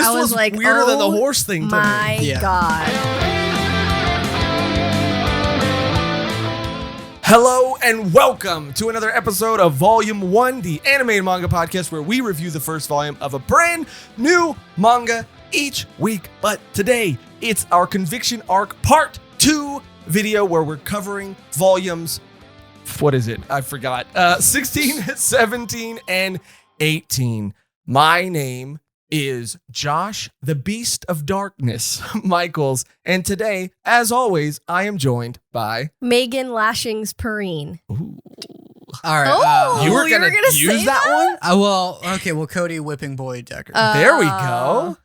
This was like, weirder than the horse thing to me. My God. Hello and welcome to another episode of Volume 1, the animated manga podcast where we review the first volume of a brand new manga each week. But today, it's our Conviction Arc Part 2 video where we're covering volumes, what is it? I forgot. 16, 17, and 18. My name is Josh, the Beast of Darkness, Michaels, and today, as always, I am joined by Megan Lashings Perrine. Ooh. All right. Oh, you were gonna use that one? Well, Cody Whipping Boy Decker. There we go.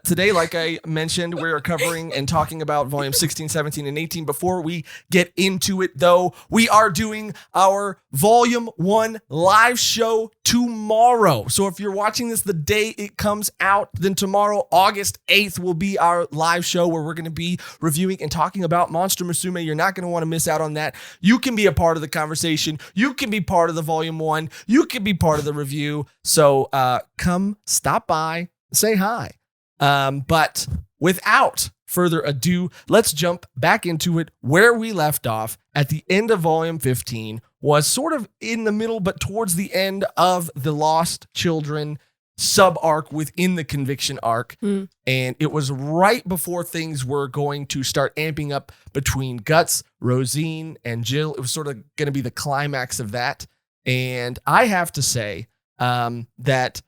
Today, like I mentioned, we're covering and talking about volume 16, 17, and 18. Before we get into it, though, we are doing our volume 1 live show tomorrow. So if you're watching this the day it comes out, then tomorrow, August 8th, will be our live show where we're going to be reviewing and talking about Monster Musume. You're not going to want to miss out on that. You can be a part of the conversation. You can be part of the volume 1. You can be part of the review. So come stop by. Say hi. But without further ado, let's jump back into it. Where we left off at the end of volume 15 was sort of in the middle, but towards the end of the Lost Children sub-arc within the Conviction arc. And it was right before things were going to start amping up between Guts, Rosine, and Jill. It was sort of going to be the climax of that. And I have to say that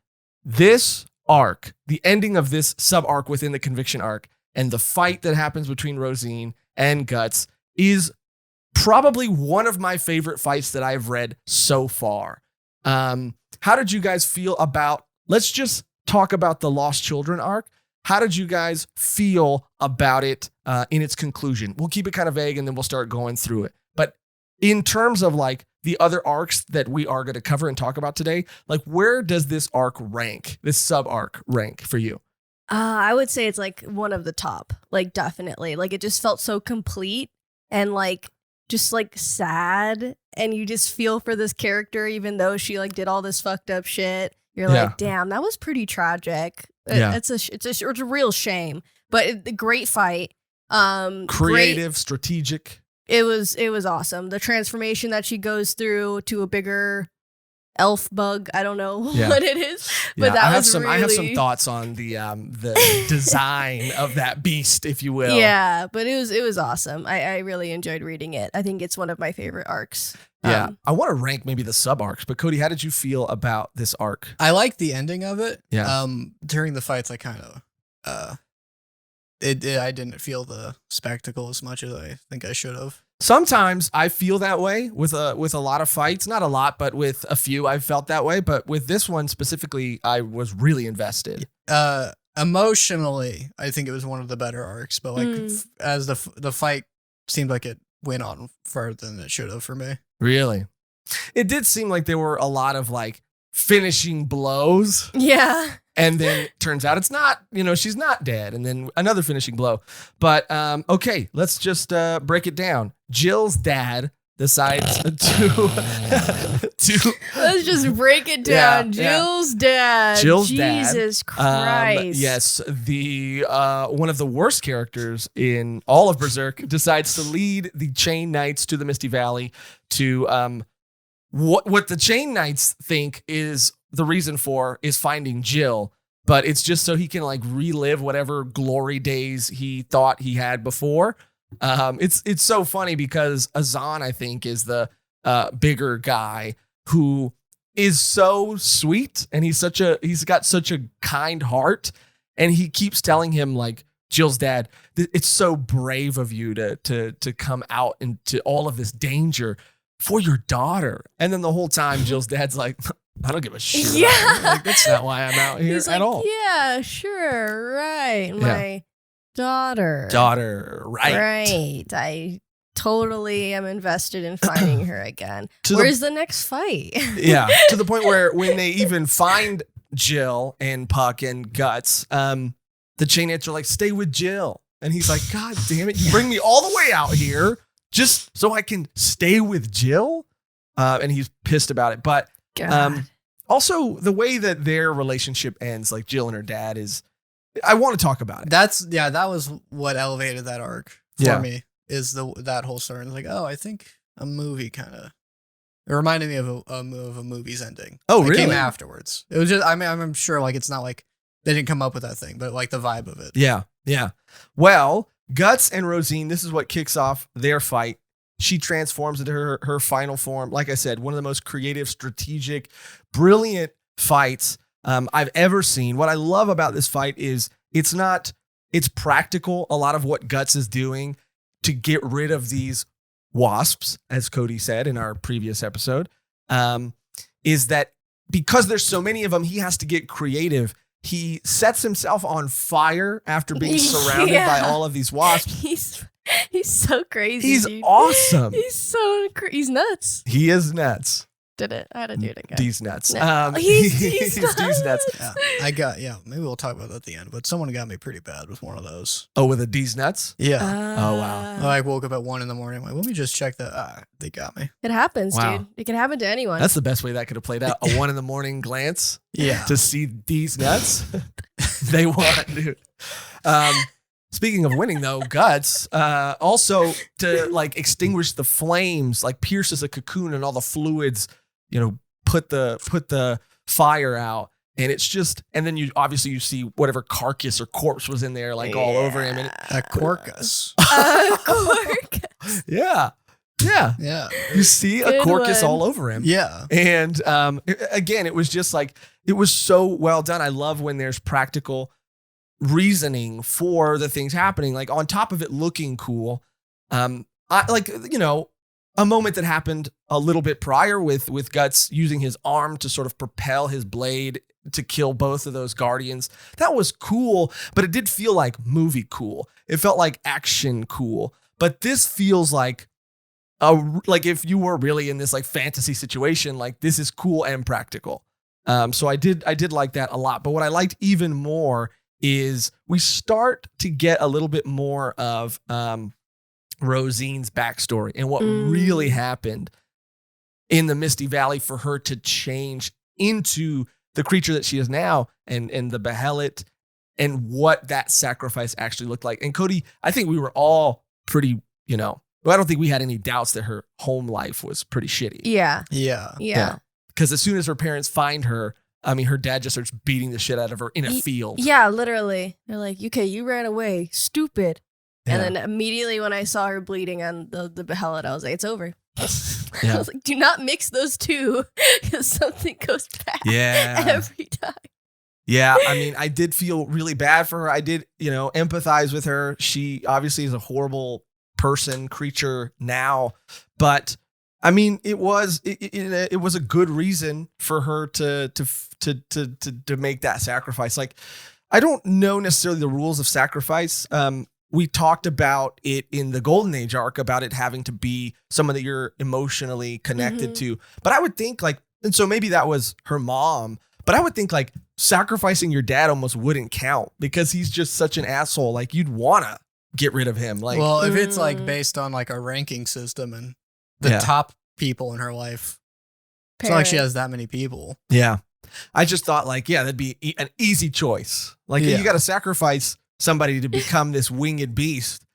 this arc, the ending of this sub-arc within the Conviction arc, and the fight that happens between Rosine and Guts is probably one of my favorite fights that I've read so far. How did you guys feel about, let's just talk about the Lost Children arc. How did you guys feel about it in its conclusion? We'll keep it kind of vague and then we'll start going through it. But in terms of like the other arcs that we are going to cover and talk about today, like where does this arc rank, this sub arc rank for you? I would say it's like one of the top, like definitely. Like it just felt so complete and like just like sad, and you just feel for this character even though she like did all this fucked up shit. You're like, damn, that was pretty tragic. It's a real shame, but the great fight. Creative, strategic. It was awesome. The transformation that she goes through to a bigger elf bug. I don't know what it is, but I have some thoughts on the design of that beast, if you will. Yeah, but it was awesome. I really enjoyed reading it. I think it's one of my favorite arcs. Yeah, I want to rank maybe the sub arcs, but Cody, how did you feel about this arc? I like the ending of it. Yeah. During the fights, I kind of I didn't feel the spectacle as much as I think I should have. Sometimes I feel that way with a lot of fights, not a lot, but with a few I've felt that way. But with this one specifically, I was really invested. Emotionally, I think it was one of the better arcs, but like as the fight seemed like it went on further than it should have for me. Really? It did seem like there were a lot of like finishing blows. Yeah. And then turns out it's not, she's not dead. And then another finishing blow. But okay, let's just break it down. Jill's dad decides to let's just break it down. Jill's dad. Jesus Christ. Yes, the one of the worst characters in all of Berserk decides to lead the Chain Knights to the Misty Valley to what the Chain Knights think is the reason for is finding Jill, but it's just so he can like relive whatever glory days he thought he had before. It's so funny because Azan, I think, is the bigger guy who is so sweet, and he's got such a kind heart, and he keeps telling him like, Jill's dad, it's so brave of you to come out into all of this danger for your daughter. And then the whole time Jill's dad's like, I don't give a shit. Yeah. Like, that's not why I'm out here at all. Yeah, sure. Right. My daughter. Right. I totally am invested in finding her again. Where's the next fight? Yeah. To the point where when they even find Jill and Puck and Guts, the Chain Knights are like, stay with Jill. And he's like, God damn it. You bring me all the way out here just so I can stay with Jill? And he's pissed about it. But also the way that their relationship ends, like Jill and her dad, is I want to talk about it. That was what elevated that arc for Yeah. me. Is that whole story? It's like, oh, I think a movie kind of. It reminded me of a movie's ending. Oh, It really? came afterwards. It was just. I mean, I'm sure like it's not like they didn't come up with that thing, but like the vibe of it. Yeah. Yeah. Well, Guts and Rosine, this is what kicks off their fight. She transforms into her final form. Like I said, one of the most creative, strategic, brilliant fights I've ever seen. What I love about this fight is it's practical. A lot of what Guts is doing to get rid of these wasps, as Cody said in our previous episode, is that because there's so many of them, he has to get creative. He sets himself on fire after being surrounded by all of these wasps. He's so crazy. He's dude. awesome. He's nuts. He is nuts. Did it? I had to do it again. D's nuts. No. He's D's nuts. Yeah, maybe we'll talk about that at the end. But someone got me pretty bad with one of those. Oh, with a D's nuts? Yeah. Oh, wow. I like woke up at 1 a.m. I'm like, let me just check that. They got me. It happens, Wow. dude. It can happen to anyone. That's the best way that could have played out. A 1 a.m. glance Yeah. to see D's nuts. They won, dude. Speaking of winning, though, Guts also to like extinguish the flames, like pierces a cocoon and all the fluids, put the fire out. And it's just, and then you see whatever carcass or corpse was in there, like all over him. And A Corcus. Cork. yeah. Yeah. You see a Good Corcus one. all over him. Yeah. And again, it was just like, it was so well done. I love when there's practical reasoning for the things happening, like on top of it looking cool. A moment that happened a little bit prior with Guts using his arm to sort of propel his blade to kill both of those guardians. That was cool, but it did feel like movie cool. It felt like action cool. But this feels like if you were really in this like fantasy situation, like this is cool and practical. So I did like that a lot. But what I liked even more is we start to get a little bit more of Rosine's backstory and what really happened in the Misty Valley for her to change into the creature that she is now and the Behelit and what that sacrifice actually looked like. And Cody, I think we were all pretty, I don't think we had any doubts that her home life was pretty shitty. Yeah. Yeah. Because as soon as her parents find her, her dad just starts beating the shit out of her in a field. Yeah, literally. They're like, okay, you ran away. Stupid. Yeah. And then immediately when I saw her bleeding on the Behelit, I was like, it's over. Yeah. I was like, do not mix those two because something goes bad every time. Yeah, I did feel really bad for her. I did, empathize with her. She obviously is a horrible creature now, but it was a good reason for her to make that sacrifice. Like, I don't know necessarily the rules of sacrifice. We talked about it in the Golden Age arc about it having to be someone that you're emotionally connected to. But I would think and so maybe that was her mom, but I would think like sacrificing your dad almost wouldn't count because he's just such an asshole. Like you'd want to get rid of him. Like, well, if it's like based on like a ranking system and the top people in her life, it's not like she has that many people. Yeah. I just thought that'd be an easy choice. Like you got to sacrifice somebody to become this winged beast.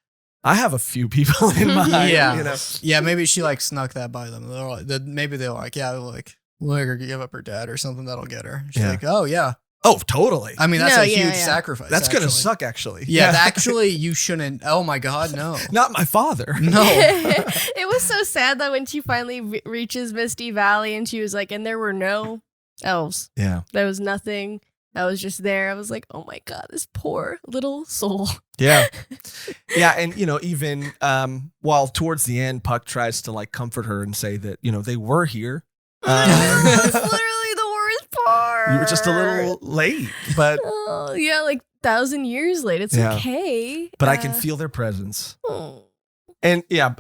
I have a few people in mind. Yeah, maybe she like snuck that by them. Maybe they're like, we'll make her give up her dad or something that'll get her. She's like, oh yeah. Oh, totally. That's a huge sacrifice. That's going to suck, actually. Yeah, actually, you shouldn't. Oh my God, no. Not my father. No. It was so sad that when she finally reaches Misty Valley and she was like, and there were no elves. Yeah. There was nothing. I was just there. I was like, oh my God, this poor little soul. Yeah. Yeah. And, even while towards the end, Puck tries to like comfort her and say that, they were here. That's literally the worst part. You were just a little late, but. Oh, yeah, like 1,000 years late. It's okay. But I can feel their presence. Oh. And yeah,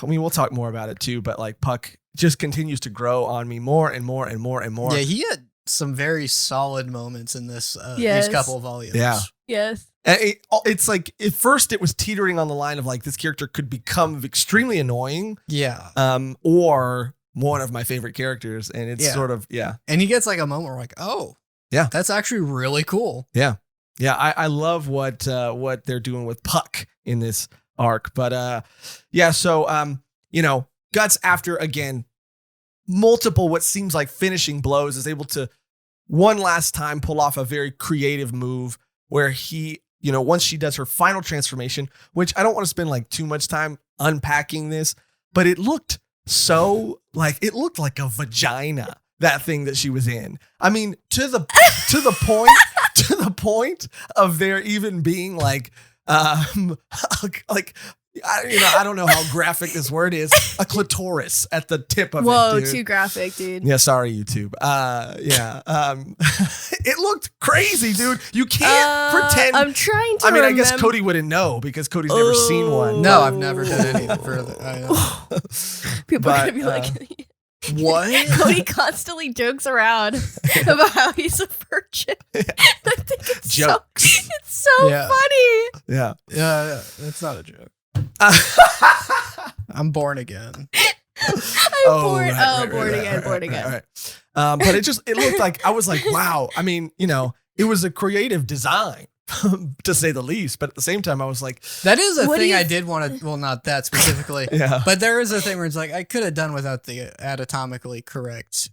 we'll talk more about it too, but like Puck just continues to grow on me more and more and more and more. Yeah, he had some very solid moments in this Yes. these couple of volumes. Yeah. Yes. And it's like at first it was teetering on the line of like this character could become extremely annoying. Yeah. Or one of my favorite characters. And it's sort of, And he gets like a moment where like, oh, yeah, that's actually really cool. Yeah. Yeah, I love what they're doing with Puck in this arc. But so Guts, after again multiple what seems like finishing blows, is able to one last time pull off a very creative move where he, once she does her final transformation, which I don't want to spend like too much time unpacking this, but it looked like a vagina, that thing that she was in. I mean, to the point of there even being like I don't know how graphic this word is, a clitoris at the tip of it. Whoa, dude. too graphic, dude. Yeah, sorry, YouTube. It looked crazy, dude. You can't pretend. I'm trying to I guess Cody wouldn't know because Cody's never seen one. No, I've never done anything further. I know. People are going to be like, what? Cody constantly jokes around about how he's a virgin. I think it's Jokes. It's so funny. Yeah. Yeah, that's not a joke. I'm born again. Born again. All right. But it looked like, I was like, wow. I mean, it was a creative design, to say the least. But at the same time, I was like, that is a thing I did want to, well, not that specifically. Yeah. But there is a thing where it's like, I could have done without the anatomically correct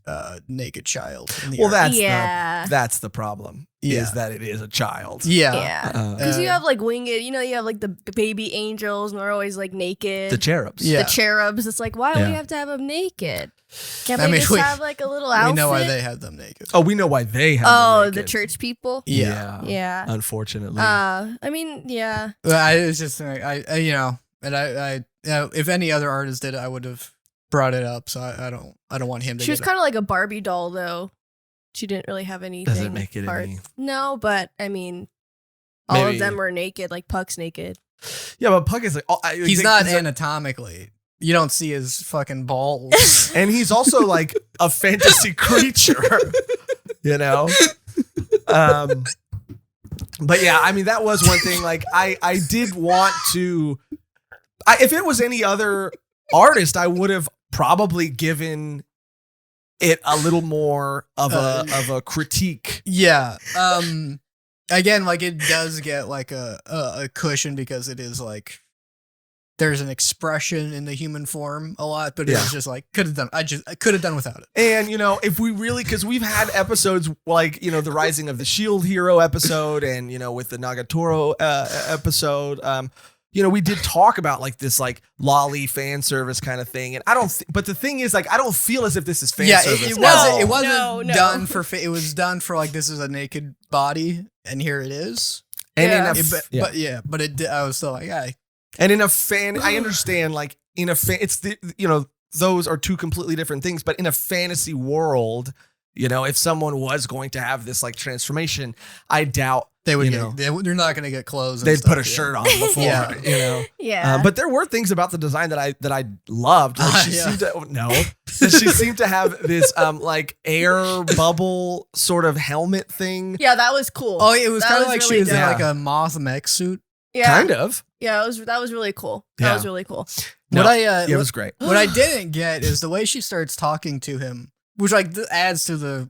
naked child. In the art. That's the problem. Yeah. Is that it is a child. Yeah. Because you have like winged, you have like the baby angels and they're always like naked. The cherubs. Yeah. The cherubs. It's like, why do we have to have them naked? Can't they just have like a little outfit? We know why they have them naked. Oh, we know why they have them naked. The church people? Yeah. Unfortunately. Yeah. I was just like, I if any other artist did it, I would have brought it up. So I don't want him to. She was kind of like a Barbie doll, though. She didn't really have anything. Doesn't make it any. No, but I mean, all of them were naked. Like Puck's naked. Yeah, but Puck is like, he's not anatomically. You don't see his fucking balls. And he's also like a fantasy creature, But yeah, I mean, that was one thing. Like, I did want to. If it was any other artist, I would have probably given it a little more of a critique. Yeah. Again, like it does get like a cushion because it is like there's an expression in the human form a lot, but it was just like I could have done without it. And if we really, because we've had episodes like the Rising of the Shield Hero episode, and with the Nagatoro episode, we did talk about like this like lolly fan service kind of thing, and but the thing is, like, I don't feel as if this is fan service. It wasn't done for. It was done for like, this is a naked body, and here it is. And I was still like, and in a fan, I understand, like in a fan, it's those are two completely different things, but in a fantasy world, if someone was going to have this like transformation, I doubt they would. They're not going to get clothes. They'd put a shirt on before. Yeah. But there were things about the design that I loved. Like she seemed to have this like air bubble sort of helmet thing. Yeah, that was cool. Oh, it was kind of like really she was in dope. like a Moth mech suit. Yeah. Kind of. Yeah, that was really cool. That was really cool. It was great. What I didn't get is the way she starts talking to him, which like adds to the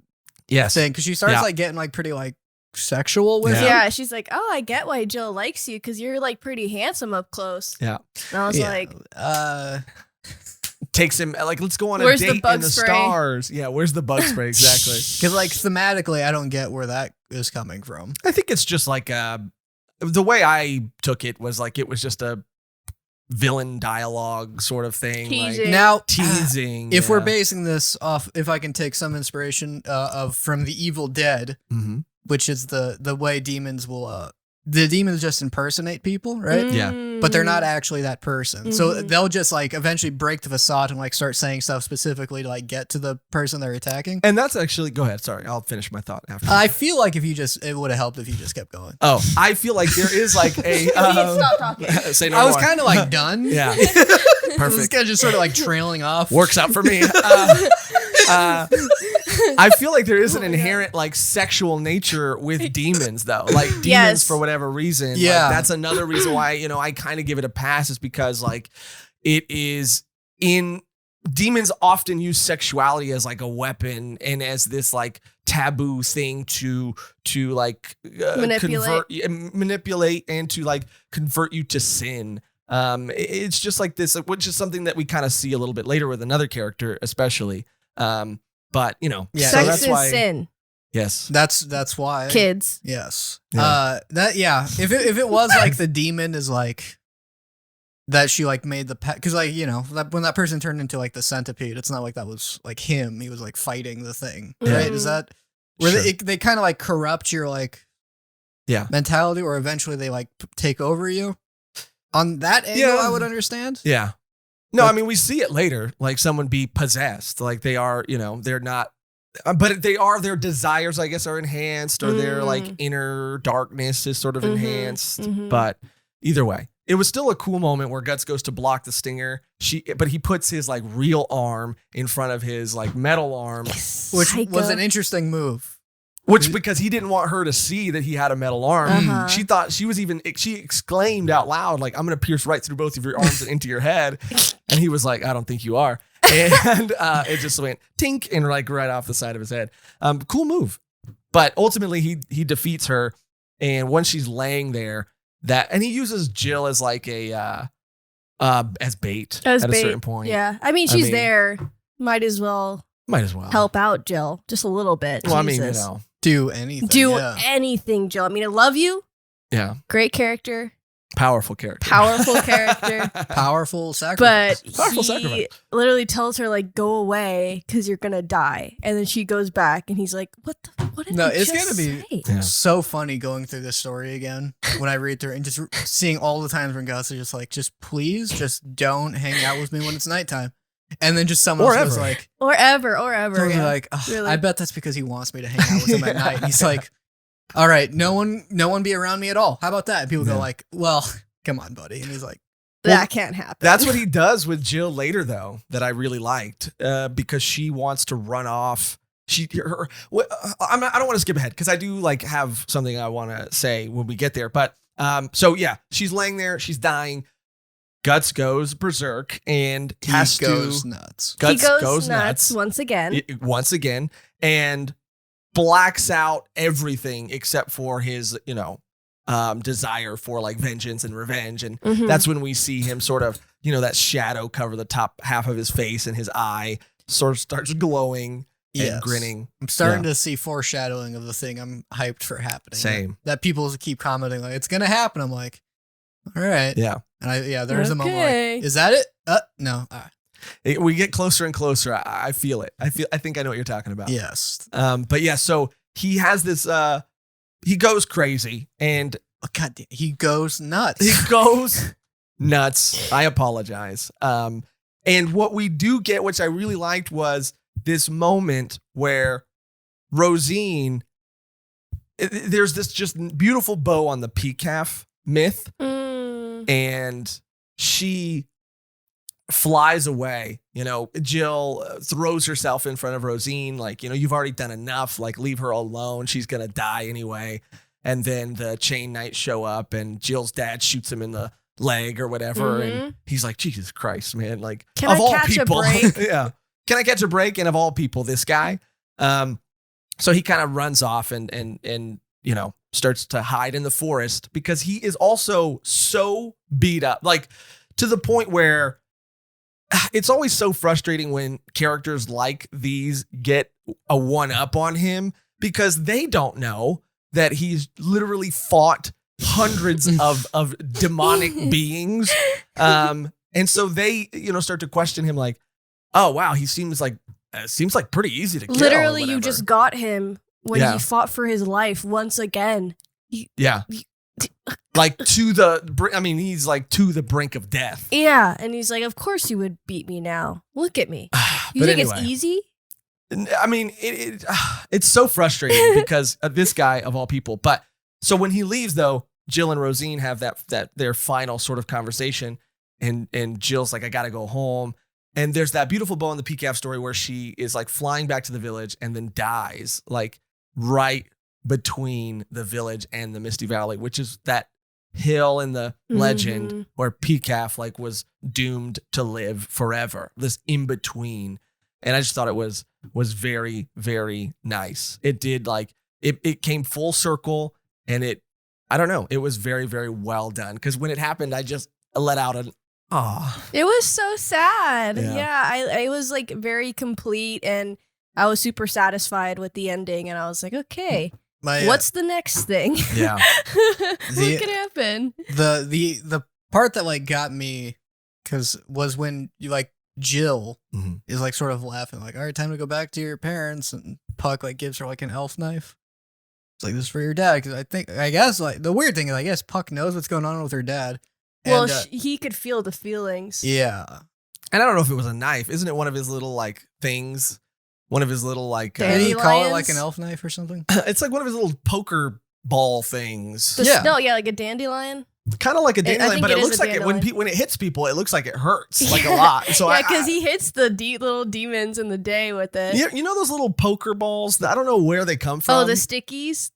thing, because she starts like getting like pretty like sexual with him. Yeah, she's like, "Oh, I get why Jill likes you, because you're like pretty handsome up close." Yeah. And I was like, takes him like, let's go on Where's a the date bug in the spray? Stars. Yeah, where's the bug spray exactly? Because like thematically, I don't get where that is coming from. I think it's just like the way I took it was like it was just a villain dialogue sort of thing. Teasing. Like, Now teasing. If we're basing this off, if I can take some inspiration from the Evil Dead, which is the way demons will the demons just impersonate people, right? Yeah. But they're not actually that person. So they'll just like eventually break the facade and like start saying stuff specifically to like get to the person they're attacking. And that's actually, go ahead. Sorry. I'll finish my thought after. I feel like it would have helped if you just kept going. Oh, I feel like there is like a, stop talking. say no I was more. kind of like done. Yeah. This Perfect. guy just sort of like trailing off. Works out for me. I feel like there is an inherent like sexual nature with demons, though. Like demons, for whatever reason. Yeah. Like, that's another reason why I kind of give it a pass, is because like it is in demons often use sexuality as like a weapon and as this like taboo thing to like manipulate and to like convert you to sin. It's just like this, which is something that we kind of see a little bit later with another character, especially. But you know, Yeah. so Sex that's is why. sin. Yes. That's why. Kids. Yes. Yeah. If it was like the demon is like that she like made the pet, because like, you know, when that person turned into like the centipede, it's not like that was like him. He was like fighting the thing, right? Is that where Sure. they kind of like corrupt your like mentality, or eventually they like take over you? On that angle, I would understand. Yeah. No, Like- I mean, we see it later, like someone be possessed, like they are, you know, they're not, but they are, their desires, I guess, are enhanced, or their like inner darkness is sort of enhanced. But either way, it was still a cool moment where Guts goes to block the stinger. But he puts his like real arm in front of his like metal arm, Which was an interesting move. which because he didn't want her to see that he had a metal arm. She thought she exclaimed out loud, like, I'm going to pierce right through both of your arms and into your head. And he was like, I don't think you are. And it just went tink and like right off the side of his head. Cool move. But ultimately he defeats her. And once she's laying there, and he uses Jill as like as bait at a certain point. Yeah. I mean, she's there. Might as well help out Jill just a little bit. Well, Jesus. I mean, you know. Do anything. Anything, Jill. I mean, I love you. Yeah. Great character. Powerful character. Powerful sacrifice. But Powerful he sacrifice. literally tells her, like, go away because you're going to die. And then she goes back and he's like, what did No, I it's just gonna be say? so funny going through this story again when I read through it and just seeing all the times when Gus is just like, just please, just don't hang out with me when it's nighttime. And then just someone else was like, Or ever. someone's Yeah. like, "Ugh, Really? I bet that's because he wants me to hang out with him at night. And he's like, all right, no one be around me at all. How about that? And people go like, well, come on, buddy. And he's like, That can't happen. That's what he does with Jill later, though, that I really liked, because she wants to run off. I don't want to skip ahead because I do like have something I want to say when we get there. But so yeah, she's laying there, she's dying. Guts goes berserk and he goes nuts. Guts he goes nuts once again. And blacks out everything except for his, desire for like vengeance and revenge. And that's when we see him sort of, that shadow cover the top half of his face, and his eye sort of starts glowing and grinning. I'm starting to see foreshadowing of the thing I'm hyped for happening. Same. That people keep commenting like, it's going to happen. I'm like, all right. Yeah. And there's a moment like, is that it? No. All right. We get closer and closer. I feel it. I think I know what you're talking about. Yes. But yeah, so he has this, he goes crazy and God damn, he goes nuts. He goes nuts. I apologize. And what we do get, which I really liked, was this moment where Rosine, there's this just beautiful bow on the Peacalf myth, and she flies away. Jill throws herself in front of Rosine, like, you've already done enough, like, leave her alone. She's gonna die anyway. And then the Chain Knights show up, and Jill's dad shoots him in the leg or whatever, and he's like, Jesus Christ, man, like, Can of I all catch people, a break? yeah, can I catch a break? And of all people, this guy. So he kind of runs off and starts to hide in the forest because he is also so beat up, like, to the point where it's always so frustrating when characters like these get a one-up on him because they don't know that he's literally fought hundreds of demonic beings. And so they, start to question him like, oh, wow, he seems like pretty easy to kill. Literally, you just got him when Yeah. he fought for his life once again. Yeah. Like he's like to the brink of death. Yeah, and he's like, of course you would beat me now. Look at me. You But think anyway. it's easy? I mean, it's so frustrating because of this guy of all people. But so when he leaves, though, Jill and Rosine have that their final sort of conversation, and Jill's like, I gotta go home. And there's that beautiful bow in the Peacalf story where she is like flying back to the village and then dies like right between the village and the Misty Valley, which is that hill in the legend Mhm. where Picaf like was doomed to live forever. This in between, and I just thought it was very, very nice. It did like it came full circle, and I don't know, it was very, very well done. Because when it happened, I just let out an It was so sad. Yeah. Yeah, I was like very complete, and I was super satisfied with the ending, and I was like, okay, what's the next thing? Yeah. What could happen? The part that like got me was when you like Jill Mhm. is like sort of laughing like, all right, time to go back to your parents, and Puck like gives her like an elf knife. It's like, this is for your dad, because I guess like the weird thing is I guess Puck knows what's going on with her dad. Well, And, he could feel the feelings. yeah. And I don't know if it was a knife. Isn't it one of his little like things? One of his little like Did he call it Dandelions? like an elf knife or something? it's like one of his little poker ball things. Yeah. No, yeah, like a dandelion. Kind of like a I dandelion, think but it it is looks a like it when dandelion. when it hits people, it looks like it hurts like a lot. So Yeah, because he hits the little demons in the day with it. you know those little poker balls? I don't know where they come from. Oh, the stickies.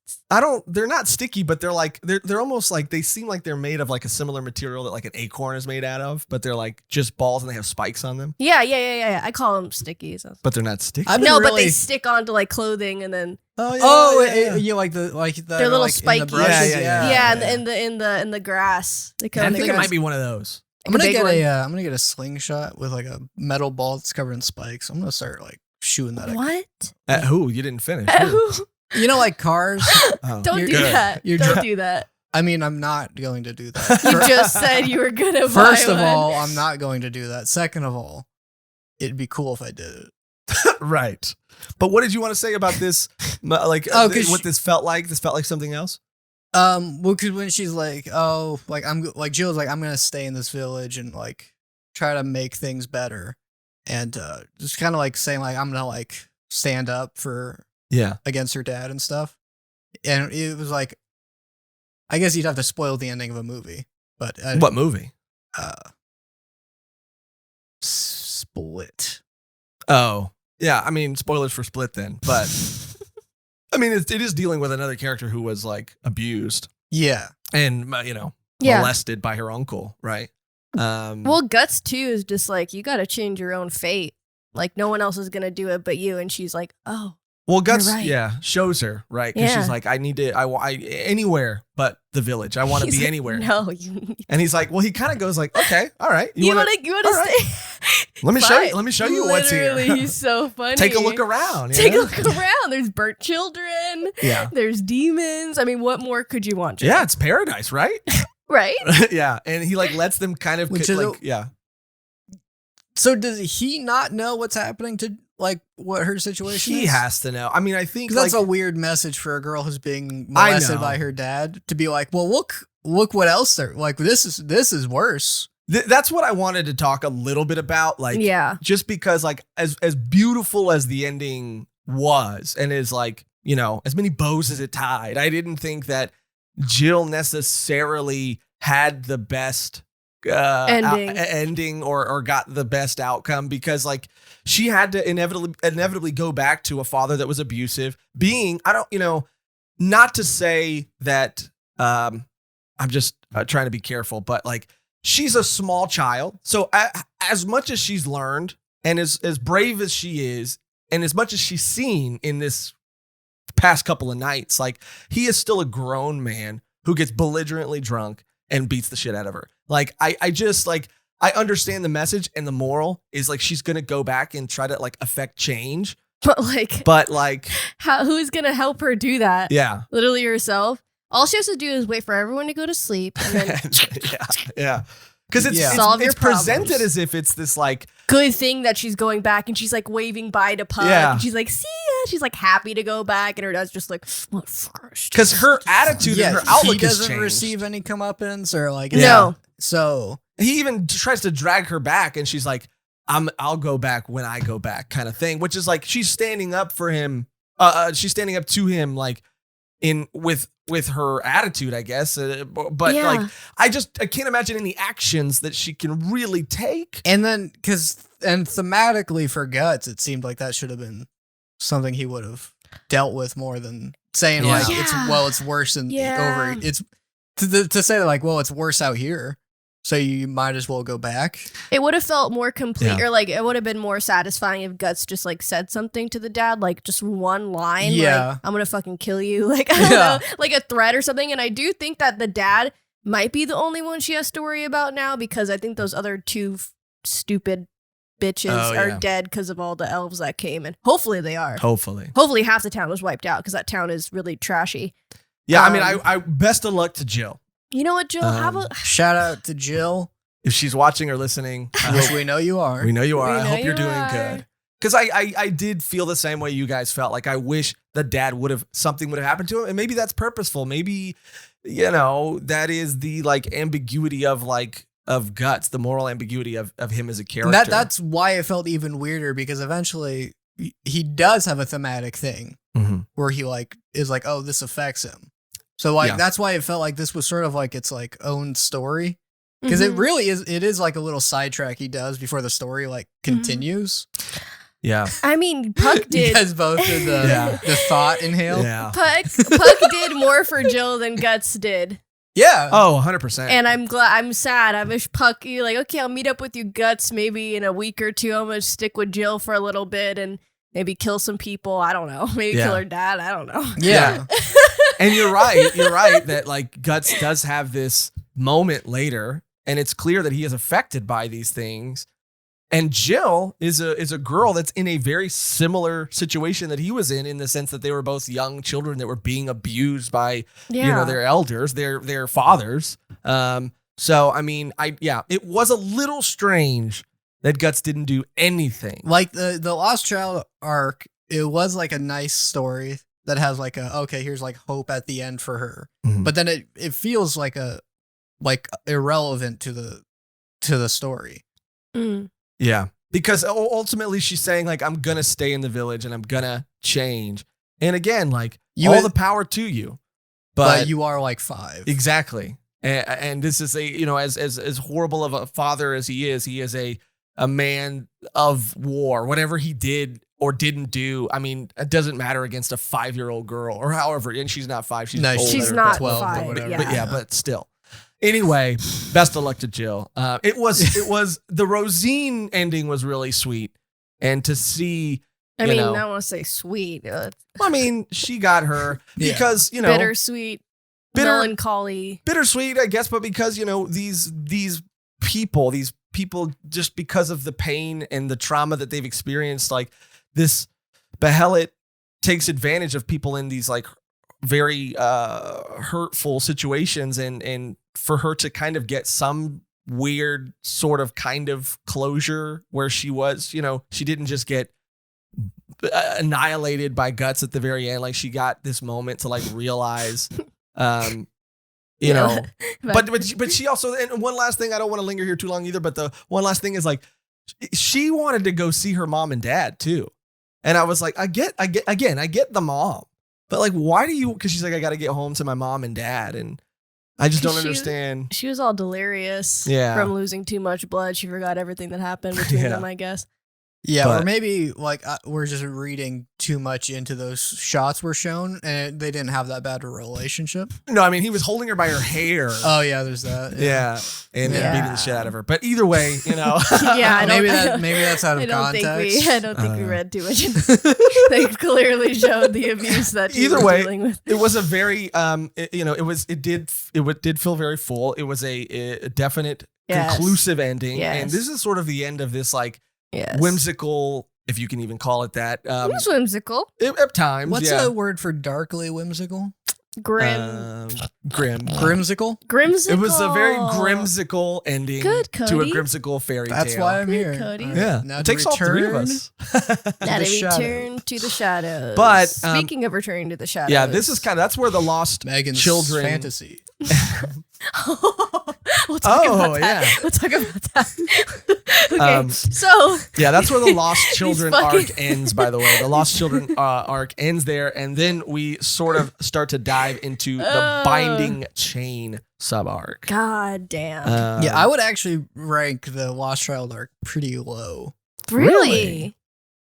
They're not sticky, but they're like they're almost like they seem like they're made of like a similar material that like an acorn is made out of, but they're like just balls and they have spikes on them. Yeah. I call them stickies. But they're not sticky. I've been No, but really- they stick onto like clothing, and then You like the They're little like, in the spiky. brushes? Yeah. in the grass. They come I in the think it grass. might be one of those. I'm gonna big get one. I'm gonna get a slingshot with like a metal ball that's covered in spikes. I'm gonna start like shooting that. What? At who? You didn't finish. Who? You know, like cars. Oh. Don't You're do good. that. You're Don't dr- do that. I mean, I'm not going to do that. You just said you were gonna. First buy of one. all, I'm not going to do that. Second of all, it'd be cool if I did it. Right. But what did you want to say about this? Like, what this felt like? This felt like something else. Well, because when she's like, oh, like Jill's like, I'm gonna stay in this village and like try to make things better, and just kind of like saying like I'm gonna like stand up for Yeah. against her dad and stuff, and it was like, I guess you'd have to spoil the ending of a movie, but What movie? Split. Oh, yeah. I mean, spoilers for Split then, but I mean, it is dealing with another character who was like abused Yeah. and Yeah. molested by her uncle, right? Well, Guts too is just like, you got to change your own fate. Like no one else is gonna do it but you. And she's like, oh. Guts, right. yeah, shows her, right? Because Yeah. she's like, I need to, I anywhere but the village. I want to He's be like, anywhere. No, you. And he's like, well, he kind of goes like, okay, all right. You wanna- want to all right. stay? Let me show you. Fine. Let me show you what's here. Literally, he's so funny. Take a look around. Take a know? look around. There's burnt children. Yeah. There's demons. I mean, what more could you want? Jay? Yeah, it's paradise, right? Right? Yeah, and he like lets them kind of Which is like, yeah. So does he not know what's happening to like what her situation He is? has to know. I mean, I think Because like that's a weird message for a girl who's being I molested know. by her dad to be like, well, look what else there. Like this is worse. that's what I wanted to talk a little bit about. Like, Yeah. just because like as beautiful as the ending was, and is like, you know, as many bows as it tied, I didn't think that Jill necessarily had the best ending or got the best outcome, because like she had to inevitably go back to a father that was abusive, not to say that I'm just trying to be careful, but like she's a small child, so as much as she's learned and as brave as she is and as much as she's seen in this past couple of nights, like he is still a grown man who gets belligerently drunk and beats the shit out of her. Like, I just like, I understand the message, and the moral is like, she's going to go back and try to like affect change. But like, who's gonna help her do that? yeah. Literally herself. All she has to do is wait for everyone to go to sleep, and then yeah. Because Solve your it's presented problems. as if it's this like, good thing that she's going back, and she's like waving bye to Puck. Yeah. And she's like, see ya. She's like happy to go back, and her dad's just like, what first? because her attitude and her outlook he has doesn't changed. receive any comeuppance or like No. So He even tries to drag her back, and she's like, I'll go back when I go back, kind of thing, which is like she's standing up for him. She's standing up to him, like with her attitude, I guess. But Yeah. like, I can't imagine any actions that she can really take. and then and thematically for Guts, it seemed like that should have been something he would have dealt with more than saying Yeah. like Yeah. it's worse than Yeah. over. It's to say like, well, it's worse out here, so you might as well go back. It would have felt more complete, Yeah. or like it would have been more satisfying if Guts just like said something to the dad, like just one line, Yeah. like I'm gonna fucking kill you, like I don't Yeah. know, like a threat or something. And I do think that the dad might be the only one she has to worry about now, because I think those other two stupid bitches Oh, are yeah. dead because of all the elves that came, and hopefully they are. Hopefully. Hopefully half the town was wiped out, because that town is really trashy. Yeah, I mean, Um, I best of luck to Jill. You know what, Jill? Have a Shout out to Jill, If she's watching or listening, I which hope- we know you are. we know you are. We I know hope you're you doing are. good. Because I did feel the same way you guys felt. Like, I wish the dad something would have happened to him. And maybe that's purposeful. Maybe, that is the like ambiguity of Guts, the moral ambiguity of him as a And character. that's why it felt even weirder, because eventually he does have a thematic thing Mhm. where he like is like, oh, this affects him. So like Yeah. that's why it felt like this was sort of like its like own story, because it Mhm. really is. It is like a little sidetrack he does before the story like continues. Yeah. I mean, Puck You did. guys both did the Yeah. the thought inhale. Yeah. Puck did more for Jill than Guts did. Yeah. Oh, 100%. And I'm sad. I wish Puck, you like, okay, I'll meet up with you, Guts, maybe in a week or two. I'm going to stick with Jill for a little bit and maybe kill some people. I don't know. Maybe Yeah. kill her dad. I don't know. Yeah. And you're right. You're right that like Guts does have this moment later, and it's clear that he is affected by these things. And Jill is a girl that's in a very similar situation that he was in the sense that they were both young children that were being abused by their elders, their fathers. So I mean, it was a little strange that Guts didn't do anything. Like the Lost Child arc, it was like a nice story that has like here's like hope at the end for her. Mhm. But then it feels like irrelevant to the story. Mm. Yeah, because ultimately she's saying like, I'm gonna stay in the village and I'm gonna change. And again, like all the power to you, But you are like 5. exactly. And this is as horrible of a father as he is a man of war. Whatever he did or didn't do, I mean, it doesn't matter against a 5-year-old girl or however. And she's not 5; she's No, older, She's but- not 12 or 5. whatever. Yeah. but still. Anyway, best of luck to Jill. It was the Rosine ending was really sweet, and to see, I you mean, know, I don't want to say sweet. I mean, she got her Yeah. because Bittersweet, melancholy. bittersweet, I guess, but because these people just because of the pain and the trauma that they've experienced, like this Behelit takes advantage of people in these like very hurtful situations, and for her to kind of get some weird sort of kind of closure where she was, she didn't just get annihilated by Guts at the very end. Like she got this moment to like realize, but she also, and one last thing, I don't want to linger here too long either, but the one last thing is like, she wanted to go see her mom and dad too. And I was like, I get the mom, but like, why do you, cause she's like, I got to get home to my mom and dad. And I just don't understand. She was all delirious from losing too much blood. She forgot everything that happened between them, I guess. Yeah, But- or maybe like we're just reading too much into those shots were shown, and they didn't have that bad a relationship. No, I mean, he was holding her by her hair. Oh yeah, there's that. Yeah. And Yeah. beating the shit out of her. But either way, Yeah, I don't, maybe that's out of I don't context. think we read too much. They clearly showed the abuse that she Either was way, dealing with. it was a very it did feel very full. It was a definite Yes. conclusive ending. Yes. And this is sort of the end of this like Yes. whimsical, if you can even call it that. It was whimsical, At times, What's yeah. the word for darkly whimsical? grim, Grim. Grimsical. grimsicle. It was a very grimsical ending Good, to a Cody. grimsicle fairy That's tale. why I'm Good, here. Cody. Yeah, Now it to takes all 3 of return us. Now the to shadows. return to the shadows. But, speaking of returning to the shadows, Yeah, this is that's where the lost Megan's children. fantasy. we'll talk about that. yeah. We'll talk about that. Okay, so Yeah, that's where the Lost Children fucking- arc ends, by the way. The Lost Children arc ends there, and then we sort of start to dive into the Binding Chain sub-arc. God damn. Yeah, I would actually rank the Lost Child arc pretty low. Really?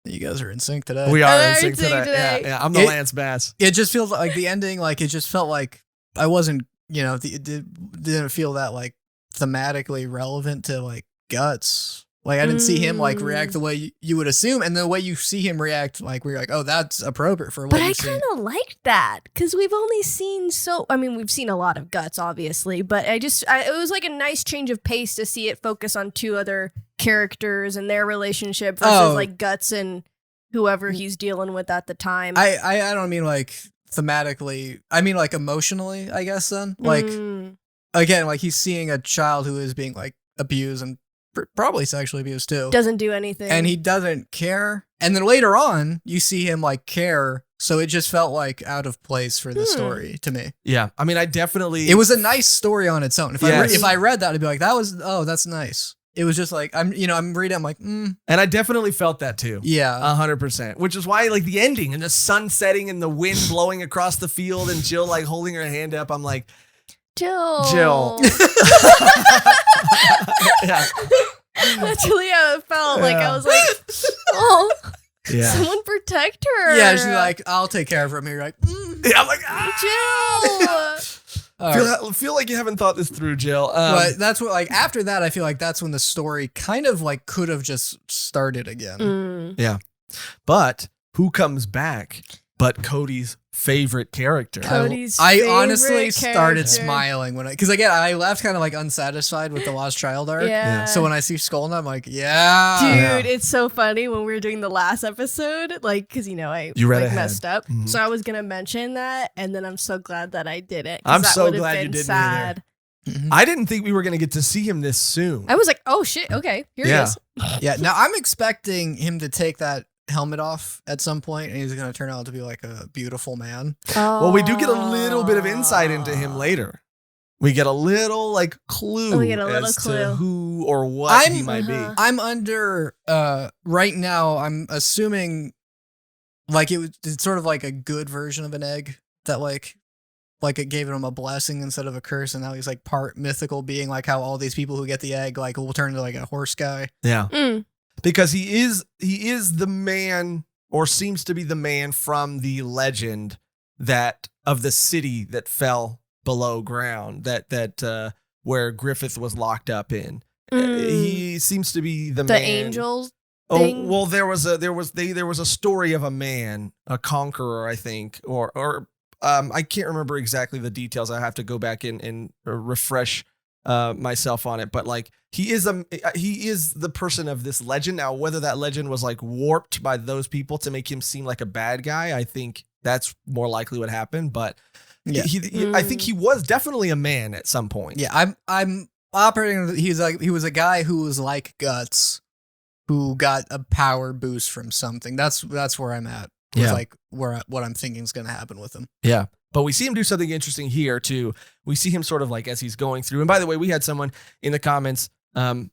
You guys are in sync today. We are Oh, in sync today. today. Yeah, I'm the It- Lance Bass. It just feels like the ending, like it just felt like I wasn't didn't feel that like thematically relevant to like Guts. Like I didn't see him like react the way you would assume, and the way you see him react, like we're like, oh, that's appropriate for what. But I kind of liked that because we've only seen we've seen a lot of Guts, obviously, but it was like a nice change of pace to see it focus on two other characters and their relationship versus like Guts and whoever he's dealing with at the time. I don't mean like thematically. I mean like emotionally, I guess. Then like again, like he's seeing a child who is being like abused and probably sexually abused too. Doesn't do anything. And he doesn't care. And then later on, you see him like care. So it just felt like out of place for the story to me. Yeah. I mean, it was a nice story on its own. If I read that, I'd be like, that's nice. It was just like, I'm reading, I'm like, And I definitely felt that too. Yeah. 100%. Which is why like the ending and the sun setting and the wind blowing across the field and Jill like holding her hand up. I'm like, Jill. Yeah. That's really how it felt. Like I was like, oh, someone protect her. Yeah, she's like, I'll take care of her. And you're like, Yeah, I'm like, Jill. Feel like you haven't thought this through, Jill. But that's what, like, after that, I feel like that's when the story kind of like could have just started again. Yeah. But who comes back but Cody's favorite character? I honestly started smiling because again, I left kind of like unsatisfied with the Lost Child arc. Yeah. So when I see Skull, I'm like, yeah. Dude, it's so funny when we were doing the last episode, like, because I messed up. Mm-hmm. So I was going to mention that, and then I'm so glad that I did it. I'm so glad you did. Sad. Mm-hmm. I didn't think we were going to get to see him this soon. I was like, oh shit, okay, here he is. Yeah, now I'm expecting him to take that helmet off at some point, and he's going to turn out to be like a beautiful man. Well, we do get a little bit of insight into him later. We get a little like clue to who or what he might be. I'm under right now. I'm assuming like it's sort of like a good version of an egg that like it gave him a blessing instead of a curse, and now he's like part mythical being, like how all these people who get the egg like will turn into like a horse guy. Yeah. Because he is the man, or seems to be the man from the legend that of the city that fell below ground, that where Griffith was locked up in. He seems to be the man. The angels. Oh well, there was a story of a man, a conqueror, I think, or I can't remember exactly the details. I have to go back and refresh myself on it, but like he is the person of this legend. Now, whether that legend was like warped by those people to make him seem like a bad guy, I think that's more likely what happened. But I think he was definitely a man at some point. Yeah, I'm operating. He was a guy who was like Guts, who got a power boost from something. That's where I'm at. With like what I'm thinking is going to happen with him. Yeah. But we see him do something interesting here too. We see him sort of like as he's going through. And by the way, we had someone in the comments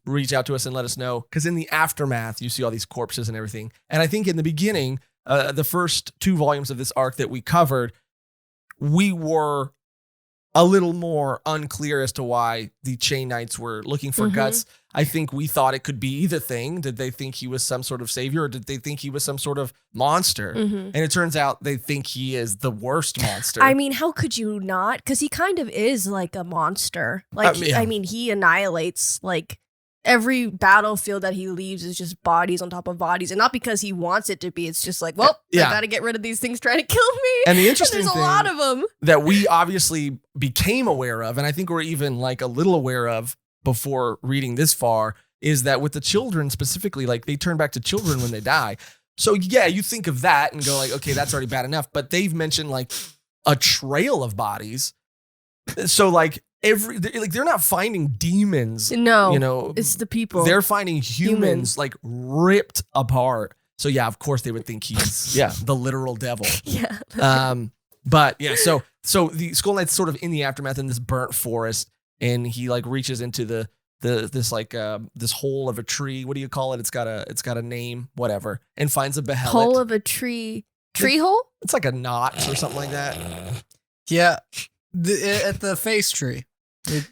reach out to us and let us know, because in the aftermath, you see all these corpses and everything. And I think in the beginning, the first 2 volumes of this arc that we covered, we were a little more unclear as to why the Chain Knights were looking for Guts. I think we thought it could be either thing. Did they think he was some sort of savior, or did they think he was some sort of monster? And it turns out they think he is the worst monster. I mean, how could you not? Because he kind of is like a monster. Like, I mean, he annihilates like every battlefield that he leaves is just bodies on top of bodies, and not because he wants it to be. It's just like, well, I gotta get rid of these things trying to kill me. And the interesting there's thing a lot of them that we obviously became aware of, and I think we're even like a little aware of before reading this far, is that with the children specifically, like they turn back to children when they die. So yeah, you think of that and go like, okay, that's already bad enough. But they've mentioned like a trail of bodies. So like they're not finding demons. No, it's the people. They're finding humans like ripped apart. So yeah, of course they would think he's the literal devil. But yeah, so the Skull Knight's sort of in the aftermath in this burnt forest, and he like reaches into this hole of a tree. What do you call it? It's got a name, whatever, and finds a behelit. Hole of a tree. Tree hole? It's like a knot or something like that. Yeah. At the face tree.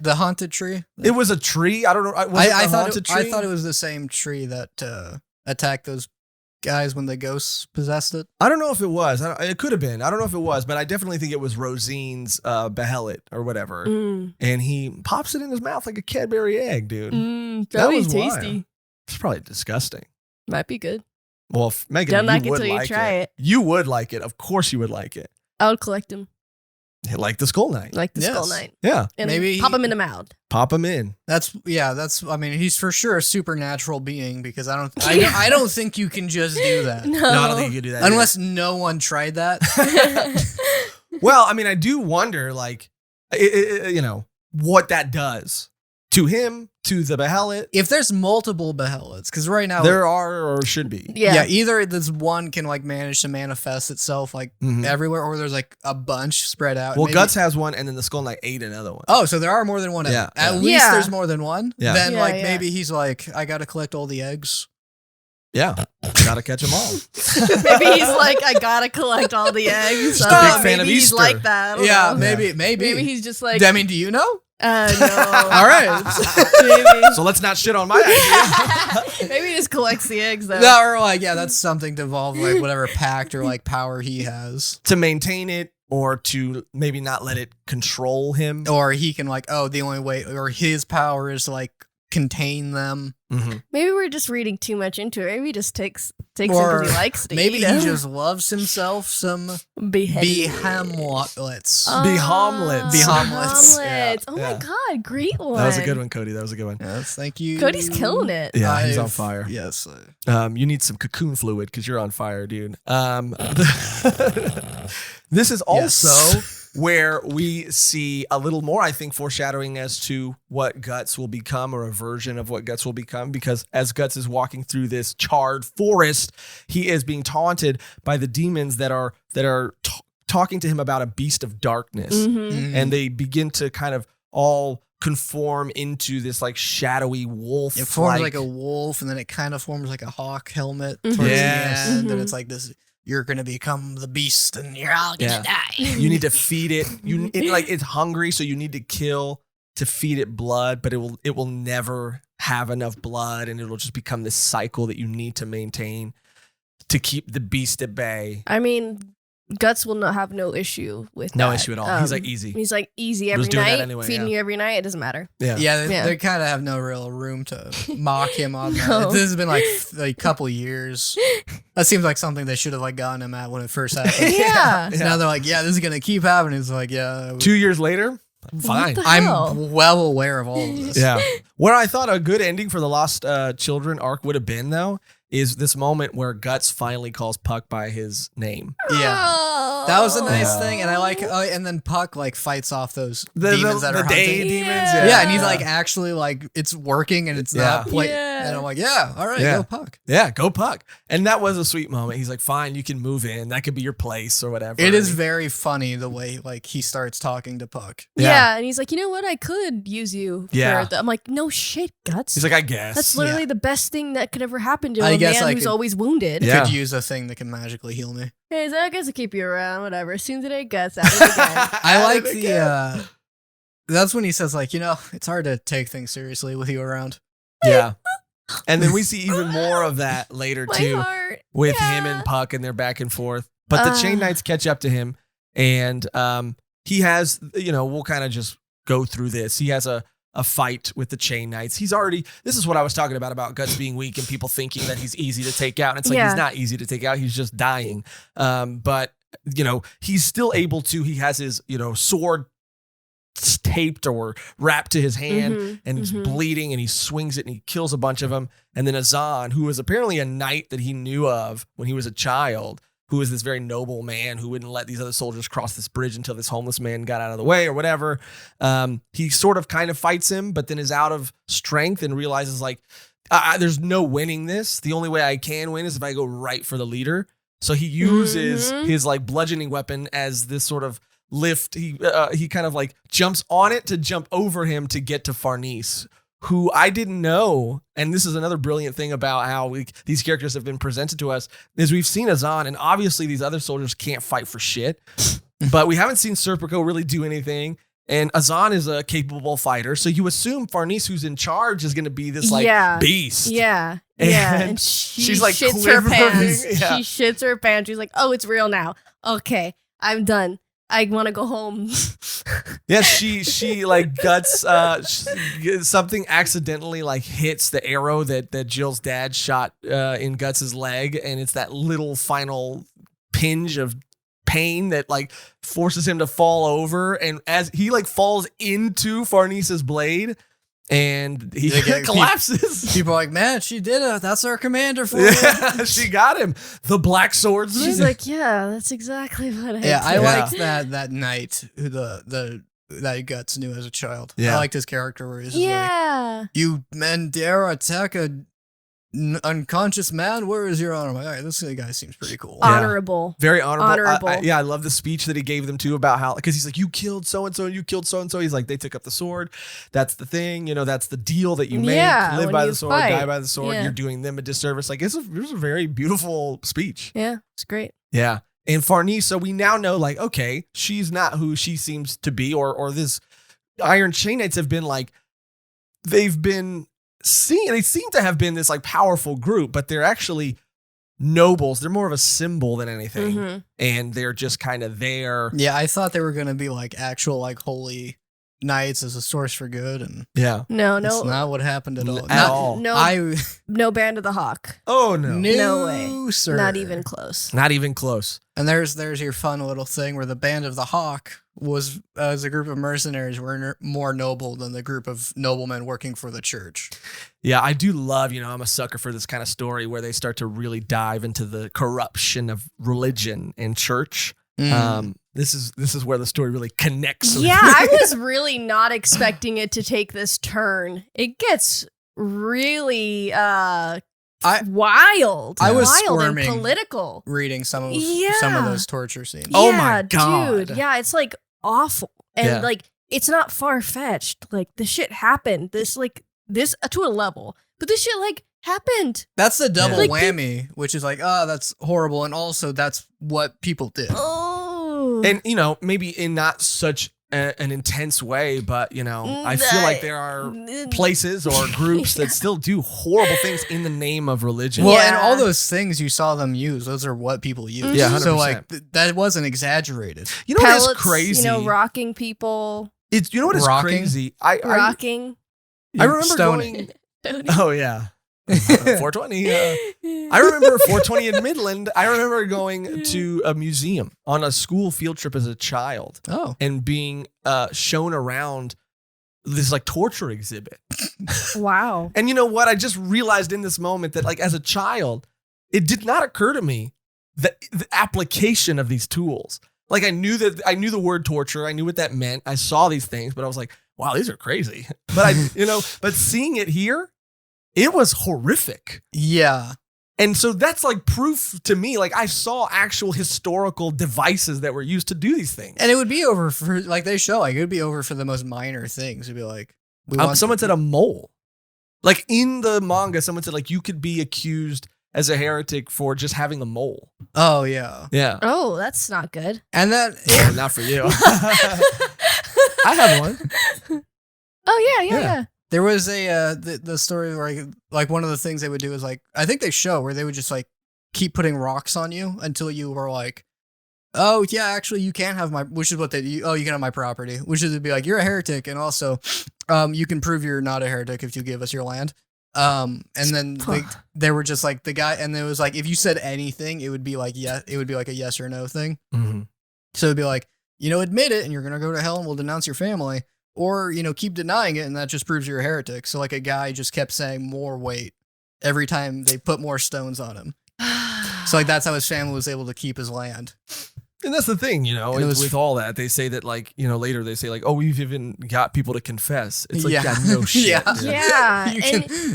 The haunted tree. It was a tree. I don't know. I thought it was the same tree that attacked those guys when the ghosts possessed it? I don't know if it was. It could have been. I don't know if it was, but I definitely think it was Rosine's behelit or whatever. And he pops it in his mouth like a Cadbury egg, dude. That was wild. tasty. It's probably disgusting. Might be good. Well, Megan, Don't like you it would till you like try it. You would like it. Of course you would like it. I would collect them. Like the Skull Knight. Like the Yes. Skull Knight. Yeah. And Maybe- pop them in the mouth. Pop him in. I mean, he's for sure a supernatural being because I don't think you can just do that. No. No, I don't think you could do that. Unless no one tried that. Well, I mean, I do wonder, like, you know, what that does to him, to the behelit. If there's multiple behelits, because right now There are or should be. Yeah. either this one can like manage to manifest itself like Mhm. everywhere, or there's like a bunch spread out. Well, Maybe- Guts has one, and then the Skull Knight ate another one. Oh, so there are more than one. Yeah, At yeah. least Yeah. there's more than one. Yeah. Then Yeah, like yeah. maybe he's like, I gotta collect all the eggs. Yeah. Gotta catch them all. Maybe he's like, I gotta collect all the eggs. Just a big fan of maybe he's Easter. like that. I don't Yeah, know. maybe. Maybe he's just like, I mean, do you know? no. All right. Maybe. So let's not shit on my idea. Maybe he just collects the eggs though. No, or like, yeah, that's something to involve like whatever pact or like power he has. To maintain it or to maybe not let it control him. Or he can like, oh, the only way, or his power is to like contain them. Mm-hmm. Maybe we're just reading too much into it. Maybe he just takes him Or because he likes to maybe eat he him. just loves himself some Beheaded. behamlets. Be homlets. Be homlets. Homlets. Oh Yeah. my god, great one. That was a good one, Cody. That was a good one. Yes, thank you. Cody's killing it. Yeah, he's on I've- fire. Yes. You need some cocoon fluid because you're on fire, dude. This is also where we see a little more, I think, foreshadowing as to what Guts will become, or a version of what Guts will become, because as Guts is walking through this charred forest, he is being taunted by the demons that are talking to him about a beast of darkness. Mm-hmm. And they begin to kind of all conform into this like shadowy wolf. It forms like a wolf, and then it kind of forms like a hawk helmet towards Yes. the end, and Mhm. it's like this. You're gonna become the beast, and you're all gonna die. You need to feed it. It's hungry, so you need to kill to feed it blood, but it will never have enough blood, and it'll just become this cycle that you need to maintain to keep the beast at bay. I mean, Guts will not have no issue with No that. issue at all. He's like easy. He's like easy Was every doing that night, anyway, feeding yeah. you every night. It doesn't matter. Yeah. Yeah, Yeah. they kind of have no real room to mock him on that. No. This has been like a couple years. That seems like something they should have like gotten him at when it first happened. Yeah. Now they're like, yeah, this is gonna keep happening. It's like, yeah, 2 years later, fine. the hell? I'm well aware of all of this. Yeah. What I thought a good ending for the Lost Children arc would have been, though, is this moment where Guts finally calls Puck by his name. Yeah. That was a nice Yeah. thing, and I like. Oh, and then Puck like fights off those The demons that are day hunting. demons. Yeah. Yeah, and he's like actually like it's working, and it's not Yeah. play. Yeah. And I'm like, yeah, all right, Yeah. go Puck. Yeah, go Puck. And that was a sweet moment. He's like, fine, you can move in. That could be your place or whatever. It is very funny the way like he starts talking to Puck. Yeah. And he's like, you know what? I could use you. Yeah. I'm like, no shit, Guts. He's like, I guess. That's literally the best thing that could ever happen to I a guess man I who's could- always wounded. Yeah. Could use a thing that can magically heal me. Hey, so I guess I'll keep you around, whatever. As soon as it Guts out of the game. I like the. That's when he says like, it's hard to take things seriously with you around. Yeah. And then we see even more of that later, My too, heart. with Yeah. him and Puck and they're back and forth. But the Chain Knights catch up to him, and he has, we'll kind of just go through this. He has a fight with the Chain Knights. This is what I was talking about Guts being weak and people thinking that he's easy to take out. And it's like, Yeah. he's not easy to take out. He's just dying. But, he's still able to. He has his, sword taped or wrapped to his hand, Mhm, and he's mhm. bleeding, and he swings it and he kills a bunch of them. And then Azan, who was apparently a knight that he knew of when he was a child, who is this very noble man who wouldn't let these other soldiers cross this bridge until this homeless man got out of the way or whatever. He sort of kind of fights him, but then is out of strength and realizes like, there's no winning this. The only way I can win is if I go right for the leader. So he uses Mhm. his like bludgeoning weapon as this sort of lift. He kind of like jumps on it to jump over him to get to Farnese, who I didn't know. And this is another brilliant thing about how these characters have been presented to us, is we've seen Azan, and obviously these other soldiers can't fight for shit, but we haven't seen Serpico really do anything. And Azan is a capable fighter. So you assume Farnese, who's in charge, is going to be this like Yeah. beast. Yeah. And she's like shits her quivering. pants. Yeah. She shits her pants. She's like, oh, it's real now. Okay, I'm done. I want to go home. Yeah, she like guts something accidentally like hits the arrow that Jill's dad shot in Guts's leg, and it's that little final pinch of pain that like forces him to fall over, and as he like falls into Farnese's blade and he collapses. People are like, man, she did it. That's our commander for you. Yeah, she got him. The black swordsman. She's like, yeah, that's exactly what I did. I liked that knight who that Guts knew as a child. Yeah. I liked his character where he's just like, you men dare attack a unconscious man? Where is your honor? I'm like, all right, this guy seems pretty cool. Honorable. Very honorable. Honorable. I love the speech that he gave them too about how, because he's like, you killed so-and-so and you killed so-and-so. He's like, they took up the sword. That's the thing. You know, that's the deal that you make. Live by the sword, die by the sword. You're doing them a disservice. Like, it was a very beautiful speech. Yeah, it's great. Yeah. And Farnese, so we now know, like, okay, she's not who she seems to be, or this Iron Chain Knights have been like, they seem to have been this like powerful group, but they're actually nobles. They're more of a symbol than anything. Mm-hmm. And they're just kind of there. Yeah, I thought they were going to be like actual like holy knights as a source for good, and no, that's not what happened at all. At all. No Band of the Hawk. Oh no. No way. Sir. Not even close. Not even close. And there's your fun little thing where the Band of the Hawk was, as a group of mercenaries, were more noble than the group of noblemen working for the church. Yeah, I do love, I'm a sucker for this kind of story where they start to really dive into the corruption of religion and church. This is where the story really connects. Yeah, I was really not expecting it to take this turn. It gets really wild. I was wild squirming and political reading some of those torture scenes. Oh my God. Dude. Yeah, it's like awful. And like it's not far fetched. Like the shit happened. This to a level. But this shit like happened. That's the double Like, whammy, which is like, oh, that's horrible, and also that's what people did. Oh. And maybe in not such an intense way, but I feel like there are places or groups that still do horrible things in the name of religion. Well, and all those things you saw them use, those are what people use. Yeah, 100%. So like that wasn't exaggerated. You know Pellets, what is crazy? Rocking people. It's what is Rocking? crazy? Rocking. I remember Stoning. going. Oh yeah. 420. I remember 420 in Midland. I remember going to a museum on a school field trip as a child. Oh. And being shown around this like torture exhibit. Wow. And you know what? I just realized in this moment that like as a child, it did not occur to me that the application of these tools. Like I knew the word torture. I knew what that meant. I saw these things, but I was like, wow, these are crazy. But but seeing it here, it was horrific. Yeah. And so that's like proof to me. Like I saw actual historical devices that were used to do these things. And it would be over for, like they show, like it would be over for the most minor things. It'd be like, someone said a mole. Like in the manga, someone said like you could be accused as a heretic for just having a mole. Oh, yeah. Yeah. Oh, that's not good. And that... Well, not for you. I have one. Oh, yeah. There was the story where like one of the things they would do is like, I think they show where they would just like keep putting rocks on you until you were like, oh yeah, actually you can have which is what they do. You can have my property, which is to be like, you're a heretic. And also, you can prove you're not a heretic if you give us your land. And then they were just like the guy, and it was like, if you said anything, it would be like, yeah, it would be like a yes or no thing. Mm-hmm. So it'd be like, admit it and you're going to go to hell and we'll denounce your family. Or, keep denying it, and that just proves you're a heretic. So, like, a guy just kept saying more weight every time they put more stones on him. So, like, that's how his family was able to keep his land. And that's the thing, with all that, they say that, like, later they say, like, oh, we've even got people to confess. It's like, yeah, no shit. Yeah.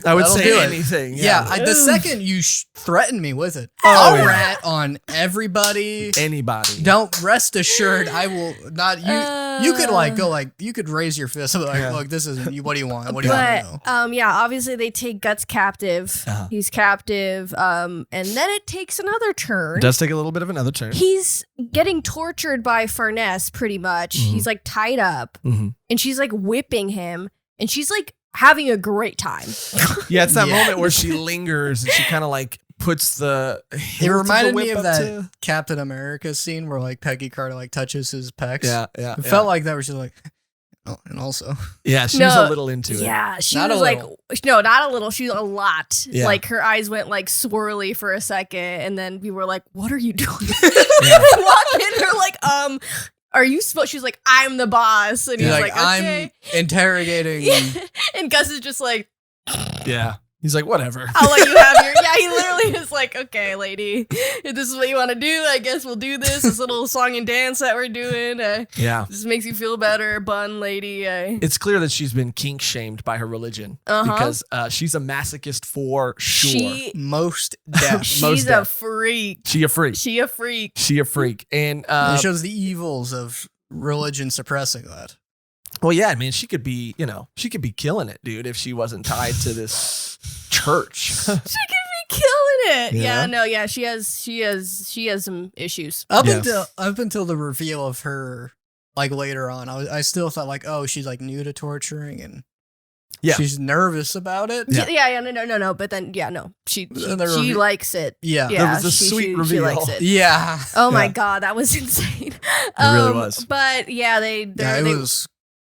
I would say anything. Yeah. The second you threaten me with it, Oh, I'll yeah. rat on everybody. Anybody. Don't rest assured, I will not. You could you could raise your fist and be like, look, this isn't. What do you want? What do you want to know? Obviously they take Guts captive. Uh-huh. He's captive. And then it takes another turn. It does take a little bit of another turn. He's getting tortured by Farnese pretty much. Mm-hmm. He's like tied up, Mm-hmm. and she's like whipping him, and she's like having a great time. Yeah, it's that Yeah. moment where she lingers and she kind of like puts the. It reminded whip me of up that to- Captain America scene where like Peggy Carter like touches his pecs. Yeah, yeah. It felt like that where she's like, oh, and also Yeah, she's No, a little into it. Yeah, she Not a was like, little. no, not a little. She's a lot. Yeah. Like her eyes went like swirly for a second, and then we were like, "What are you doing?" Yeah. We walked in, we're like, are you supposed? She's like, "I'm the boss," and he's he's like, like, "Okay." I'm interrogating. And Gus is just like, Yeah. He's like, whatever. "I'll let you have your." Yeah, he literally is like, "Okay, lady, if this is what you want to do, I guess we'll do this. This little song and dance that we're doing. Yeah. This makes you feel better, bun lady." It's clear that she's been kink shamed by her religion Uh-huh. because she's a masochist for sure. Most death. She's a deaf. freak. She a freak. She a freak. She a freak. And it shows the evils of religion suppressing that. well, yeah, I mean, she could be, she could be killing it, dude, if she wasn't tied to this church. She could be killing it. Yeah. Yeah, no, yeah, she has some issues. Up Yeah. until the reveal of her, like later on, I still thought like, oh, she's like new to torturing and Yeah. she's nervous about it. Yeah. Yeah, no. But then, yeah, no, she And the she reve- likes it. Yeah. Yeah, was a sweet she reveal. likes it. Yeah. Oh my Yeah. god, that was insane. It really was. But yeah, It they was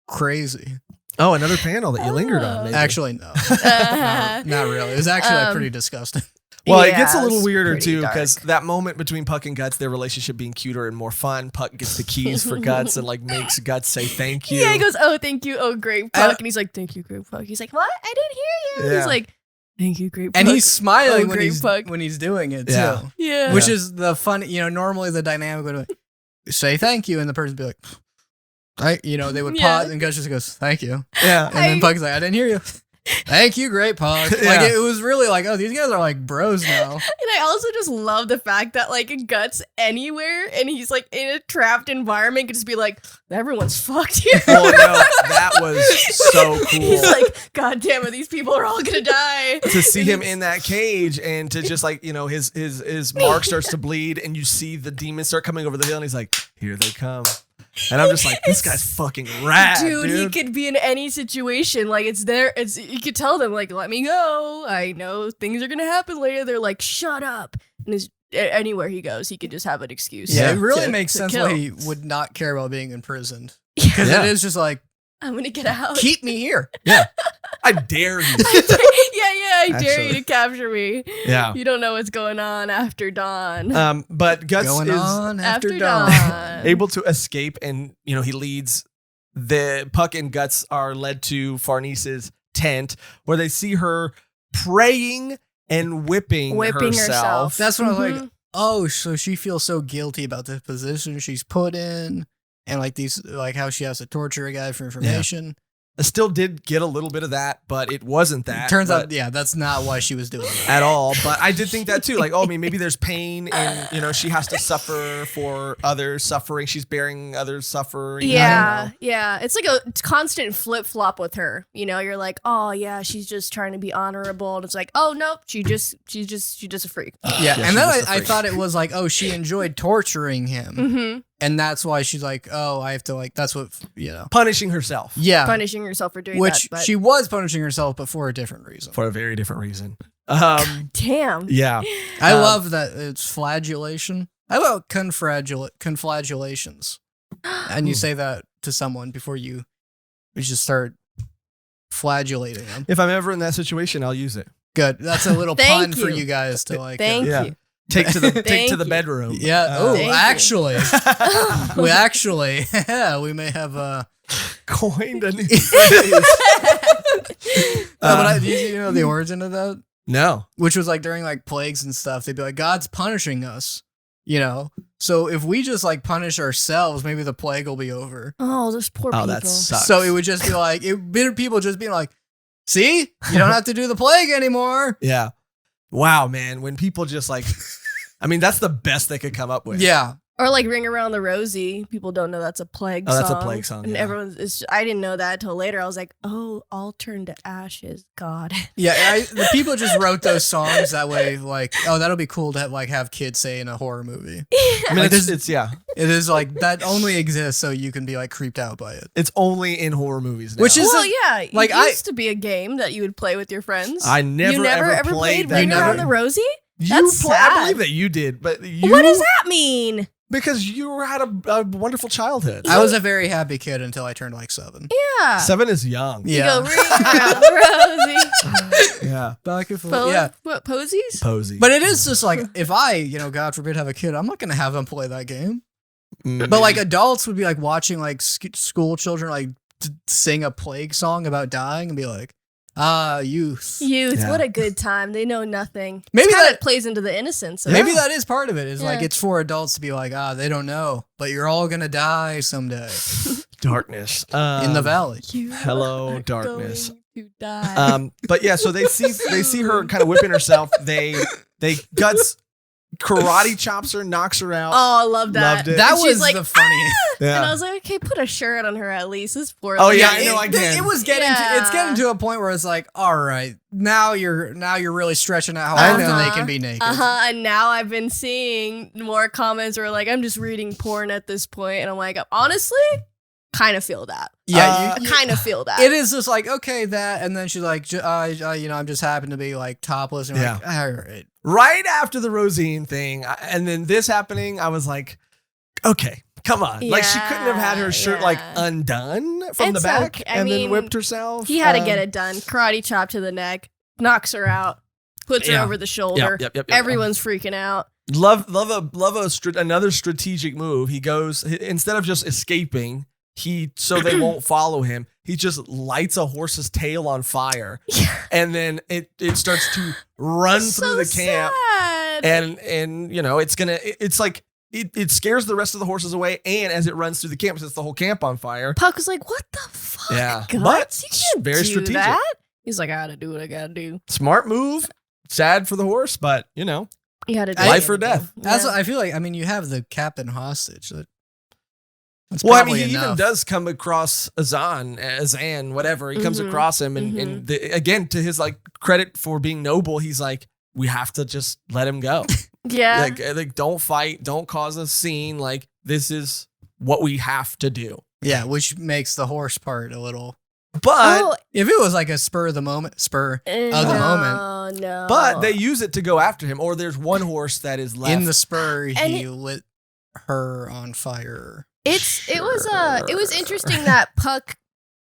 crazy. Oh, another panel that you lingered on. maybe. Actually, no. Uh-huh. Not really. It was actually like, Um, pretty disgusting. Well, it Yeah, gets a little it's weirder pretty too dark. because that moment between Puck and Guts, their relationship being cuter and more fun. Puck gets the keys for Guts and like makes Guts say thank you. Yeah, he goes, "Oh, thank you, oh great And- Puck," and he's like, "Thank you, great Puck." He's like, "What? I didn't hear you." Yeah. He's like, "Thank you, great Puck." And he's smiling Oh, when great Puck. he's doing it too. Yeah. yeah, Which is the fun, normally the dynamic would be, say thank you and the person would be like, they would Yeah. pause and Gus just goes, thank you. Yeah. And then Puck's like, I didn't hear you. Thank you, great Puck. Like Yeah. it was really like, oh, these guys are like bros now. And I also just love the fact that like Guts anywhere and he's like in a trapped environment could just be like, everyone's fucked here. Well, no, that was so cool. He's like, God damn it, these people are all gonna die. To see him in that cage and to just like, his mark starts to bleed and you see the demons start coming over the hill and he's like, here they come. And I'm just like, this guy's fucking rad, Dude, he dude. could be in any situation. Like it's there. You could tell them like, let me go. I know things are gonna happen later. They're like, shut up. And anywhere he goes, he could just have an excuse. Yeah, Yeah. it really to- makes to sense kill. why he would not care about being imprisoned. Because Yeah. it is just like, I'm gonna get out. keep me here. I dare you. I dare you Actually. to capture me. Yeah. You don't know what's going on after dawn. But Guts Going is on after after dawn. dawn. able to escape and he leads the Puck and Guts are led to Farnese's tent where they see her praying and whipping herself. That's when I was like, Mhm. oh, so she feels so guilty about the position she's put in and like how she has to torture a guy for information. I still did get a little bit of that, but it wasn't that. Turns but- out, yeah, that's not why she was doing it. at all. But I did think that too. Like, oh, I mean, maybe there's pain and, she has to suffer for others suffering. She's bearing others suffering. I Yeah, don't know. yeah. It's like a constant flip flop with her. You're like, oh yeah, she's just trying to be honorable, and it's like, oh no, she's just a freak. Yeah, Yeah, and she's then just a I freak. thought it was like, oh, she enjoyed torturing him. Mm-hmm. And that's why she's like, oh, I have to that's what, Punishing herself Yeah. Punishing herself for doing Which that. But she was punishing herself, but for a different reason. for a very different reason. damn. Yeah. I Um, love that it's flagellation. How about conflagellations? And you say that to someone before you just start flagellating them. If I'm ever in that situation, I'll use it. Good. That's a little Thank pun for you. you guys to like. Thank yeah. you. Take to the Thank you. bedroom. Yeah. Oh, Thank you. actually, we may have Coined a new phrase. but do you know the origin of that? No. Which was like during like plagues and stuff, they'd be like, God's punishing us, So if we just like punish ourselves, maybe the plague will be over. Oh, those poor Oh, people. that sucks. So it would just be like, bitter people just being like, see, you don't have to do the plague anymore. Yeah. Wow, man. When people just like, I mean, that's the best they could come up with. Yeah. Or like Ring Around the Rosie. People don't know that's a plague Oh, song. that's a plague song, And yeah. I didn't know that until later. I was like, oh, all turn to ashes. God. Yeah, the people just wrote those songs that way. Like, oh, that'll be cool to have kids say in a horror movie. I mean, Like, it's yeah. It is like that only exists so you can be like creeped out by it. It's only in horror movies now. Which is Well, yeah. like, it used to be a game that you would play with your friends. I never, you never ever played that. Ring You Around never- the Rosie? You That's I sad. believe that you did, but you. What does that mean? Because you had a wonderful childhood. I was a very happy kid until I turned like 7. Yeah. 7 is young. Yeah. You go Ring Around the Rosie. Yeah. Back and forth. Po- Yeah. What, Posies? Posey. But it is just like, if I, God forbid, have a kid, I'm not going to have them play that game. Mm. But like adults would be like watching like school children like sing a plague song about dying and be like, youth. Youth, Yeah. what a good time. They know nothing. Maybe It kinda that- plays into the innocence of Maybe it. that is part of it. Is like Yeah. it's for adults to be like, they don't know, but you're all gonna die someday darkness in the valley. You Hello, are darkness. going to die. But yeah, so they see her kind of whipping herself. They guts karate chops her, knocks her out. Oh, I love that. Loved it. That And she's was like, the funniest. Yeah. And I was like, okay, put a shirt on her at least. This poor Oh, lady. yeah, I know, I can. It was getting Yeah. it's getting to a point where it's like, all right, now you're really stretching out I how know. often they can be naked. And now I've been seeing more comments where like, I'm just reading porn at this point. And I'm like, honestly, kind of feel that. Yeah, I kind of feel that. it is just like, okay, that, and then she's like, I'm just happen to be like topless, and Yeah. like, all right. Right after the Rosine thing, and then this happening, I was like, okay, come on. Like she couldn't have had her shirt like Yeah. undone from the It's back okay. I and then mean, whipped herself. He had to get it done. Karate chop to the neck, knocks her out, puts her Yeah. over the shoulder. Yep. Everyone's freaking out. Love another strategic move. He goes instead of just escaping, so they won't follow him. He just lights a horse's tail on fire, and then it starts to run through the camp, sad. and it's like it scares the rest of the horses away, and as it runs through the camp, sets the whole camp on fire. Puck was like, "What the fuck? Yeah, Guts? but You can't very do strategic. that." He's like, "I gotta do what I gotta do." Smart move. Sad for the horse, but You gotta do Life what or you gotta death. do. That's Yeah. what I feel like. I mean, you have the captain hostage. That's well, I probably mean, he even enough. does come across Azan, whatever. He comes Mhm. across him, and again, to his like credit for being noble, he's like, we have to just let him go. Yeah. like, don't fight, don't cause a scene. Like, this is what we have to do. Yeah, which makes the horse part a little. But Oh, If it was like a spur of the moment, of the moment. No. but they use it to go after him. Or there's one horse that is left. In the spur, And he lit her on fire. it was interesting that Puck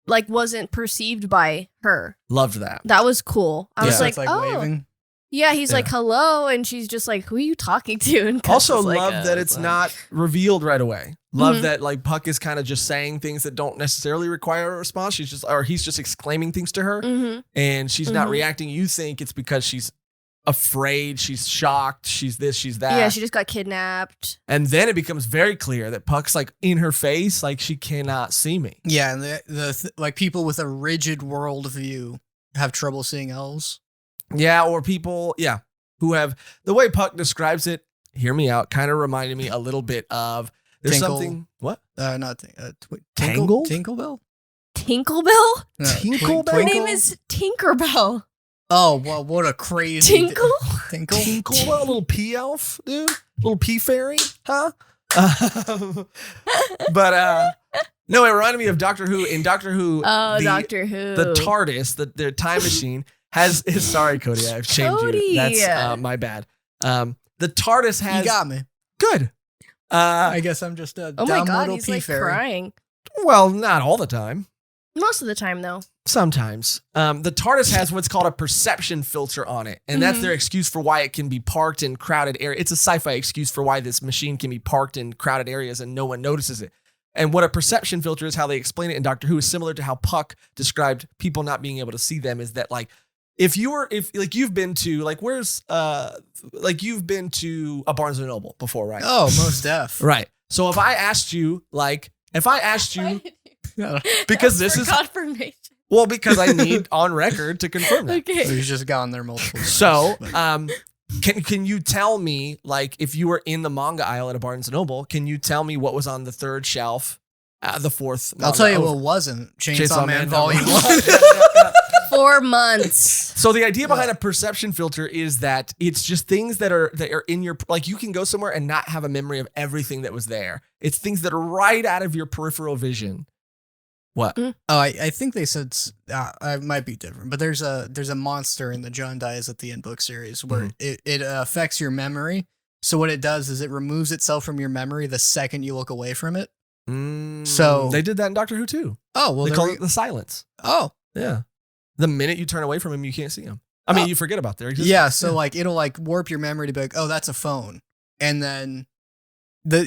like wasn't perceived by her. Loved that. That was cool. I was Yeah. So like, it's like oh, waving. yeah. He's Yeah. like, hello, and she's just like, who are you talking to? And Gus Also is like, love that it's like- not revealed right away. Love Mhm. that like Puck is kind of just saying things that don't necessarily require a response. He's just exclaiming things to her, Mhm. and she's not Mhm. reacting. You think it's because she's afraid, she's shocked, she's this, she's that. Yeah, she just got kidnapped. And then it becomes very clear that Puck's like in her face, like she cannot see me. Yeah, and like people with a rigid worldview have trouble seeing elves. Yeah, or people, who have the way Puck describes it. Hear me out. Kind of reminded me a little bit of there's Tinkle. something. What? Not Tangled? Tinklebell. Tinklebell? No, Tinklebell? Her Twinkle? name is Tinkerbell. Oh, well, what a crazy Tinkle? Tinkle. Tinkle, a little pea elf, dude, little pea fairy, huh? But no, it reminded me of Doctor Who. In Doctor Who, Oh, the, Doctor Who. the TARDIS, the time machine has. Sorry, Cody, I've changed Cody. you. That's my bad. The TARDIS You has got me. good. I guess I'm just a Oh my dumb god, little he's pea like fairy. crying. Well, not all the time. Most of the time, though. Sometimes. The TARDIS has what's called a perception filter on it. And that's Mhm. their excuse for why it can be parked in crowded areas. It's a sci-fi excuse for why this machine can be parked in crowded areas and no one notices it. And what a perception filter is, how they explain it in Doctor Who, is similar to how Puck described people not being able to see them, is that like, if you've been to a Barnes and Noble before, right? Oh, most deaf. Right. So if I asked you, because this is, confirmation. well, because I need on record to confirm that. Okay. So he's just gone there multiple times. So, but- Can you tell me, like, if you were in the manga aisle at a Barnes & Noble, can you tell me what was on the third shelf, the fourth I'll manga tell you over? what wasn't. Chainsaw Man number Volume 1. 4 months. So the idea behind a perception filter is that it's just things that are in your, like, you can go somewhere and not have a memory of everything that was there. It's things that are right out of your peripheral vision. What? Oh, I think they said it might be different, but there's a monster in the John Dies at the End book series where it affects your memory. So what it does is it removes itself from your memory the second you look away from it. So they did that in Doctor Who too. Oh, well, they call it the silence. Oh, yeah. The minute you turn away from him, you can't see him. I mean, you forget about their existence. Yeah, so like it'll like warp your memory to be like, oh, that's a phone, and then the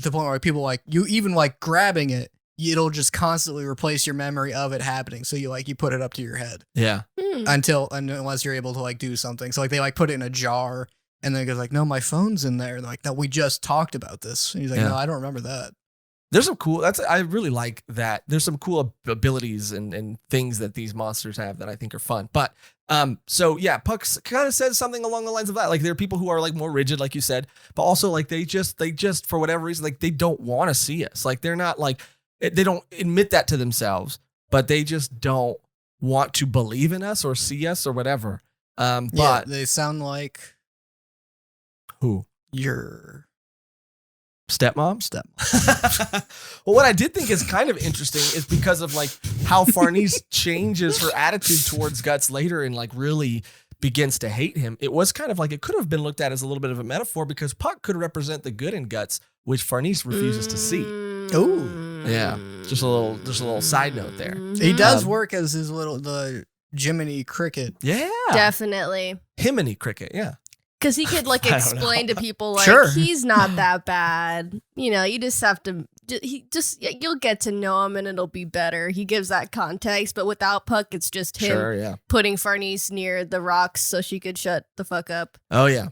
point where people like you even like grabbing it, it'll just constantly replace your memory of it happening. So you put it up to your head. Yeah. Unless you're able to like do something. So like they like put it in a jar, and then it goes like, no, my phone's in there. And like, no, we just talked about this. And he's like, no, I don't remember that. There's some cool, I really like that. There's some cool abilities and things that these monsters have that I think are fun. But, so yeah, Puck kind of says something along the lines of that. Like there are people who are like more rigid, like you said, but also like they just, for whatever reason, like they don't want to see us. Like they're not like, they don't admit that to themselves, but they just don't want to believe in us or see us or whatever. But they sound like who? Your stepmom. Well, what I did think is kind of interesting is because of like how Farnese changes her attitude towards Guts later and like really begins to hate him. It was kind of like, it could have been looked at as a little bit of a metaphor because Puck could represent the good in Guts, which Farnese refuses to see. Oh, yeah. Just a little side note there. He does work as his the Jiminy Cricket. Yeah, Definitely. Himiny Cricket. Yeah. Because he could like explain to people like he's not that bad. You know, you just have to. You'll get to know him and it'll be better. He gives that context, but without Puck, it's just him putting Farnese near the rocks so she could shut the fuck up. Oh yeah,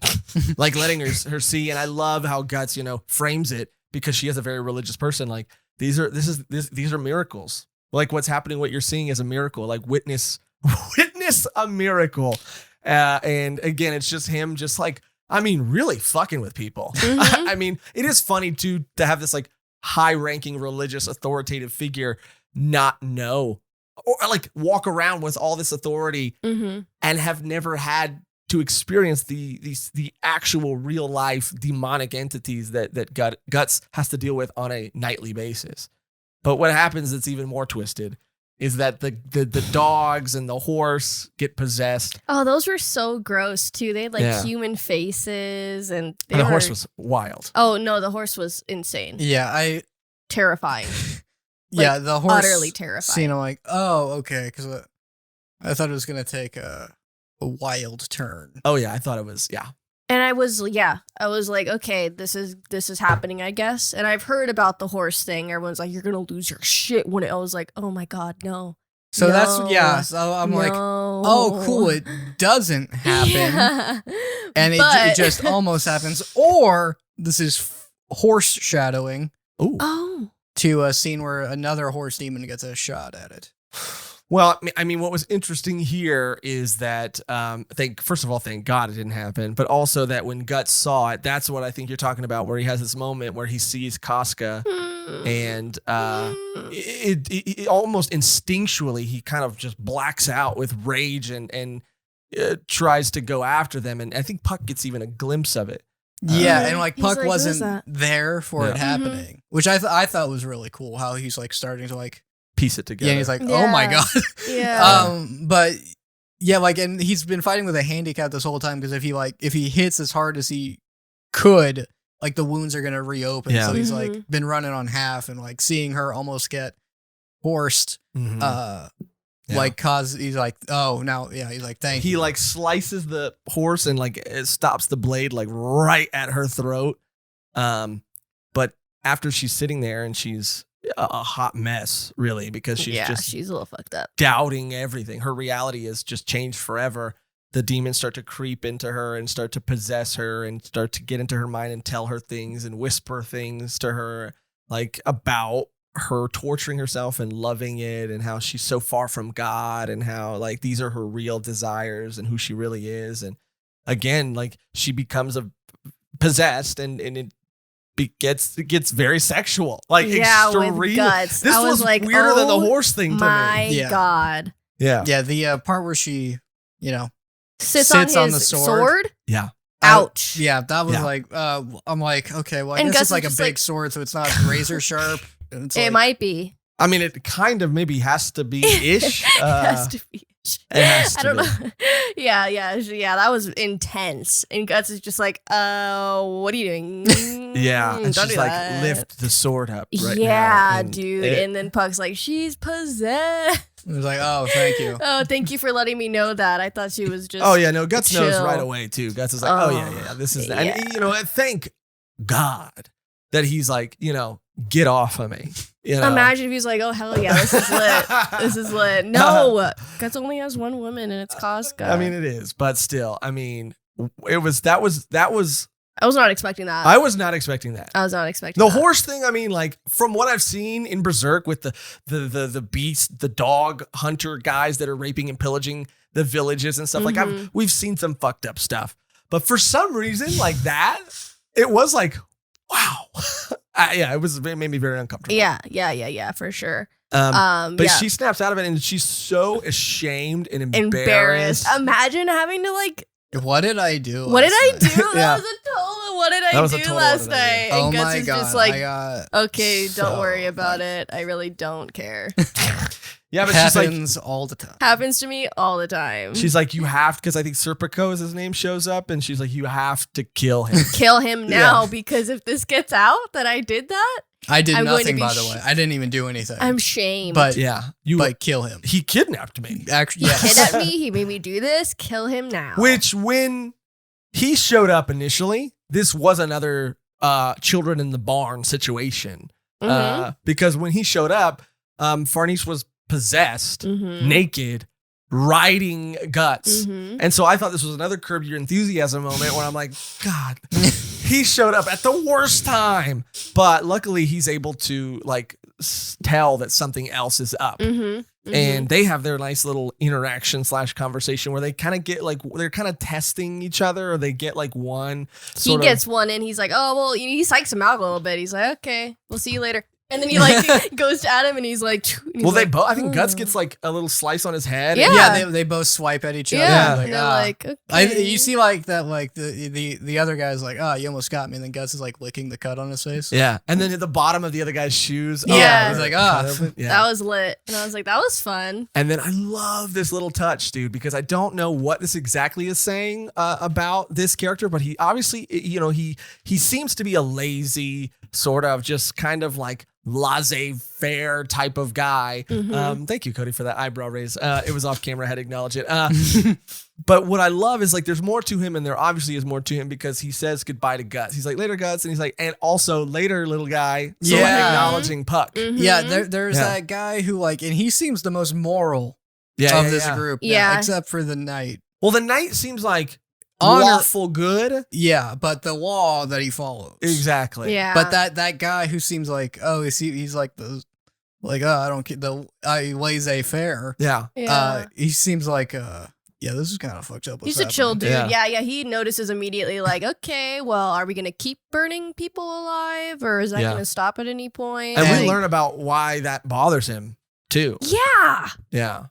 like letting her see. And I love how Guts frames it because she is a very religious person. Like these are miracles. Like what's happening, what you're seeing is a miracle. Like witness a miracle. And again, it's just him just like, I mean, really fucking with people. Mm-hmm. I mean, it is funny to have this like high ranking religious authoritative figure not know or like walk around with all this authority and have never had to experience the actual real life demonic entities that Guts has to deal with on a nightly basis. But what happens that's even more twisted is that the dogs and the horse get possessed. Oh, those were so gross too. They had like human faces and the horse was wild. Oh no, the horse was insane. Yeah, terrifying. Yeah, the horse utterly terrifying. Scene, I'm like, oh, okay, because I thought it was gonna take a wild turn. Oh yeah, I thought it was And I was like, okay, this is happening, I guess. And I've heard about the horse thing. Everyone's like, you're gonna lose your shit when I was like, oh my god, no. So so I'm like, oh cool, it doesn't happen. Yeah. And it just almost happens. Or this is horse shadowing. Ooh. Oh. To a scene where another horse demon gets a shot at it. Well, I mean, what was interesting here is that, first of all, thank God it didn't happen, but also that when Guts saw it, that's what I think you're talking about, where he has this moment where he sees Casca and it almost instinctually, he kind of just blacks out with rage and tries to go after them. And I think Puck gets even a glimpse of it. Yeah, and like Puck wasn't there for it happening, which I thought was really cool, how he's like starting to like piece it together. Yeah, he's like, oh my god. Yeah. But yeah, like, and he's been fighting with a handicap this whole time because if he hits as hard as he could, like the wounds are gonna reopen. Yeah. So he's like been running on half, and like seeing her almost get horsed, like cause he's like, oh now, he's like, thank you. He like slices the horse and like it stops the blade like right at her throat. But after she's sitting there and she's a hot mess, really, because she's a little fucked up, doubting everything. Her reality is just changed forever. The demons start to creep into her and start to possess her and start to get into her mind and tell her things and whisper things to her, like about her torturing herself and loving it and how she's so far from God and how like these are her real desires and who she really is. And again, like she becomes possessed and it gets very sexual, like extreme. with guts. This I was like, weirder than the horse thing to my me. Yeah. God. Yeah. Yeah, the part where she, Sits Sits on on his the sword. Yeah. Ouch. yeah, that was Yeah. like, I'm like, okay, well, I And guess Gus it's like a is just big like- sword, so it's not razor sharp. And it's It like, might be. I mean, it kind of maybe has to be ish. It has to be. it has I to don't know. Yeah. That was intense. And Guts is just like, what are you doing? Yeah, and Don't she's do like, that. lift the sword up right now. Yeah, And dude. it- And then Puck's like, she's possessed. it was like, oh, thank you. Oh, thank you for letting me know that. I thought she was just. oh yeah, no, Guts knows chill. right away too. Guts is like, oh yeah, this is that. yeah. And and thank God that he's like, get off of me. Imagine if he's like, oh, hell yeah, this is lit. This is lit. No, Guts only has one woman and it's Casca. I mean, it is, but still, I mean, that was. I was not expecting that. I was not expecting that. I was not expecting The that. horse thing, I mean, like from what I've seen in Berserk with the beast, the dog hunter guys that are raping and pillaging the villages and stuff. Mhm. Like we've seen some fucked up stuff, but for some reason, like that, it was like, wow, it made me very uncomfortable. Yeah, for sure. But yeah. she snaps out of it and she's so ashamed and Embarrassed. embarrassed. Imagine having to like, What did I do? what did I last do? night? That was a total. What did That I was a do total last what did I do? night? Oh And Guts my is god! just like, I got okay, so don't worry about fucked. it. I really don't care. Yeah, but she's like, happens all the time. Happens to me all the time. she's like, you have, because I think Serpico is his name, shows up, and she's like, you have to kill him. Kill him now because if this gets out that I did that, I did I'm going to nothing, be by the way. I didn't even do anything. I'm shamed. but Yeah, but kill him. he kidnapped me. Actually, He yes. kidnapped me. He made me do this. Kill him now. Which, when he showed up initially, this was another children in the barn situation. Mhm. Because when he showed up, Farnese was possessed, Mhm. naked, riding Guts. Mhm. And so I thought this was another Curb Your Enthusiasm moment where I'm like, God, he showed up at the worst time. But luckily he's able to like tell that something else is up. Mhm. Mhm. And they have their nice little interaction / conversation where they kind of get like, they're kind of testing each other, or they get like one. He gets one and he's like, oh, well, he psychs him out a little bit. He's like, okay, we'll see you later. And then he like goes to Adam and he's like, and he's Well, they like, both, I think Guts "Oh." gets like a little slice on his head. Yeah. Yeah, they both swipe at each other. Yeah. Like, And they're ah. like, okay. You see like that, like the other guy's like, oh, you almost got me, and then Gus is like licking the cut on his face. Yeah. And then at the bottom of the other guy's shoes. Yeah. He's like, ah. Yeah. That was lit. And I was like, that was fun. And then I love this little touch, dude, because I don't know what this exactly is saying about this character, but he obviously, he seems to be a lazy, sort of just kind of like laissez-faire type of guy. Mhm. Thank you, Cody, for that eyebrow raise. It was off camera. I had to acknowledge it. But what I love is like there's more to him, and there obviously is more to him because he says goodbye to Guts. He's like, later, Guts. And he's like, and also later, little guy. So like, Yeah. acknowledging Puck. Mhm. Yeah, there's Yeah. that guy who like, and he seems the most moral Yeah. of yeah, this yeah. group. Yeah. Except for the knight. Well, the knight seems like Honor- lawful good. Yeah, but the law that he follows. Exactly. Yeah. But that guy who seems like, oh, he's like the, like, oh, I don't get the laissez-faire. Yeah. yeah. He seems like, yeah, this is kind of fucked up. He's a chill dude. Yeah. Yeah. He notices immediately, like, okay, well, are we going to keep burning people alive or is that Yeah. going to stop at any point? And we Like, learn about why that bothers him too. Yeah. Yeah.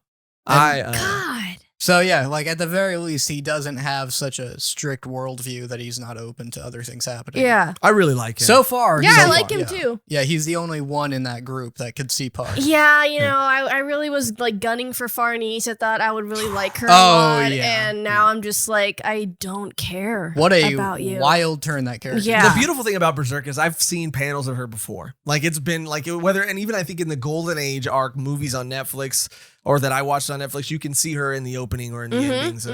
And- God. So yeah, like at the very least, he doesn't have such a strict worldview that he's not open to other things happening. Yeah. I really like him. So far, Yeah, so I like far, him yeah. too. Yeah, he's the only one in that group that could see Puck. Yeah, I really was like gunning for Farnese. I thought I would really like her a Oh, lot. yeah. And now I'm just like, I don't care What a about you. wild turn that character. Yeah. The beautiful thing about Berserk is I've seen panels of her before. Like it's been like whether, and even I think in the Golden Age arc movies on Netflix or that I watched on Netflix, you can see her in the opening or in the endings.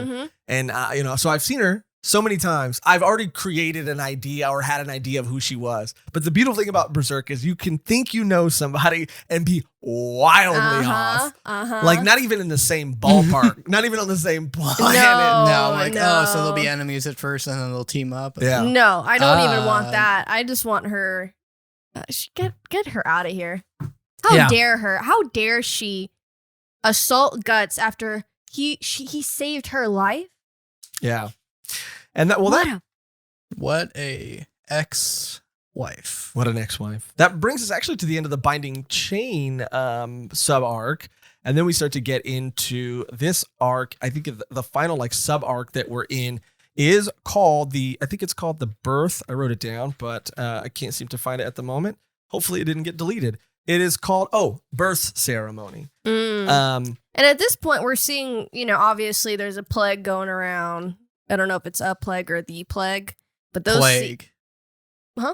And so I've seen her so many times. I've already created an idea or had an idea of who she was. But the beautiful thing about Berserk is you can think you know somebody and be wildly off. Like not even in the same ballpark, not even on the same planet. No, like, no. oh, so they'll be enemies at first and then they'll team up. Yeah. No, I don't even Uh, want that. I just want her. Get her out of here. How Yeah. dare her? How dare she assault Guts after he saved her life? Yeah. And that What a ex-wife. what an ex-wife. That brings us actually to the end of the Binding Chain sub arc. And then we start to get into this arc. I think the final like sub arc that we're in is called the Birth. I wrote it down, but I can't seem to find it at the moment. Hopefully it didn't get deleted. It is called, Birth Ceremony. And at this point we're seeing, obviously there's a plague going around. I don't know if it's a plague or the plague, but those Plague.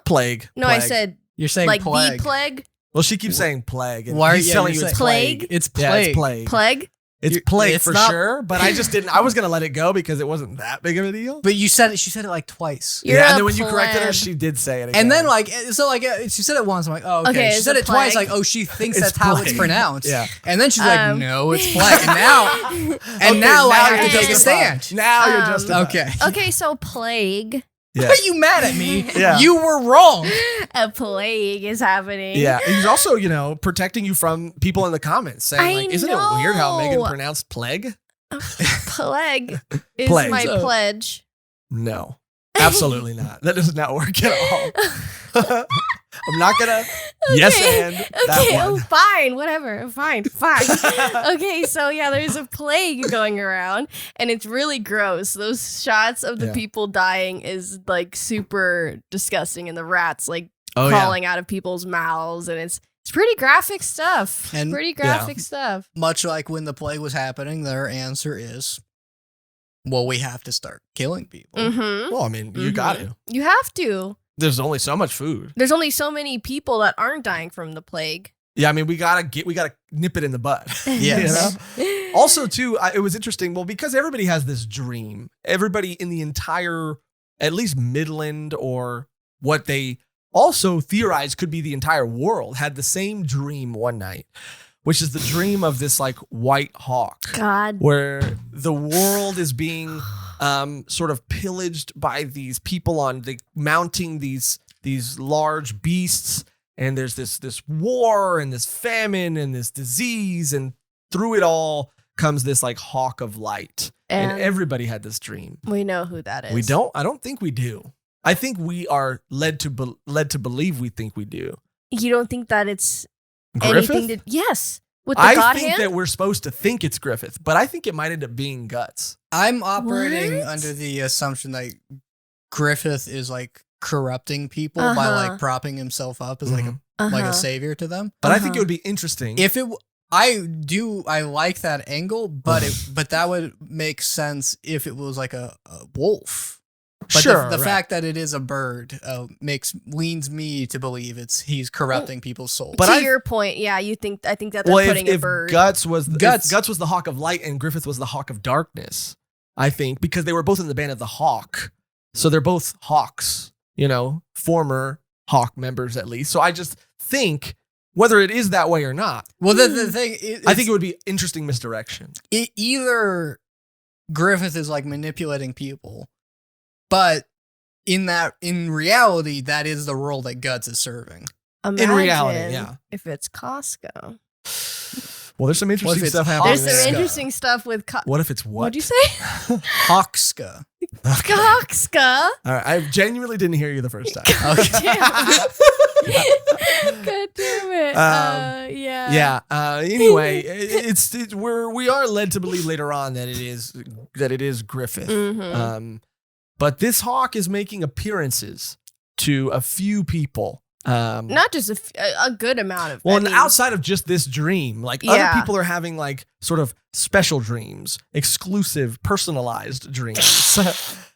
Plague. No, Plague. I said You're saying like plague. the plague. Well, she keeps saying plague. And Why are he's you- telling you're you it's saying- plague. It's Yeah, plague. it's plague. Plague? It's You're- plague it's for not- sure, but I just didn't. I was gonna let it go because it wasn't that big of a deal. But she said it like twice. You're yeah, and a then when you corrected her, pleb. she did say it again. And then she said it once. I'm like, oh, okay. Okay, She it's said a it twice. plague. Like, oh, she thinks It's that's how it's plague. pronounced. Yeah. And then she's like, no, it's plague. And now, Okay, now I have to you're take a justified. stand. Now you're Um, justified. Okay. Okay, so plague. Yeah. Are you mad at me? Yeah. You were wrong. A plague is happening. Yeah, he's also, protecting you from people in the comments saying, I like, isn't it weird how Megan know. pronounced plague? Plague is Plague. my So- pledge. No, absolutely not. That does not work at all. I'm not gonna yes and that Okay, one. fine, whatever. Fine. Okay, so yeah, there's a plague going around and it's really gross. Those shots of the Yeah. people dying is like super disgusting and the rats like Oh, crawling out of people's mouths and it's pretty graphic stuff. And- pretty graphic stuff. Much like when the plague was happening, their answer is, well, we have to start killing people. Mm-hmm. Well, I mean, you got to. You have to. There's only so much food. There's only so many people that aren't dying from the plague. Yeah, I mean, we gotta nip it in the bud. Yes. Also, too, it was interesting. Well, because everybody has this dream. Everybody in the entire, at least Midland, or what they also theorized could be the entire world, had the same dream one night, which is the dream of this like white hawk, God. where the world is being sort of pillaged by these people mounting these large beasts, and there's this war and this famine and this disease, and through it all comes this like hawk of light, and everybody had this dream. We know who that is. We don't. I don't think we do. I think we are led to believe we think we do. You don't think that it's Griffith? anything to... Yes. With the I God think hand? that we're supposed to think it's Griffith, but I think it might end up being Guts. I'm operating What? under the assumption that Griffith is like corrupting people by Uh-huh. like propping himself up as like a savior to them. But I think it would be interesting. If it, I like that angle, but but that would make sense if it was like a wolf. But sure, the right. fact that it is a bird leans me to believe he's corrupting people's souls. But to your point, yeah, I think that they're putting a if bird. Guts was Guts- if Guts was the Hawk of Light and Griffith was the Hawk of Darkness, I think, because they were both in the band of the Hawk, so they're both Hawks, former Hawk members at least. So I just think whether it is that way or not, Well, the thing, I think it would be interesting misdirection. Either Griffith is like manipulating people, but in reality, that is the role that Guts is serving. Imagine in reality, yeah. if it's Costco. Well, there's some What if interesting it's stuff Hawk? happening. There's some there. interesting stuff with What if it's what? What'd you say? Hawkska. Okay. Costco. All right, I genuinely didn't hear you the first time. God damn it. Yeah. Yeah. Anyway, we are led to believe later on that it is Griffith. Mhm. But this hawk is making appearances to a few people. Not just a good amount of. Well, I and mean, outside of just this dream, like Yeah. other people are having like sort of special dreams, exclusive, personalized dreams,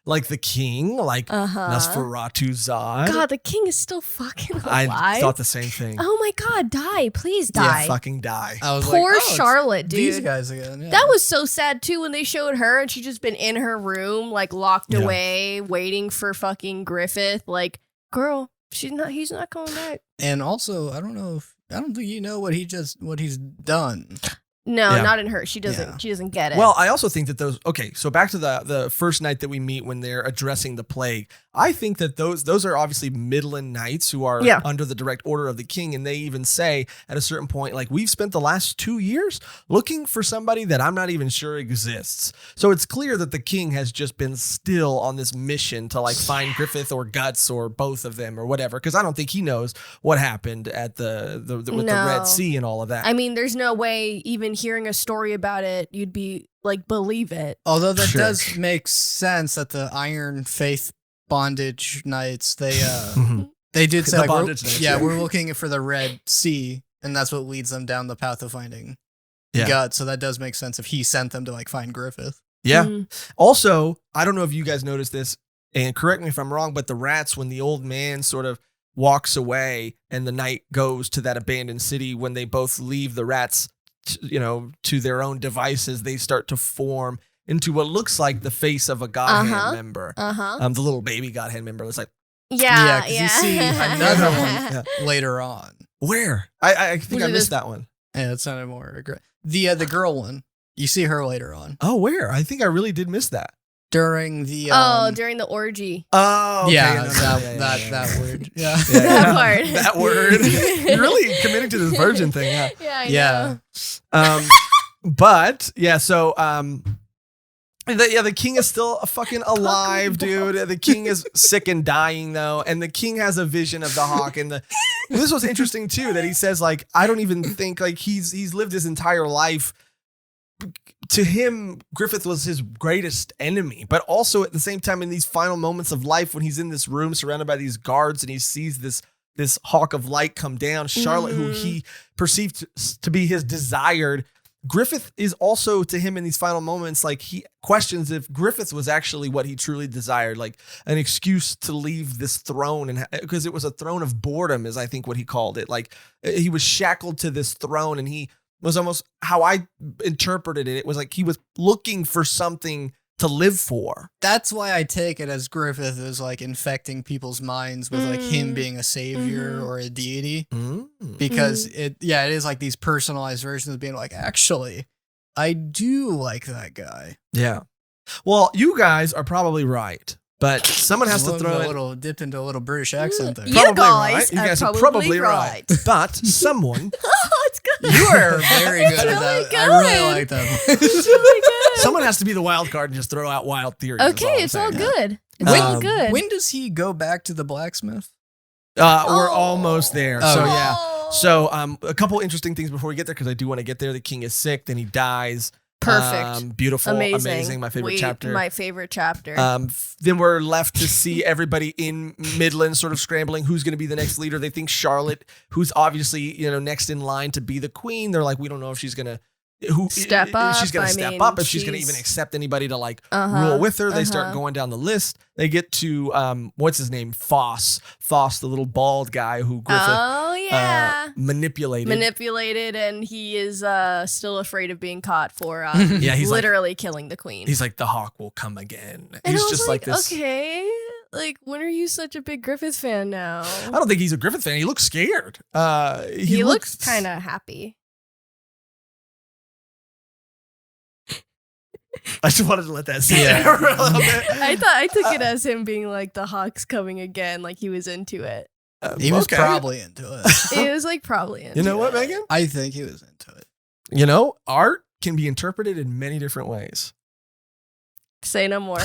like the king, like Nosferatu Zod. God, the king is still fucking alive. I thought the same thing. Oh my God, die. Please Yeah, die. fucking die. I was Poor like, oh, it's Charlotte, dude. These guys again. Yeah. That was so sad too when they showed her and she just been in her room, like locked Yeah. away, waiting for fucking Griffith. Like, girl, he's not coming back. And also, I don't think you know what he's done. No, Yeah. not in her. She doesn't. Yeah. She doesn't get it. Well, I also think that so back to the first night that we meet when they're addressing the plague, I think that those are obviously Midland knights who are under the direct order of the king. And they even say at a certain point, like, we've spent the last 2 years looking for somebody that I'm not even sure exists. So it's clear that the king has just been still on this mission to like find Griffith or Guts or both of them or whatever. Cause I don't think he knows what happened at with the Red Sea and all of that. I mean, there's no way even hearing a story about it, you'd be like, believe it. Although that does make sense that the Iron Faith bondage knights, they did say, like, we're looking for the Red Sea, and that's what leads them down the path of finding Guts. So that does make sense if he sent them to like find Griffith. Yeah. Also, I don't know if you guys noticed this, and correct me if I'm wrong, but the rats, when the old man sort of walks away and the knight goes to that abandoned city, when they both leave, the rats, to their own devices, they start to form into what looks like the face of a Godhand member. The little baby Godhand member. It's like, because you see another one later on. Where? I think I missed that one. Yeah, it sounded more aggressive. The girl one, you see her later on. Oh, where? I think I really did miss that. During the during the orgy. Oh, okay. That word. Yeah. That part. That word. You're really committing to this virgin thing, huh? Yeah, I know. But yeah, so the king is still fucking alive, dude. The king is sick and dying though, and the king has a vision of the hawk. And this was interesting too, that he says, like, I don't even think, like, he's lived his entire life. To him, Griffith was his greatest enemy, but also at the same time, in these final moments of life, when he's in this room surrounded by these guards and he sees this hawk of light come down, Charlotte, who he perceived to be his desired, Griffith is also to him in these final moments, like, he questions if Griffith was actually what he truly desired, like an excuse to leave this throne, and because it was a throne of boredom, is I think what he called it. Like, he was shackled to this throne, and he was almost, how I interpreted it, it was like he was looking for something to live for. That's why I take it as Griffith is like infecting people's minds with like him being a savior or a deity. Because it is like these personalized versions of being like, actually, I do like that guy. Yeah. Well, you guys are probably right, but someone has to throw dip into a little British accent there. You guys are probably right. But someone. It's good. You are very good at that. Good. I really like that. It's really good. Someone has to be the wild card and just throw out wild theories. Okay, it's all good. It's all good. When does he go back to the blacksmith? We're almost there. Oh. So yeah. So a couple interesting things before we get there, because I do want to get there. The king is sick, then he dies. Perfect. Beautiful. Amazing. My favorite chapter. My favorite chapter. Then we're left to see everybody in Midland sort of scrambling. Who's going to be the next leader? They think Charlotte, who's obviously, next in line to be the queen. They're like, we don't know if she's going to step up. She's going to step up, if she's going to even accept anybody to like rule with her. They start going down the list. They get to what's his name? Foss, the little bald guy who Griffith manipulated, and he is still afraid of being caught for he's literally killing the queen. He's like, the hawk will come again. And he's just like this. Okay, like, when are you such a big Griffith fan now? I don't think he's a Griffith fan. He looks scared. He looks kind of happy. I just wanted to let that sit there for a little bit. I took it as him being like, the hawk's coming again, like he was into it. He was probably into it. He was like probably into it. You know what, Megan? I think he was into it. Art can be interpreted in many different ways. Say no more.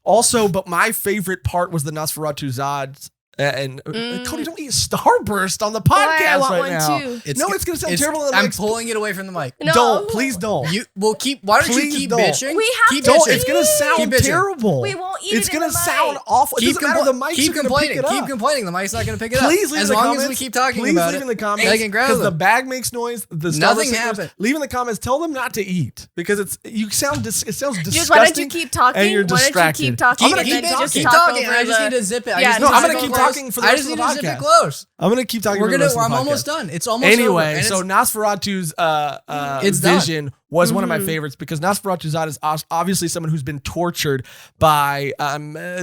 Also, but my favorite part was the Nosferatu Zod. And Cody, don't eat Starburst on the podcast right now. Too. It's going to sound terrible. I'm pulling it away from the mic. No, please don't. Why don't you keep bitching? We have keep to. Bitching. It's going to sound terrible. We won't eat it. It's going to sound awful. Keep complaining. Keep complaining. The mic's not going to pick it up. Please leave as in the long comments. As we keep talking please about leave it. in the comments. Megan, because the bag makes noise. Nothing happened. Leave in the comments. Tell them not to eat because it sounds disgusting. Just why don't you keep talking? And you're distracted. Why don't you keep talking? Keep talking. I just need to zip it. No, I'm going to keep talking for the rest of the podcast. Zip it close. I'm gonna keep talking. I'm almost done. It's almost anyway. Over, so Nosferatu's vision was one of my favorites because Nosferatu Zod is obviously someone who's been tortured by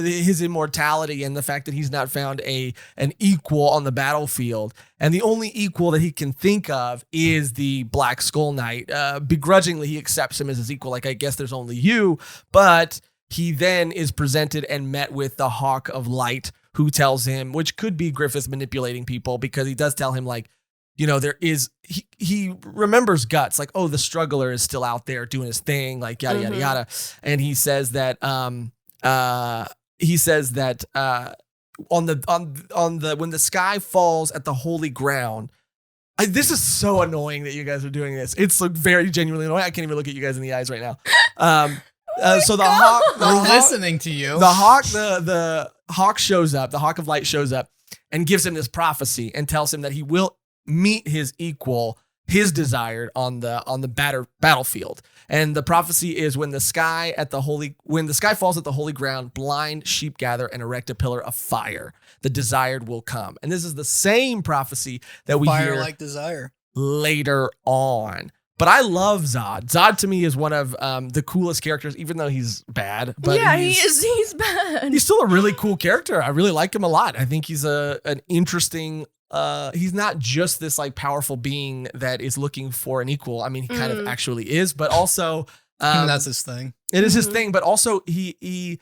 his immortality and the fact that he's not found an equal on the battlefield, and the only equal that he can think of is the Black Skull Knight. Begrudgingly, he accepts him as his equal. Like, I guess there's only you, but he then is presented and met with the Hawk of Light, who tells him, which could be Griffith manipulating people, because he does tell him, like, you know, there is, he remembers Guts, like, oh, the struggler is still out there doing his thing, like yada, yada, yada. And he says that, on the when the sky falls at the holy ground, this is so annoying that you guys are doing this. It's like very genuinely annoying. I can't even look at you guys in the eyes right now. So the hawk, we're listening to you. The hawk shows up. The Hawk of Light shows up and gives him this prophecy and tells him that he will meet his equal, his desired, on the battlefield. And the prophecy is when the sky falls at the holy ground, blind sheep gather and erect a pillar of fire. The desired will come. And this is the same prophecy that we fire hear like desire later on. But I love Zod. Zod to me is one of the coolest characters, even though he's bad. But yeah, he's bad. He's still a really cool character. I really like him a lot. I think he's an interesting. He's not just this like powerful being that is looking for an equal. I mean, he kind of actually is, but also that's his thing. It is his thing, but also he's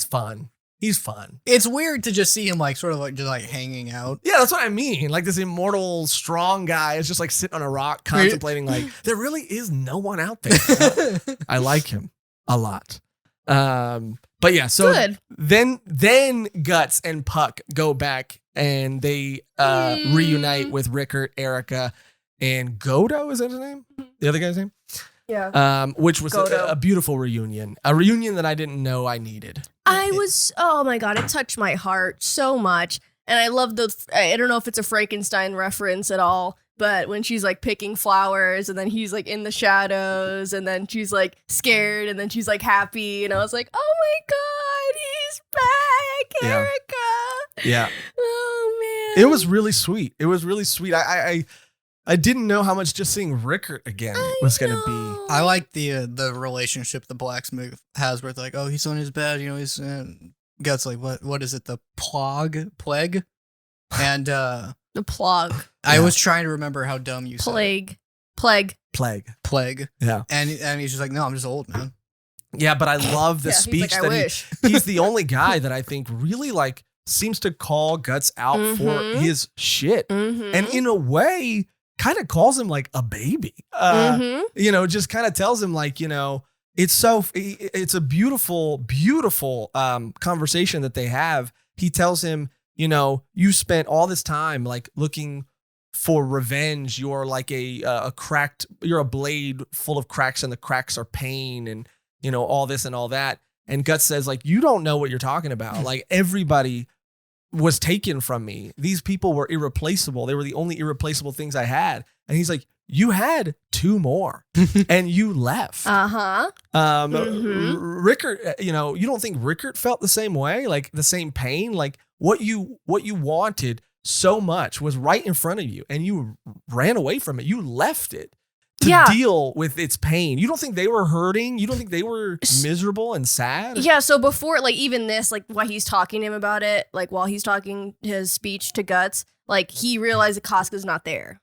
fun. He's fun. It's weird to just see him like sort of like just like hanging out. Yeah, that's what I mean. Like this immortal, strong guy is just like sitting on a rock contemplating like there really is no one out there. I like him a lot. But yeah, so good. Then Guts and Puck go back and they reunite with Rickert, Erica, and Godo. Is that his name? The other guy's name? Yeah. Which was a beautiful reunion. A reunion that I didn't know I needed. Oh my God, it touched my heart so much. And I love I don't know if it's a Frankenstein reference at all, but when she's like picking flowers and then he's like in the shadows and then she's like scared and then she's like happy. And I was like, oh my God, he's back, Erica. Yeah. Oh man. It was really sweet. I didn't know how much just seeing Rickert again was going to be. I like the relationship the blacksmith has where it's like, oh, he's on his bed, you know, he's Guts like, what is it, the plague? And the plague. I was trying to remember how dumb you said. Plague. Yeah. And he's just like, no, I'm just old, man. Yeah, but I love the speech he's the only guy that I think really like seems to call Guts out for his shit. And in a way kind of calls him like a baby. You know, just kind of tells him like, you know, it's a beautiful, beautiful conversation that they have. He tells him, you know, you spent all this time like looking for revenge. You're like you're a blade full of cracks and the cracks are pain and, you know, all this and all that. And Guts says like, you don't know what you're talking about. Like everybody was taken from me. These people were irreplaceable. They were the only irreplaceable things I had. And he's like, you had 2 more and you left. Rickert, you know, you don't think Rickert felt the same way? Like the same pain? Like what you wanted so much was right in front of you and you ran away from it. You left it to deal with its pain. You don't think they were hurting? You don't think they were miserable and sad? Yeah, so before, like, even this, like, while he's talking to him about it, like, while he's talking his speech to Guts, like, he realized that Casca's not there.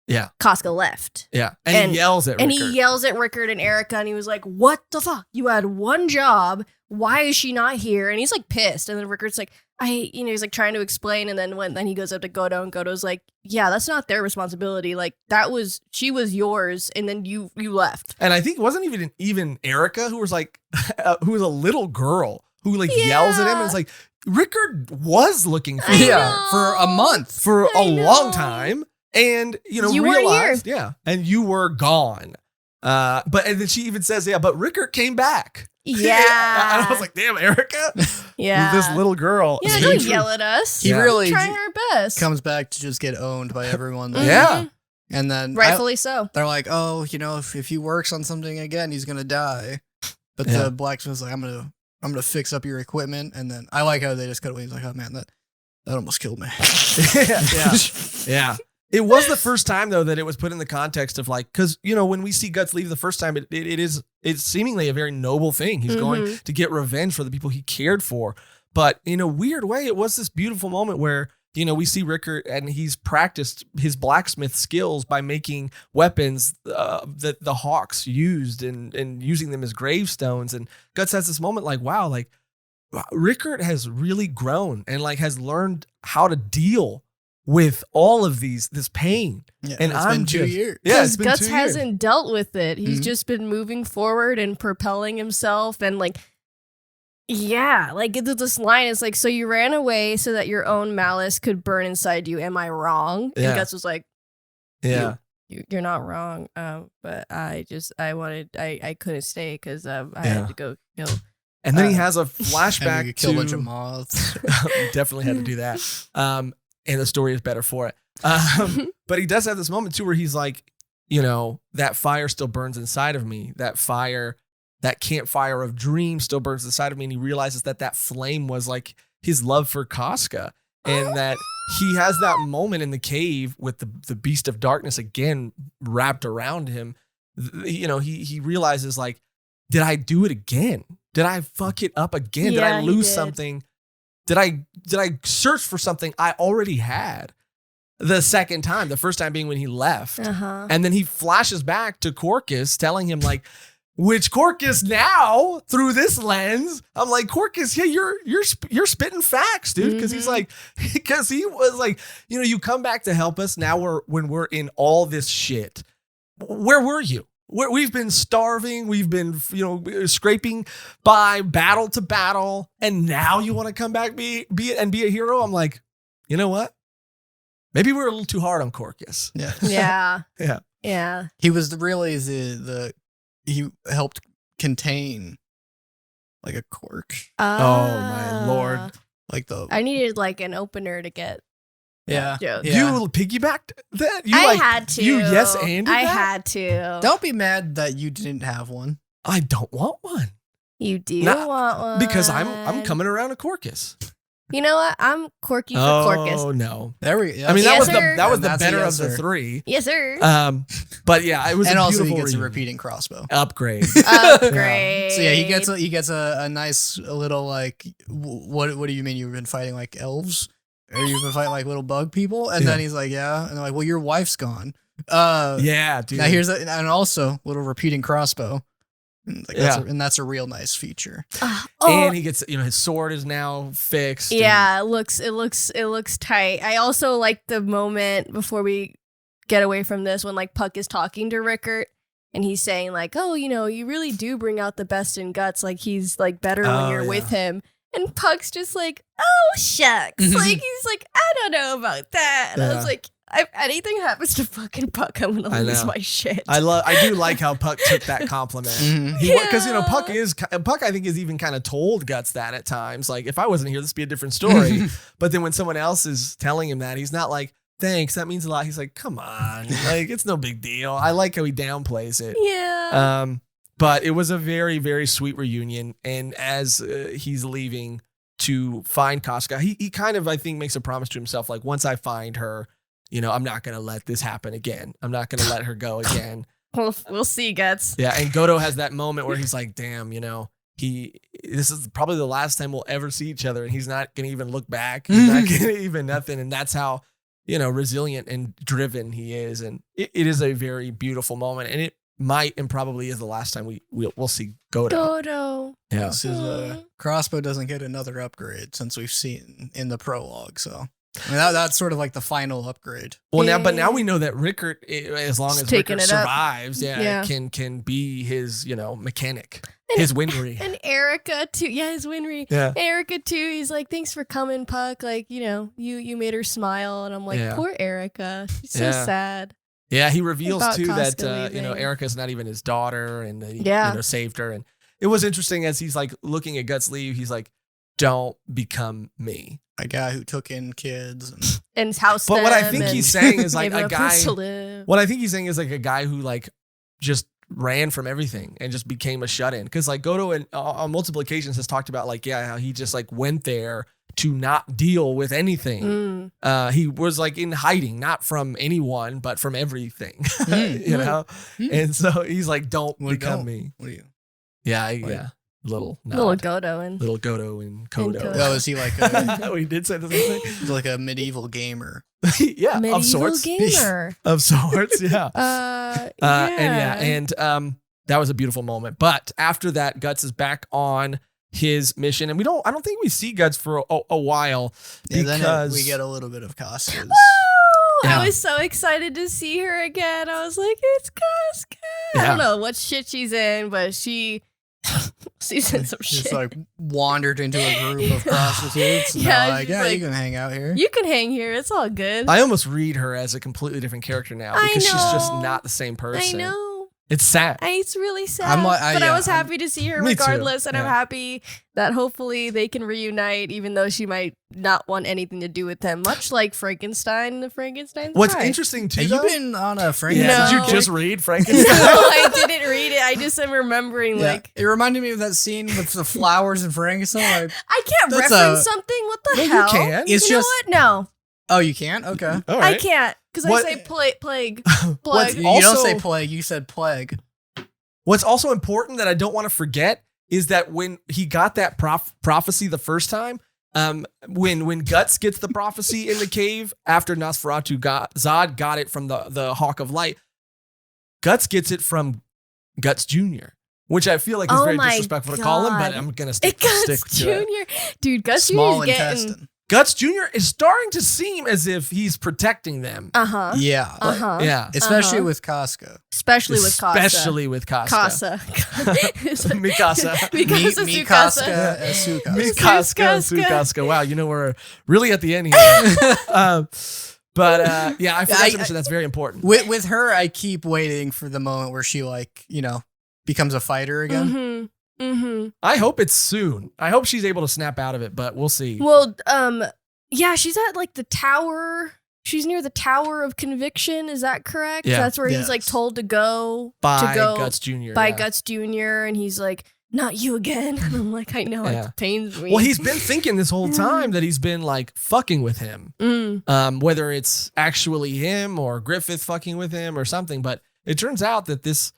Yeah. Casca left. Yeah. And he yells at Rickert. And he yells at Rickert and Erica, and he was like, what the fuck? You had one job. Why is she not here? And he's, like, pissed. And then Rickert's like, he's, like, trying to explain. And then he goes up to Godo, and Godo's like, yeah, that's not their responsibility. Like, she was yours, and then you left. And I think it wasn't even Erica who was, like, who was a little girl who, like, yells at him and is like, Rickert was looking for you for a month. For a long time. And, you know, you realized, and you were gone. And then she even says, but Rickert came back. Yeah. And I was like, damn, Erica. Yeah. This little girl. Yeah, don't yell at us. He really trying our best. Comes back to just get owned by everyone. Yeah. And then rightfully so. They're like, oh, you know, if he works on something again, he's gonna die. But the blacksmith's like, I'm gonna fix up your equipment. And then I like how they just cut away. He's like, oh man, that almost killed me. Yeah. It was the first time, though, that it was put in the context of like, because, you know, when we see Guts leave the first time, it's seemingly a very noble thing. He's going to get revenge for the people he cared for. But in a weird way, it was this beautiful moment where we see Rickert and he's practiced his blacksmith skills by making weapons that the Hawks used and using them as gravestones. And Guts has this moment like, wow, like Rickert has really grown and like has learned how to deal with all of this pain. Yeah, and it's I'm been 2 years. Yeah, it's been Guts 2 years. hasn't dealt with it. He's just been moving forward and propelling himself and like, yeah, like this line is like, so you ran away so that your own malice could burn inside you. Am I wrong? Yeah. And Guts was like, Yeah. You're not wrong. But I couldn't stay because I Yeah. had to go kill. And then he has a And flashback you kill a bunch to of moths. definitely had to do that. And the story is better for it. But he does have this moment too where he's like, that fire still burns inside of me. That fire, that campfire of dreams still burns inside of me. And he realizes that flame was like his love for Casca. And that he has that moment in the cave with the beast of darkness again wrapped around him. He realizes like, did I do it again? Did I fuck it up again? Did I Yeah, he lose did. something? Did I search for something I already had the second time? The first time being when he left. Uh-huh. And then he flashes back to Corcus telling him like, which Corcus now through this lens, I'm like, Corcus, yeah, you're spitting facts, dude. Because he was like, you come back to help us now. When we're in all this shit, where were you? We've been starving. We've been, scraping by battle to battle, and now you want to come back be a hero. I'm like, you know what? Maybe we're a little too hard on Corcus. Yeah. Yeah. Yeah. Yeah. He was really he helped contain like a cork. Oh my lord. Like I needed like an opener to get yeah. that joke. Yeah. You piggybacked that? I had to. You yes and I had to. Don't be mad that you didn't have one. I don't want one. You do Nah, want one. Because I'm coming around to Corcus. You know what? I'm Corky for Corcus. Oh no. There we go. I mean Yes, that sir. was the That's a better yes, of the sir. three. Yes, sir. But yeah, it was and a also he beautiful gets a reunion. repeating crossbow. Upgrade. Upgrade. So yeah, he gets a nice little like what do you mean you've been fighting like elves? Or you've been fighting like little bug people? And then he's like, yeah. And they're like, well, your wife's gone. Yeah, dude. Now here's and also little repeating crossbow. And like, Yeah. that's a real nice feature. And he gets, his sword is now fixed. Yeah, it looks tight. I also like the moment before we get away from this when like Puck is talking to Rickert and he's saying like, oh, you really do bring out the best in Guts. Like he's like better when you're with him. And Puck's just like, oh shucks. Like he's like, I don't know about that. And I was like, if anything happens to fucking Puck, I'm gonna lose my shit. I do like how Puck took that compliment. Because Puck I think is even kind of told Guts that at times. Like if I wasn't here, this would be a different story. But then when someone else is telling him that, he's not like, thanks, that means a lot. He's like, come on, like it's no big deal. I like how he downplays it. Yeah. But it was a very, very sweet reunion. And as he's leaving to find Casca, he kind of, I think, makes a promise to himself, like, once I find her, I'm not going to let this happen again. I'm not going to let her go again. We'll see, Guts. Yeah, and Goto has that moment where he's like, damn, this is probably the last time we'll ever see each other, and he's not going to even look back. He's not going to even nothing. And that's how, resilient and driven he is. And it is a very beautiful moment. And it might and probably is the last time we'll see Goto. Yeah. His crossbow doesn't get another upgrade since we've seen in the prologue. So I mean, that's sort of like the final upgrade. Well, now we know that Rickert, as long as taking Rickert it up. survives, can be his, mechanic, And- his Winry. And Erica too. Yeah, his Winry. Yeah. Erica too. He's like, thanks for coming, Puck. Like, you made her smile. And I'm like, Yeah. poor Erica. She's so Yeah. sad. Yeah, he reveals About too that Casca leaving. Erica's not even his daughter, and that he Yeah. saved her. And it was interesting as he's like looking at Guts leave. He's like, "Don't become me." A guy who took in kids. And house. But what I think he's saying is like gave him a a place guy. to live. What I think he's saying is like a guy who like just ran from everything and just became a shut in. Because like Goto on multiple occasions has talked about like how he just like went there to not deal with anything. He was like in hiding, not from anyone, but from everything, and so he's like, don't become me. What do you? Yeah. Like, Yeah. little Little nod. Godo and Little Godo and Kodo. Kodo. Oh, is he like a, We did say the same he's like a medieval gamer? thing. Yeah, medieval of sorts. gamer. Of sorts, yeah. Yeah. And that was a beautiful moment. But after that, Guts is back on his mission, and I don't think we see Guts for a while Yeah, because then we get a little bit of Casca's. Yeah. I was so excited to see her again. I was like, it's Casca. I Yeah. don't know what shit she's in, but she's in some shit. Just like wandered into a group of prostitutes. And Yeah, they're like, she's yeah, like, you can hang out here. You can hang here. It's all good. I almost read her as a completely different character now I because she's just know. not the same person. I know. It's sad. It's really sad. I'm like- but yeah, I was happy to see her Me too. regardless, and I'm Yeah. happy that hopefully they can reunite, even though she might not want anything to do with him, much like Frankenstein and the Frankenstein's What's Bride. interesting too, Have you though- been on a Frankenstein? yeah, No. did you just read No, Frankenstein? I didn't read it. I just am remembering, Yeah. like, It reminded me of that scene with the flowers and Frankenstein. Like, I can't That's reference a- something. What the No, you hell? can. It's You know just- what? No, oh, you can't? Okay. All I right. can't because I What- say plague. What's Plague. You don't Also- say plague, you said plague. What's also important that I don't want to forget is that when he got that prophecy the first time, when Guts gets the prophecy in the cave after Zod got it from the Hawk of Light, Guts gets it from Guts Jr., which I feel like is Oh very my disrespectful to call him, but God. I'm gonna It stick Guts to it. Jr. Dude, Guts Small Jr. is getting. intestine. Guts Jr. is starting to seem as if he's protecting them. Yeah. Yeah. Especially Uh-huh. with Casca. Especially with Casa. Especially with Casca. Casa. Mikasa. Mikasa Me Sukasa. Casca as Sukasa. Mikaska, Sukaska. Wow, you know we're really at the end here. But yeah, I forgot to mention that's very important. With her, I keep waiting for the moment where she becomes a fighter again. Mm-hmm. Mm-hmm. I hope it's soon. I hope she's able to snap out of it, but we'll see. Well, yeah, she's at like the tower. She's near the Tower of Conviction. Is that correct? Yeah. That's where he's like Yes. told to go By go Guts Jr. by yeah. Guts Jr. And he's like, "Not you again." And I'm like, I know Yeah. it pains me. Well, he's been thinking this whole time that he's been like fucking with him. Whether it's actually him or Griffith fucking with him or something, but it turns out that this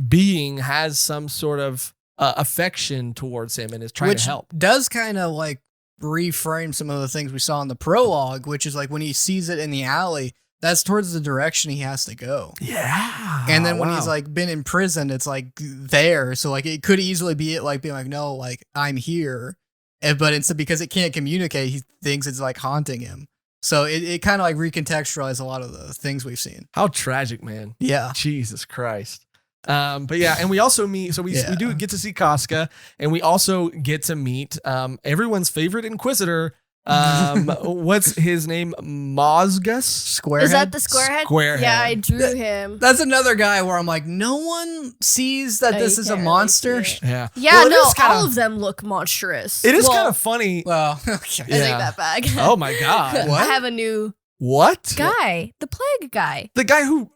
being has some sort of affection towards him and is trying Which to help. does kind of like reframe some of the things we saw in the prologue, which is like when he sees it in the alley, that's towards the direction he has to go. Yeah. And then when Wow. he's like been imprisoned, it's like there. So like it could easily be it like being like, no, like I'm here. But it's because it can't communicate, he thinks it's like haunting him. So it kind of like recontextualized a lot of the things we've seen. How tragic, man. Yeah. Jesus Christ. But yeah, and we also meet, so we do get to see Casca, and we also get to meet everyone's favorite Inquisitor. What's his name? Mozgus? Squarehead. Is that the squarehead? Squarehead. Yeah, I drew him. That's another guy where I'm like, no one sees that Oh, this you is a can't really monster. see it. Yeah. Yeah, Well, it no, is kinda- all of them look monstrous. It is Well, kind of funny. Well, okay. I Yeah. take that back. Oh my God. What? I have a new What? guy, the plague guy. The guy who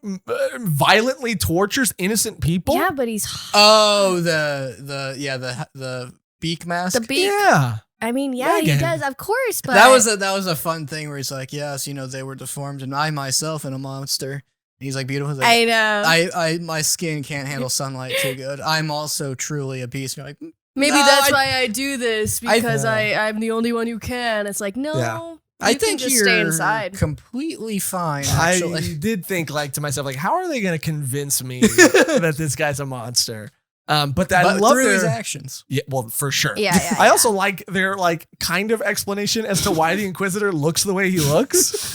violently tortures innocent people? Yeah, but he's Oh, the beak mask. the beak. Yeah. I mean, yeah, he Megan. does, of course. But That was a fun thing where he's like, yes, they were deformed, and I myself am a monster. And he's like beautiful. He's like, I know. I my skin can't handle sunlight too good. I'm also truly a beast. And you're like, Maybe No, that's I- why I do this because I'm the only one who can. It's like no, Yeah. I you can think just you're stay inside. completely fine. Actually, I did think like to myself, like, how are they going to convince me that this guy's a monster? But I but love through his their actions. yeah, well, for sure. Yeah, yeah, I yeah. also like their like kind of explanation as to why the Inquisitor looks the way he looks,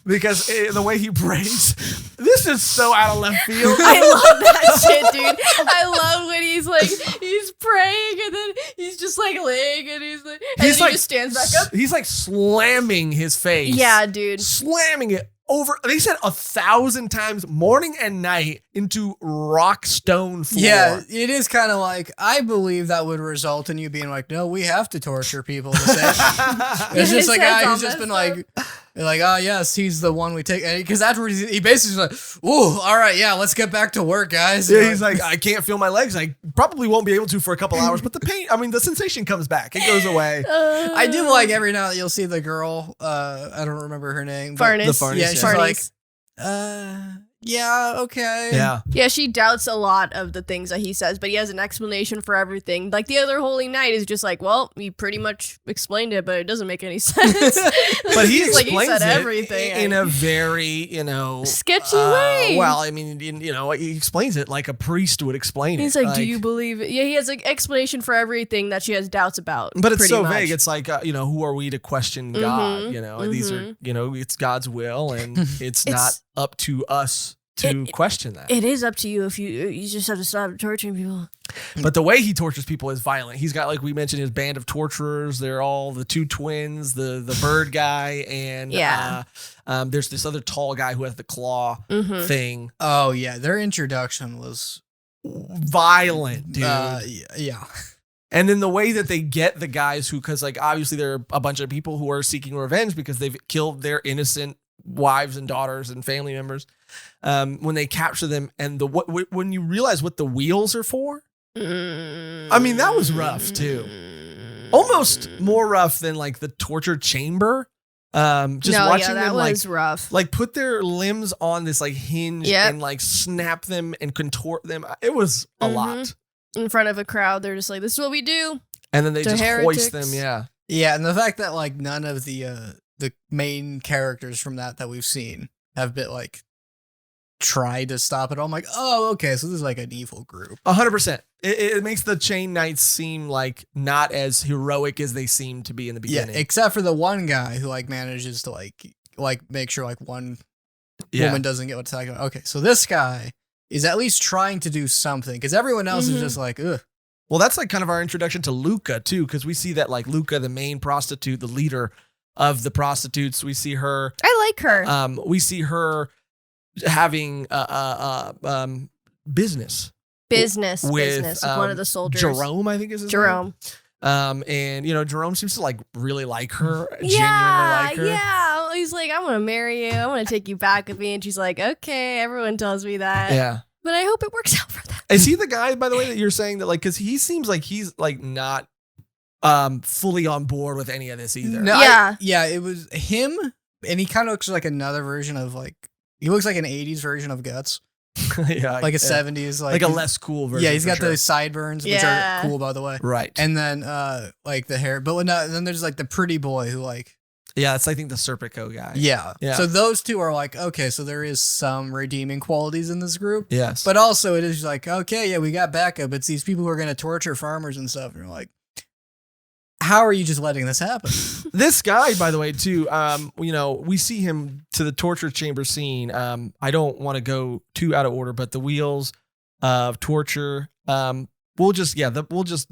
because the way he prays, this is so out of left field. I love that shit, dude. I love when he's praying and then he's just like laying and he's like, and He's then like he just stands back up. He's like slamming his face. Yeah, dude. Slamming it over. They said 1,000 times, morning and night, into rock stone floor. Yeah, it is kind of like I believe that would result in you being like, no, we have to torture people. To say. It's just His a guy head's all who's just been messed like, oh yes, he's the one we take, because afterwards he basically is like, ooh, all right, yeah, let's get back to work, guys. Yeah, he's like, I can't feel my legs. I probably won't be able to for a couple hours, but the pain, the sensation comes back. It goes away. I do like every now and then you'll see the girl, I don't remember her name. but- Farness. The Farness, Yeah, yeah. she's Farnese. like, yeah, okay. Yeah. Yeah, she doubts a lot of the things that he says, but he has an explanation for everything. Like the other Holy Knight is just like, well, he pretty much explained it, but it doesn't make any sense. But he He's like, explains said it everything in a very, sketchy way. Well, I mean, he explains it like a priest would explain it. He's like, do you believe it? Yeah, he has an explanation for everything that she has doubts about. But it's pretty so much. vague. It's like, who are we to question God? These are, it's God's will, and it's not up to us to question that. It is up to you if you just have to stop torturing people. But the way he tortures people is violent. He's got, like we mentioned, his band of torturers. They're all the two twins, the bird guy, and there's this other tall guy who has the claw thing. Oh yeah, their introduction was violent, dude. Yeah. And then the way that they get the guys who, because like obviously there are a bunch of people who are seeking revenge because they've killed their innocent wives and daughters and family members. When they capture them, and when you realize what the wheels are for, I mean that was rough too. Almost more rough than like the torture chamber. Watching that them was rough. Like put their limbs on this like hinge and like snap them and contort them. It was a lot. In front of a crowd, they're just like, this is what we do. And then they just heretics. hoist them, yeah. Yeah, and the fact that like none of the main characters from that we've seen have been like tried to stop it all. I'm like, oh, okay, so this is like an evil group. 100%. It makes the Chain Knights seem like not as heroic as they seemed to be in the beginning. Yeah, except for the one guy who like manages to like make sure like one woman doesn't get what's talking about. Okay, so this guy is at least trying to do something because everyone else is just like, ugh. Well, that's like kind of our introduction to Luca too, because we see that like Luca, the main prostitute, the leader of the prostitutes, we see her. I like her. We see her having business with one of the soldiers. Jerome, I think is his name. And Jerome seems to like really like her, genuinely like her. Yeah. He's like, I want to marry you. I want to take you back with me. And she's like, okay, everyone tells me that. Yeah. But I hope it works out for them. Is he the guy, by the way, that you're saying that like, because he seems like he's like not fully on board with any of this either. No, yeah. It was him, and he kind of looks like another version of like, he looks like an 80s version of Guts. Yeah. Like a 70s. Like a less cool version. Yeah, he's got those sideburns, which are cool, by the way. Right. And then like the hair. But then there's like the pretty boy who like. Yeah, it's I think the Serpico guy. Yeah. So those two are like, okay, so there is some redeeming qualities in this group. Yes. But also it is like, okay, yeah, we got backup. It's these people who are going to torture farmers and stuff. And you're like, how are you just letting this happen? This guy, by the way, too, we see him to the torture chamber scene. I don't want to go too out of order, but the wheels of torture, we'll just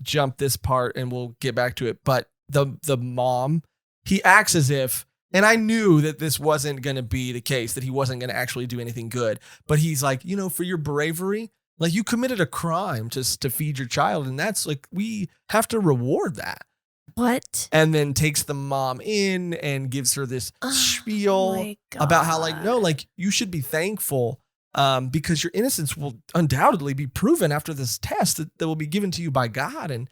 jump this part and we'll get back to it. But the mom, he acts as if, and I knew that this wasn't going to be the case, that he wasn't going to actually do anything good. But he's like, for your bravery, like you committed a crime just to feed your child. And that's like, we have to reward that. What? And then takes the mom in and gives her this spiel about how like, no, like you should be thankful because your innocence will undoubtedly be proven after this test that will be given to you by God. And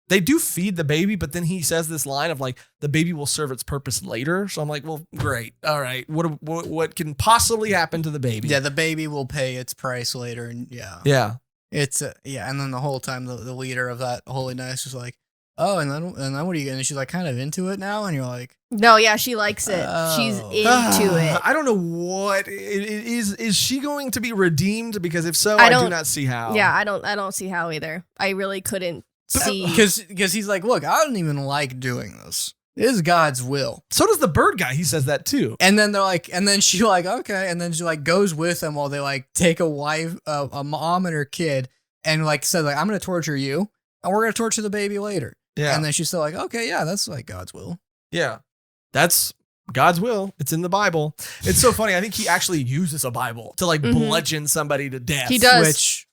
they do feed the baby, but then he says this line of like, the baby will serve its purpose later. So I'm like, well, great. All right. What can possibly happen to the baby? Yeah, the baby will pay its price later. And yeah. It's and then the whole time the leader of that Holy Knights was like, oh, and then what are you going to, she's like kind of into it now. And you're like, no, yeah, she likes it. She's into it. I don't know what it is. Is she going to be redeemed? Because if so, I do not see how. Yeah, I don't see how either. I really couldn't see. Because he's like, look, I don't even like doing this. It is God's will. So does the bird guy. He says that too. And then they're like, and then she like, okay. And then she like goes with them while they like take a wife, a mom and her kid, and like said like, I'm going to torture you and we're going to torture the baby later. Yeah. And then she's still like, okay, yeah, that's like God's will. Yeah. That's God's will. It's in the Bible. It's so funny. I think he actually uses a Bible to like bludgeon somebody to death. He does. Which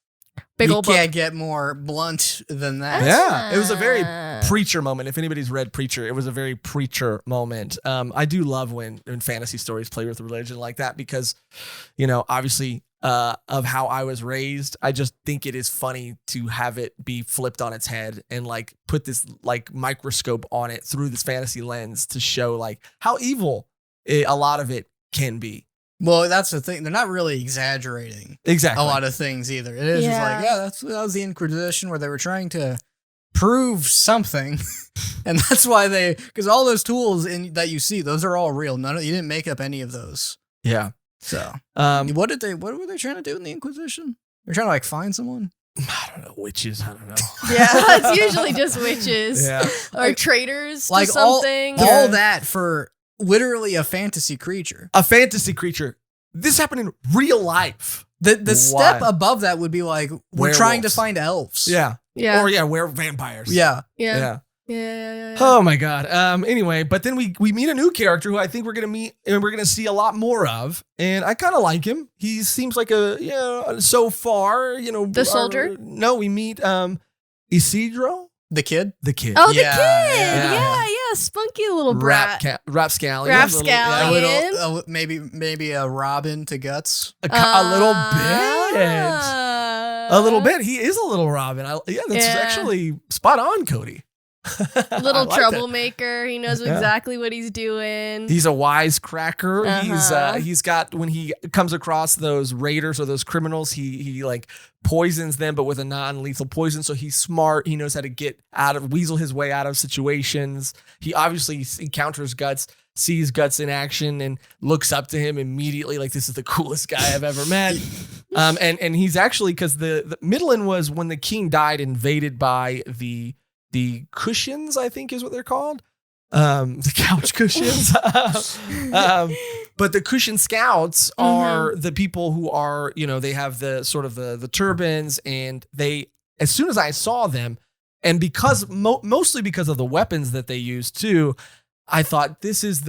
Big you old can't get more blunt than that. Yeah. It was a very preacher moment. If anybody's read Preacher, it was a very preacher moment. I do love when fantasy stories play with religion like that because, obviously of how I was raised, I just think it is funny to have it be flipped on its head and like put this like microscope on it through this fantasy lens to show like how evil a lot of it can be. Well, that's the thing. They're not really exaggerating Exactly. a lot of things either. It is just like, that was the Inquisition where they were trying to prove something. And that's why because all those tools that you see, those are all real. You didn't make up any of those. Yeah. So, what were they trying to do in the Inquisition? They're trying to like find someone? I don't know, witches. I don't know. Yeah, it's usually just witches or traitors to something. All that for literally a fantasy creature. A fantasy creature. This happened in real life. The step above that would be like, we're trying to find elves. Yeah. Yeah. Or we're vampires. Yeah. Oh my god. Anyway, but then we meet a new character who I think we're gonna meet and we're gonna see a lot more of, and I kind of like him. He seems like so far, the soldier. No, we meet Isidro, the kid. Oh, the kid. Yeah. Spunky little brat. Rapscallion. Maybe a Robin to Guts. A little bit. He is a little Robin. That's actually spot on, Cody. Little troublemaker. He knows exactly what he's doing. He's a wisecracker. He's got, when he comes across those raiders or those criminals, he like poisons them, but with a non-lethal poison. So he's smart. He knows how to weasel his way out of situations. He obviously encounters Guts, sees Guts in action, and looks up to him immediately like, this is the coolest guy I've ever met. And he's actually, because the Midland was, when the king died, invaded by the cushions, I think is what they're called. The couch cushions. But the cushion scouts are the people who are, they have the sort of the turbans, and as soon as I saw them, and because mostly because of the weapons that they use too, I thought this is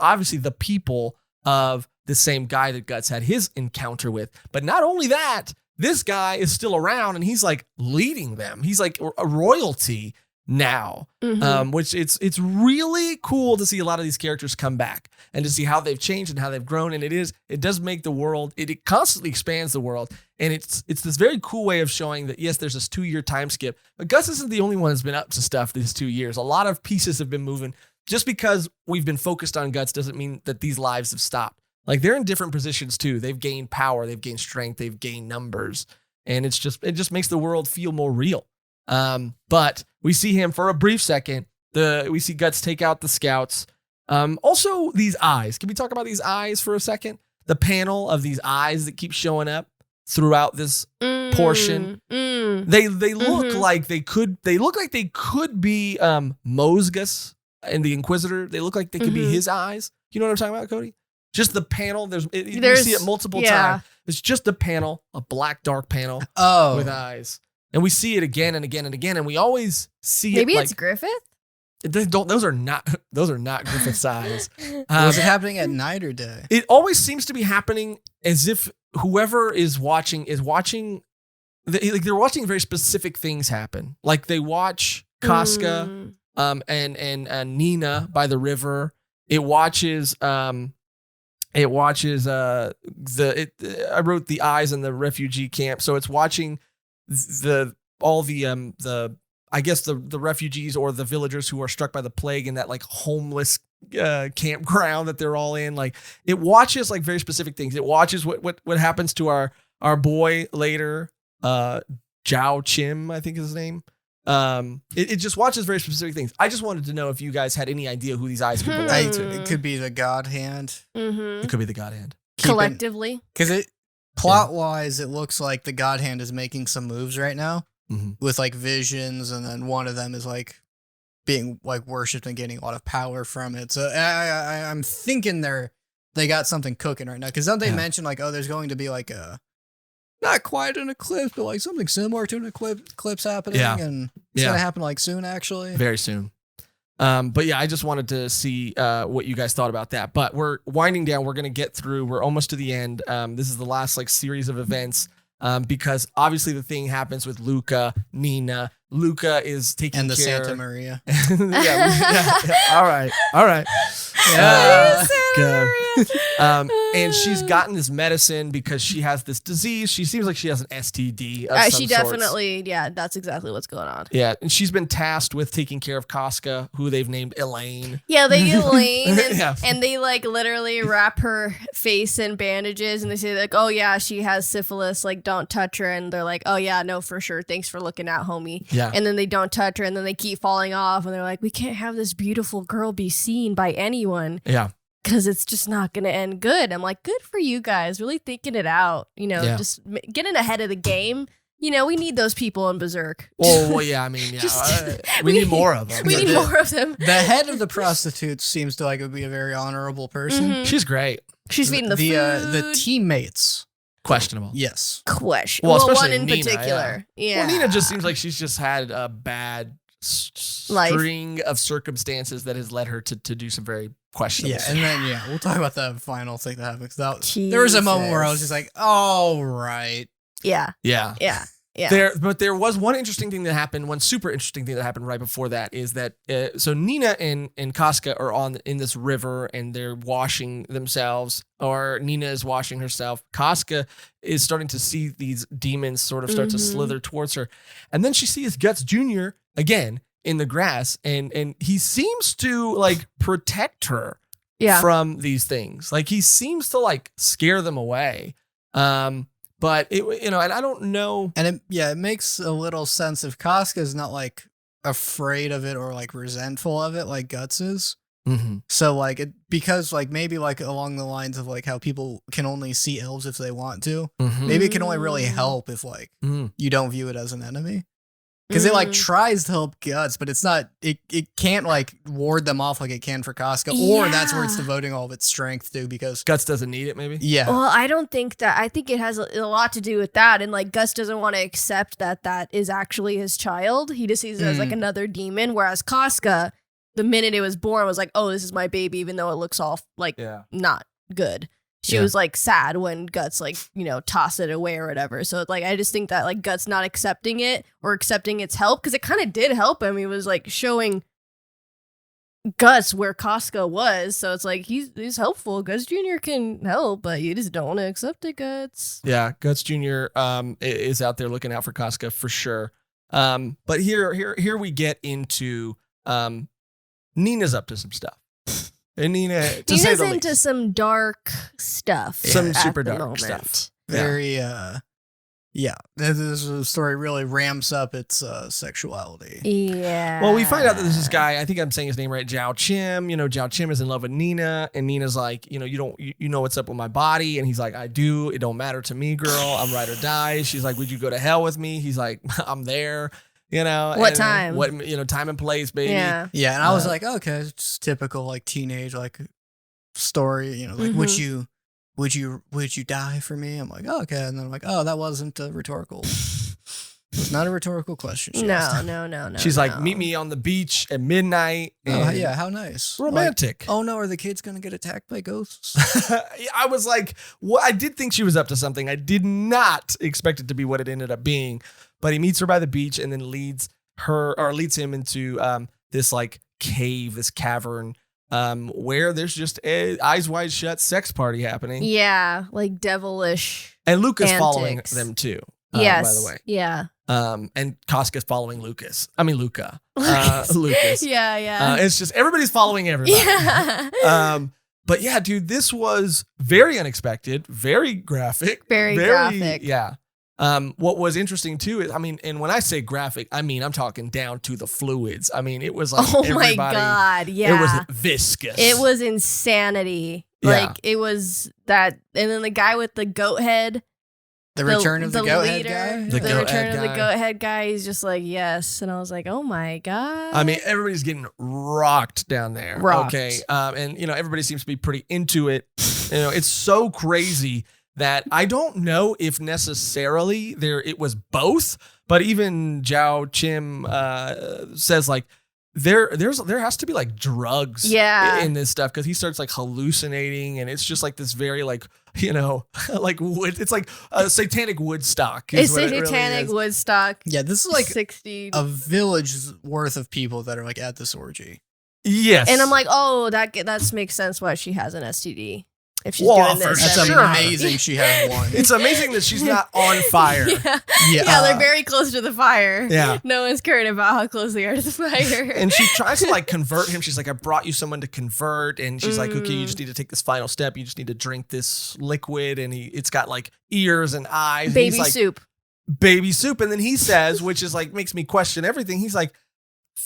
obviously the people of the same guy that Guts had his encounter with. But not only that, this guy is still around, and he's like leading them. He's like a royalty now, which it's really cool to see a lot of these characters come back and to see how they've changed and how they've grown. And it does make the world, it constantly expands the world. And it's this very cool way of showing that, yes, there's this 2-year time skip, but Gus isn't the only one that's been up to stuff these 2 years. A lot of pieces have been moving. Just because we've been focused on Guts doesn't mean that these lives have stopped. Like, they're in different positions too. They've gained power, they've gained strength, they've gained numbers, and it just makes the world feel more real. But we see him for a brief second. We see Guts take out the scouts. Also, these eyes. Can we talk about these eyes for a second? The panel of these eyes that keep showing up throughout this portion. They look like they could be Mosgus and the Inquisitor. They look like they could be his eyes. You know what I'm talking about, Cody? Just the panel. You see it multiple times. It's just a panel, a black dark panel with eyes. And we see it again and again and again, and we always see Maybe it. Maybe it's Griffith? Those are not Griffith's eyes. Was it happening at night or day? It always seems to be happening as if whoever is watching they're watching very specific things happen. Like they watch Casca and Nina by the river. It watches I wrote the eyes in the refugee camp, so it's watching the refugees or the villagers who are struck by the plague in that like homeless campground that they're all in. Like, it watches like very specific things. It watches what happens to our boy later, Zhao Chim, I think is his name. It just watches very specific things. I just wanted to know if you guys had any idea who these eyes could belong to. It could be the God Hand. It could be the God Hand. Collectively. Because plot-wise, it looks like the God Hand is making some moves right now with like visions, and then one of them is like being like worshipped and getting a lot of power from it. So I'm thinking they got something cooking right now. Because don't they mention like, there's going to be like a not quite an eclipse, but like something similar to an eclipse happening, and it's gonna happen like soon, actually, very soon. But yeah, I just wanted to see what you guys thought about that. But we're winding down. We're gonna get through. We're almost to the end. This is the last like series of events because obviously the thing happens with Luca, Nina. Luca is taking and the care. Santa Maria. yeah. All right. Yeah. And she's gotten this medicine because she has this disease. She seems like she has an STD of some she sorts. definitely, that's exactly what's going on. Yeah, and she's been tasked with taking care of Casca, who they've named Elaine. Yeah, they get Elaine, and, Yeah. and they like literally wrap her face in bandages, and they say like, "Oh yeah, she has syphilis. Like, don't touch her." And they're like, "Oh yeah, no, for sure. Thanks for looking out, homie." Yeah. And then they don't touch her, and then they keep falling off, and they're like, "We can't have this beautiful girl be seen by anyone." Yeah. Because it's just not going to end good. I'm like, good for you guys, really thinking it out. Yeah. Just getting ahead of the game. We need those people in Berserk. Well, yeah, I mean, yeah. We need more of them. We need more of them. The head of the prostitutes seems to like would be a very honorable person. Mhm. She's great. She's feeding the food. The teammates. Questionable. Yes. Question. Well, Well, especially one in Nina, particular. Yeah. Well, Nina just seems like she's just had a bad Life. string of circumstances that has led her to do some very questionable Yeah, stuff. and then we'll talk about the final thing that happened. 'Cause there was a moment where I was just like, "Oh right." Yeah. Yeah. Yeah. Yeah. But there was one interesting thing that happened. One super interesting thing that happened right before that is that so Nina and Casca are in this river and they're washing themselves, or Nina is washing herself. Casca is starting to see these demons sort of start to slither towards her, and then she sees Guts Jr. again in the grass, and he seems to like protect her Yeah. from these things. Like he seems to like scare them away. But and I don't know. And it makes a little sense if Casca's not like afraid of it or like resentful of it like Guts is. Mm-hmm. So like because like maybe like along the lines of like how people can only see elves if they want to. Mm-hmm. Maybe it can only really help if like Mm-hmm. you don't view it as an enemy. Because it like tries to help Guts, but it's not. It can't like ward them off like it can for Casca, or that's where it's Yeah. devoting all of its strength to. Because Guts doesn't need it, maybe. yeah, Well, I don't think that. I think it has a lot to do with that. And like Gus doesn't want to accept that is actually his child. He just sees it as like another demon. Whereas Casca, the minute it was born, was like, "Oh, this is my baby," even though it looks all like not good. She Yeah. was like sad when Guts like, toss it away or whatever. So like I just think that like Guts not accepting it or accepting its help, because it kind of did help him. He was like showing Guts where Casca was. So it's like he's helpful. Guts Jr. can help, but you just don't want to accept it, Guts. Yeah, Guts Jr. Is out there looking out for Casca for sure. But here we get into Nina's up to some stuff. And Nina's say the into least. some dark stuff. Some at super the dark moment. stuff. very this story really ramps up its sexuality. Yeah. Well, we find out that this guy, I think I'm saying his name right, Zhao Chim. Zhao Chim is in love with Nina, and Nina's like, you know what's up with my body, and he's like, I do. It don't matter to me, girl. I'm ride or die. She's like, would you go to hell with me? He's like, I'm there. What time? What time and place, baby. Yeah. Yeah, and I was like, okay, it's just typical like teenage like story. Like would you die for me? I'm like, oh, okay, and then I'm like, oh, that wasn't a rhetorical. It's not a rhetorical question. She asked. No. She's like, meet me on the beach at midnight. Oh and yeah, how nice. romantic. Like, oh no, are the kids gonna get attacked by ghosts? I was like, well, I did think she was up to something. I did not expect it to be what it ended up being. But he meets her by the beach and then leads him into this like cave, this cavern, where there's just a eyes wide shut sex party happening. Yeah, like devilish. And Luca's antics. following them too. Yes. By the way. Yeah. And Casca's following Luca. Lucas. Yeah. It's just everybody's following everybody. Yeah. But yeah, dude, this was very unexpected, very graphic. Very graphic. Yeah. What was interesting too is, and when I say graphic, I'm talking down to the fluids. It was like Oh my everybody. God. Yeah. It was viscous. It was insanity. Yeah. Like it was that, and then the guy with the goat head. The return of the goat head leader, guy? The The goat return head of the guy. goat head guy. He's just like, yes. And I was like, oh my God. Everybody's getting rocked down there. Rocked. Okay. And everybody seems to be pretty into it. It's so crazy that I don't know if necessarily it was both, but even Zhao Chim says like there has to be like drugs in this stuff, because he starts like hallucinating, and it's just like this very like like wood. It's like a satanic Woodstock. It's a satanic Woodstock. Yeah, this is like 60. a village's worth of people that are like at this orgy. Yes. And I'm like, oh, that makes sense why she has an STD. If she's Well, doing this, for That's sure. amazing. She has one. It's amazing that she's not on fire. yeah, they're very close to the fire. Yeah. No one's caring about how close they are to the fire. And she tries to like convert him. She's like, I brought you someone to convert. And she's like, okay, you just need to take this final step. You just need to drink this liquid. And it's got like ears and eyes. And Baby he's like, soup. Baby soup. And then he says, which is like, makes me question everything. He's like,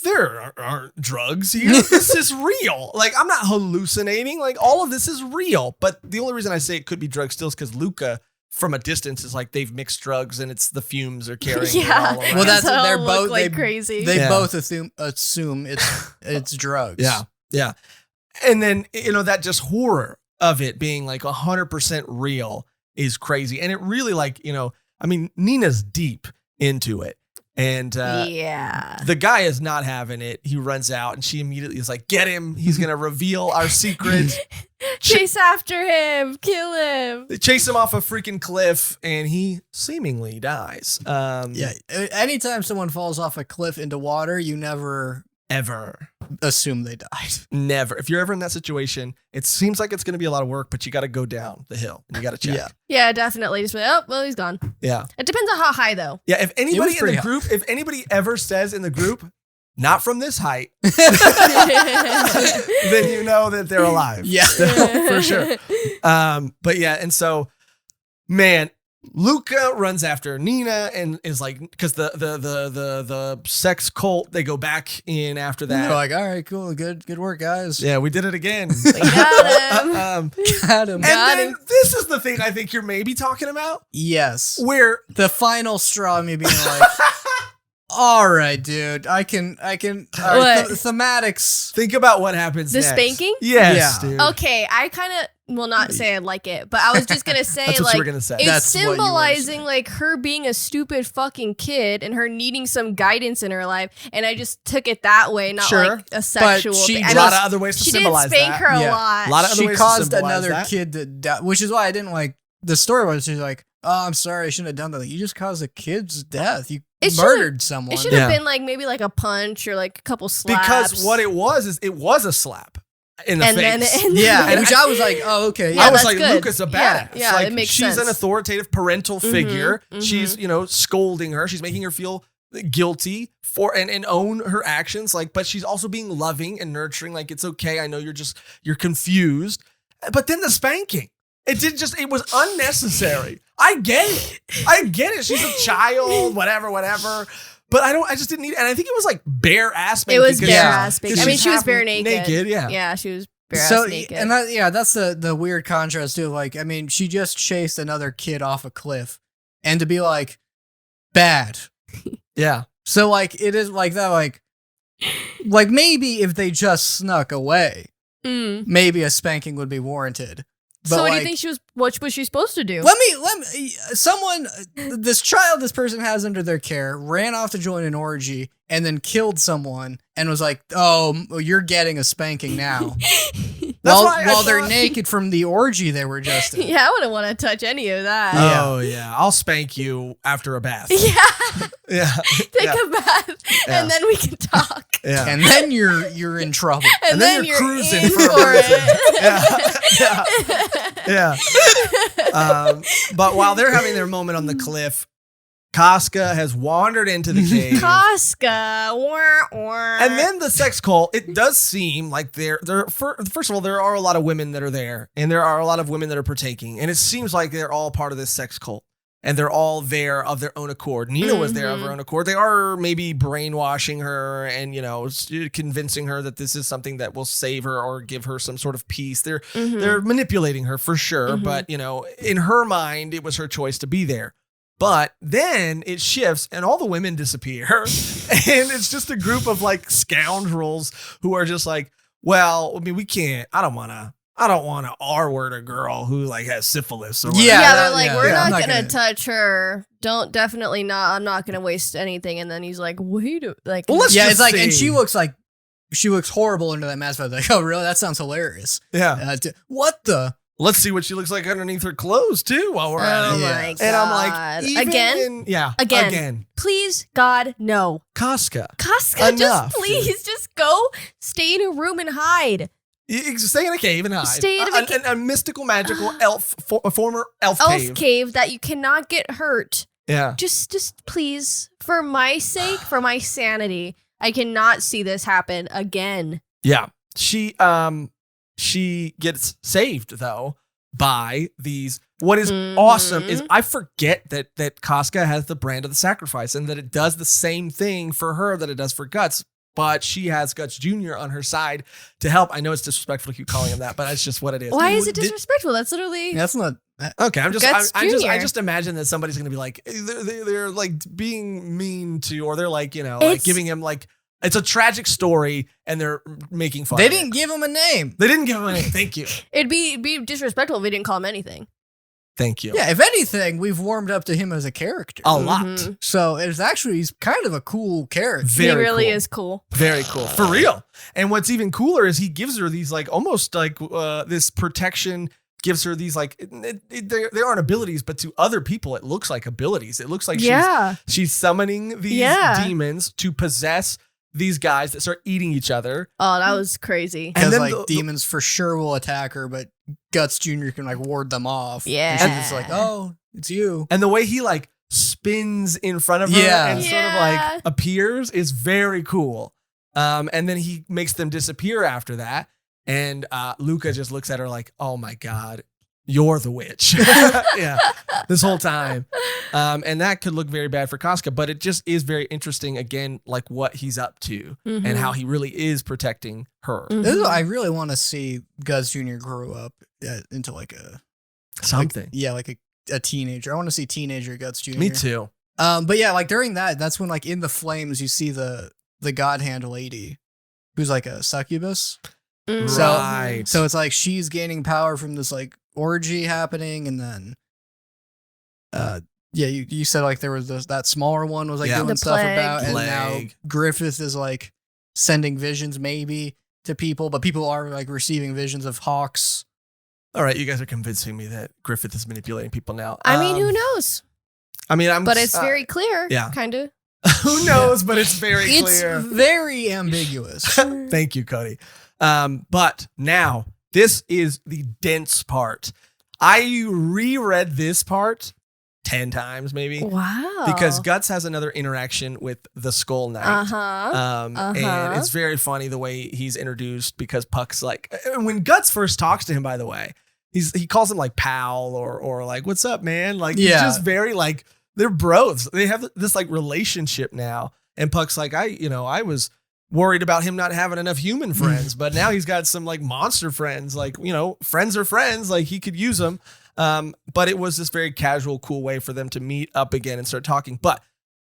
there aren't drugs here. This is real. Like, I'm not hallucinating. Like, all of this is real. But the only reason I say it could be drugs still is because Luca, from a distance, is like they've mixed drugs and it's the fumes are carrying it all around. Well, that's So they're it'll both look like crazy. They Yeah. both assume it's drugs. Yeah. And then, that just horror of it being like 100% real is crazy. And it really Nina's deep into it. And the guy is not having it. He runs out and she immediately is like, get him. He's going to reveal our secret. Chase after him. Kill him. They chase him off a freaking cliff and he seemingly dies. Anytime someone falls off a cliff into water, you never Ever. assume they died. Never. If you're ever in that situation, it seems like it's going to be a lot of work, but you got to go down the hill and you got to check. Yeah, definitely. Just be like, oh, well, he's gone. Yeah. It depends on how high, though. Yeah. If anybody in pretty the high. group, if anybody ever says in the group, not from this height, then you know that they're alive. Yeah. For sure. But yeah, and so, man, Luca runs after Nina and is like, because the sex cult, they go back in after that. They're like, all right, cool, good work, guys. Yeah, we did it again. We got him. Got him. And then this is the thing I think you're maybe talking about, Yes. where The final straw, me being like, all right, dude, I can. All right, What? thematics. think about what happens The next. spanking? Yes, Yeah. dude. Okay, I kind of will not say I like it, but I was just going to say, That's what like, you were going to say. it's That's what you were symbolizing saying. like her being a stupid fucking kid and her needing some guidance in her life, and I just took it that way, not Sure. like a sexual she thing. a I lot know of other ways to she did symbolize spank that. her a Yeah. lot. A lot of other She ways to caused symbolize another that. kid to die, which is why I didn't like the story. Was she's like, oh, I'm sorry, I shouldn't have done that. You just caused a kid's death. You It should've- murdered someone. It should have been like maybe like a punch or like a couple slaps. Because what it was is it was a slap in the and face. then Yeah, And which I was like, oh, okay. Yeah, I was that's like, good. Luca's a Yeah, badass. yeah, like, it makes she's sense. an authoritative parental figure. mhm. She's, scolding her. She's making her feel guilty for and own her actions. Like, but she's also being loving and nurturing. Like, it's okay. I know you're confused. But then the spanking. It was unnecessary. I get it. She's a child, whatever. But I just didn't need it. And I think it was like bare ass spanking. it was bare Yeah. ass spanking. I Because mean, she's she was half bare naked. Naked, yeah. Yeah, she was bare So ass naked. and that's the weird contrast too. Like, I mean, she just chased another kid off a cliff, and to be like bad. Yeah. So like it is like that. Like maybe if they just snuck away, Mm. maybe a spanking would be warranted. But So what do like, you think what was she supposed to do? Let me. Someone, this child this person has under their care, ran off to join an orgy and then killed someone and was like, "Oh, you're getting a spanking now." while they're naked from the orgy they were just in. Yeah, I wouldn't want to touch any of that. Oh yeah. I'll spank you after a bath. Yeah, Yeah. take a bath, Yeah. and then we can talk. Yeah. And then you're in trouble. And then you're you're cruising in for a for reason. it. Yeah. But while they're having their moment on the cliff, Casca has wandered into the cave. Casca. Wah, wah. And then the sex cult, it does seem like first of all, there are a lot of women that are there, and there are a lot of women that are partaking, and it seems like they're all part of this sex cult, and they're all there of their own accord. Nina was there of her own accord. They are maybe brainwashing her and, convincing her that this is something that will save her or give her some sort of peace. They're manipulating her for sure, but, in her mind, it was her choice to be there. But then it shifts and all the women disappear. And it's just a group of like scoundrels who are just like, well, I mean, we can't, I don't want to R-word a girl who like has syphilis or whatever. Yeah, they're like, we're I'm not not gonna gonna- touch her. Definitely not. I'm not gonna waste anything. And then he's like, wait, like, Well, let's Yeah, just it's like, see. and she looks horrible under that mask. I was like, oh, really? That sounds hilarious. Yeah. What the? Let's see what she looks like underneath her clothes too while we're at oh it. my Yeah. god. And I'm like, even Again? Again. Please, God, no. Casca. Casca, Enough, just please, just go go stay in a room and hide. Stay in a cave and hide. Stay in a mystical, magical former elf cave that you cannot get hurt. Yeah. Just please, for my sake, for my sanity, I cannot see this happen again. Yeah. She gets saved though by these. What is awesome is I forget that Casca has the brand of the sacrifice and that it does the same thing for her that it does for Guts. But she has Guts Jr. on her side to help. I know it's disrespectful to keep calling him that, but that's just what it is. Why is it disrespectful? That's literally. That's not. Okay, I just imagine that somebody's gonna be like they're like being mean to, or they're like like giving him like it's a tragic story and they're making fun. They of didn't give him a name. They didn't give him a name. Thank you. It'd be disrespectful if we didn't call him anything. Thank you. Yeah, if anything, we've warmed up to him as a character. A lot. So he's kind of a cool character. He really is cool. Very cool. For real. And what's even cooler is he gives her these like almost like this protection, gives her these like, they aren't abilities, but to other people, it looks like abilities. It looks like she's summoning these demons to possess these guys that start eating each other. Oh, that was crazy. Because like demons for sure will attack her, but Guts Jr. can like ward them off. Yeah. And she's just like, oh, it's you. And the way he like spins in front of her and sort of like appears is very cool. And then he makes them disappear after that. And Luca just looks at her like, oh my God, you're the witch. Yeah, this whole time. And that could look very bad for Casca, but it just is very interesting, again, like what he's up to and how he really is protecting her. I really want to see Guts Jr. grow up into like a... something. Like a teenager. I want to see teenager Guts Jr. Me too. But yeah, like during that's when like in the flames, you see the God Hand lady who's like a succubus. Right. So it's like she's gaining power from this like orgy happening, and then you said like there was that smaller one was like doing the stuff plague. about, and now Griffith is like sending visions maybe to people, but people are like receiving visions of hawks. All right, you guys are convincing me that Griffith is manipulating people now. I mean, who knows? I mean, but it's very clear. Yeah, kind of. Who knows? But it's very clear. It's very ambiguous. Thank you, Cody. But now this is the dense part. I reread this part 10 times maybe. Wow. Because Guts has another interaction with the Skull Knight. And it's very funny the way he's introduced, because Puck's like, when Guts first talks to him, by the way, he calls him like pal or like, what's up, man? Like, he's just very like, they're bros. They have this like relationship now. And Puck's like, I was worried about him not having enough human friends, but now he's got some like monster friends, like, friends are friends, like he could use them. But it was this very casual, cool way for them to meet up again and start talking. But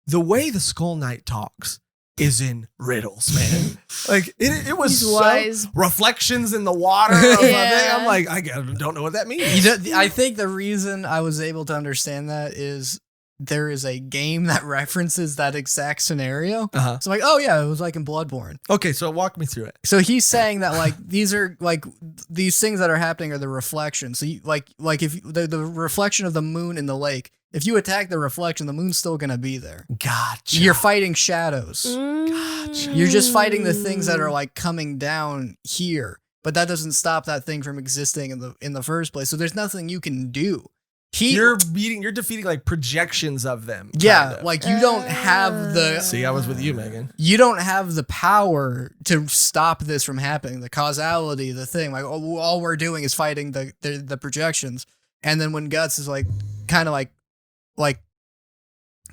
the way the Skull Knight talks is in riddles, man. Like it was so reflections in the water. I'm like, I don't know what that means. I think the reason I was able to understand that is there is a game that references that exact scenario. So like, oh yeah, it was like in Bloodborne. Okay, so walk me through it. So he's saying that like these are like these things that are happening are the reflections. So you, like if the reflection of the moon in the lake, if you attack the reflection, the moon's still gonna be there. Gotcha. You're fighting shadows. Gotcha. You're just fighting the things that are like coming down here, but that doesn't stop that thing from existing in the first place. So there's nothing you can do. You're defeating like projections of them. Yeah, kinda. like you don't have the... See, I was with you, Megan. You don't have the power to stop this from happening. The causality, the thing, like all we're doing is fighting the projections. And then when Guts is like, kind of like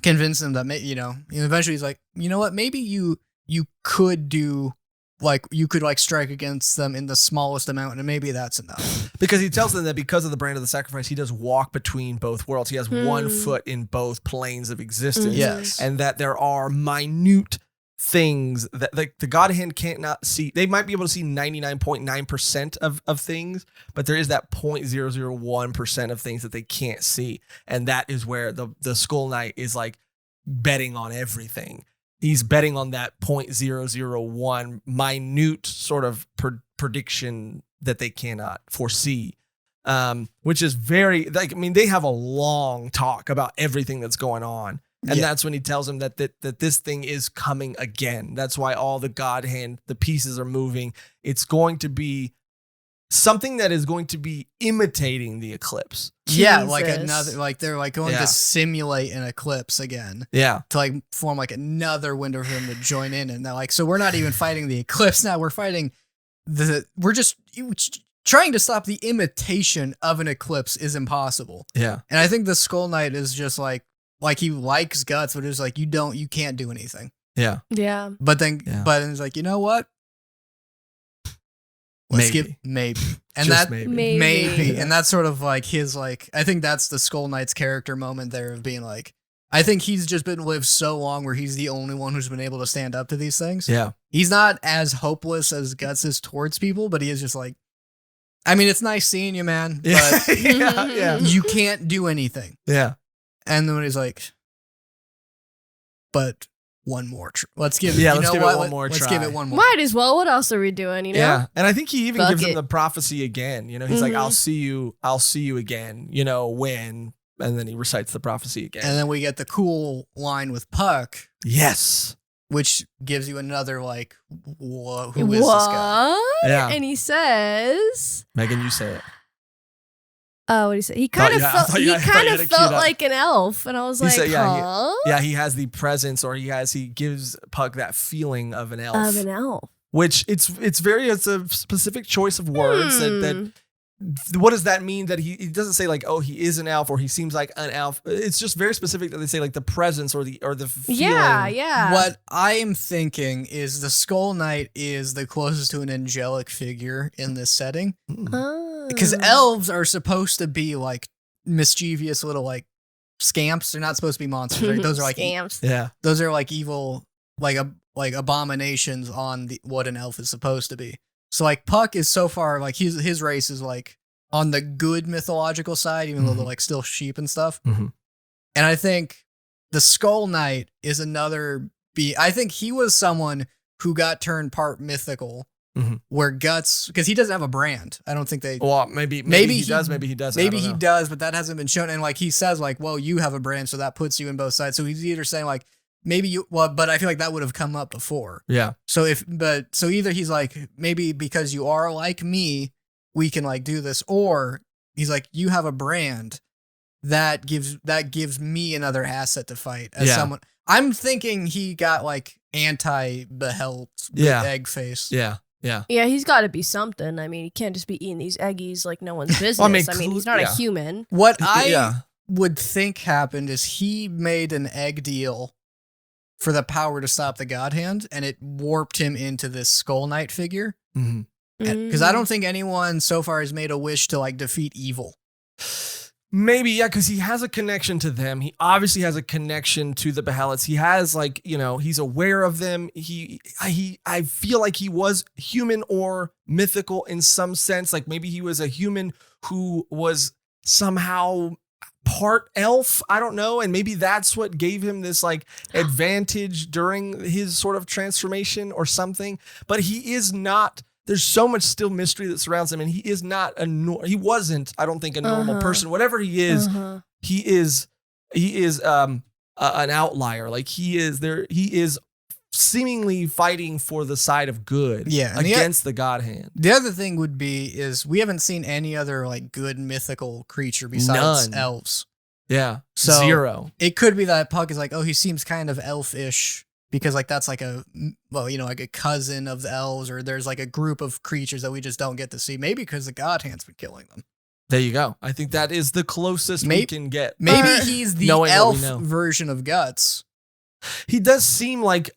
convince him that, eventually he's like, you know what, maybe you could do... like you could like strike against them in the smallest amount, and maybe that's enough. Because he tells them that because of the brand of the sacrifice, he does walk between both worlds. He has one foot in both planes of existence. Yes. And that there are minute things that like the God Hand can't not see. They might be able to see 99.9% of things, but there is that 0.001% of things that they can't see. And that is where the Skull Knight is like betting on everything. He's betting on that 0.001 minute sort of prediction that they cannot foresee, which is very like, I mean, they have a long talk about everything that's going on. And Yeah. that's when he tells him that this thing is coming again. That's why all the God hand, the pieces are moving. It's going to be something that is going to be imitating the eclipse. Yeah, like Jesus. another, like they're like going Yeah. to simulate an eclipse again Yeah. to like form like another window for him to join in, and they're like, so we're not even fighting the eclipse now. We're fighting we're just trying to stop the imitation of an eclipse is impossible. Yeah. And I think the Skull Knight is just like he likes Guts, but it's like you can't do anything. Yeah. Yeah. But then Yeah. but then it's like, you know what? Let's Maybe. give maybe. And Just that maybe. maybe. And that's sort of like his like I think that's the Skull Knight's character moment there of being like I think he's just been lived so long where he's the only one who's been able to stand up to these things. Yeah. He's not as hopeless as Guts is towards people, but he is just like I mean, it's nice seeing you, man, Yeah. but yeah. you can't do anything. Yeah. And then when he's like, but one more. Let's give it. Yeah, you let's know give it what? one more Let's try. give it one more. Might as well. What else are we doing? You know? Yeah. And I think he even Fuck gives him it. the prophecy again. You know, he's like, Mhm. I'll see you again, you know, when. And then he recites the prophecy again. And then we get the cool line with Puck, Yes. which gives you another like, who is this guy? What? Yeah. And he says, Megan, you say it. "Oh, what did he say? He kind of I felt. thought He you- I thought kind you of had it queued felt up. like an elf." And I was He like, said, yeah, "Huh? Yeah, he has the presence, or he gives Puck that feeling of an elf. Of an elf." Which it's a specific choice of words that what does that mean that he doesn't say like, oh, he is an elf or he seems like an elf. It's just very specific that they say like the presence or the feeling. Yeah. What I'm thinking is the Skull Knight is the closest to an angelic figure in this setting. Oh. Because elves are supposed to be like mischievous little like scamps. They're not supposed to be monsters. Right? Those are like scams. Yeah. those are like evil, like abominations on what an elf is supposed to be. So like Puck is so far like his race is like on the good mythological side, even though they're like still sheep and stuff. Mhm. And I think the Skull Knight is another I think he was someone who got turned part mythical, Mhm. where Guts, because he doesn't have a brand. I don't think they. Well, maybe he does, maybe he doesn't. Maybe I don't he know. does, but that hasn't been shown. And like he says, like, well, you have a brand, so that puts you in both sides. So he's either saying like, maybe you, well, but I feel like that would have come up before. Yeah. So so either he's like, maybe because you are like me, we can like do this, or he's like, you have a brand that gives me another asset to fight as Yeah. someone. I'm thinking he got like anti-behelt Yeah. egg face. Yeah. Yeah. Yeah, he's got to be something. I mean, he can't just be eating these eggies like no one's business. Well, I I mean, mean, he's not yeah. a human. What I Yeah. would think happened is he made an egg deal for the power to stop the God Hand, and it warped him into this Skull Knight figure. Mhm. Because I don't think anyone so far has made a wish to like defeat evil. Maybe, yeah, because he has a connection to them. He obviously has a connection to the Behelots. He has, like, you know, he's aware of them. I feel like he was human or mythical in some sense. Like maybe he was a human who was somehow part elf. I don't know. And maybe that's what gave him this like advantage during his sort of transformation or something. But he is not. There's so much still mystery that surrounds him, and he is not he wasn't, I don't think, a normal person. Whatever he is, he is an outlier. Like he is seemingly fighting for the side of good, Yeah, and against the God Hand. The other thing would be is we haven't seen any other like good mythical creature besides None. elves. Yeah, So- zero. It could be that Puck is like, oh, he seems kind of elfish because like that's like like a cousin of the elves, or there's like a group of creatures that we just don't get to see. Maybe because the God Hand's been killing them. There you go. I think that is the closest we can get. Maybe he's the knowing what elf we know. version of Guts. He does seem like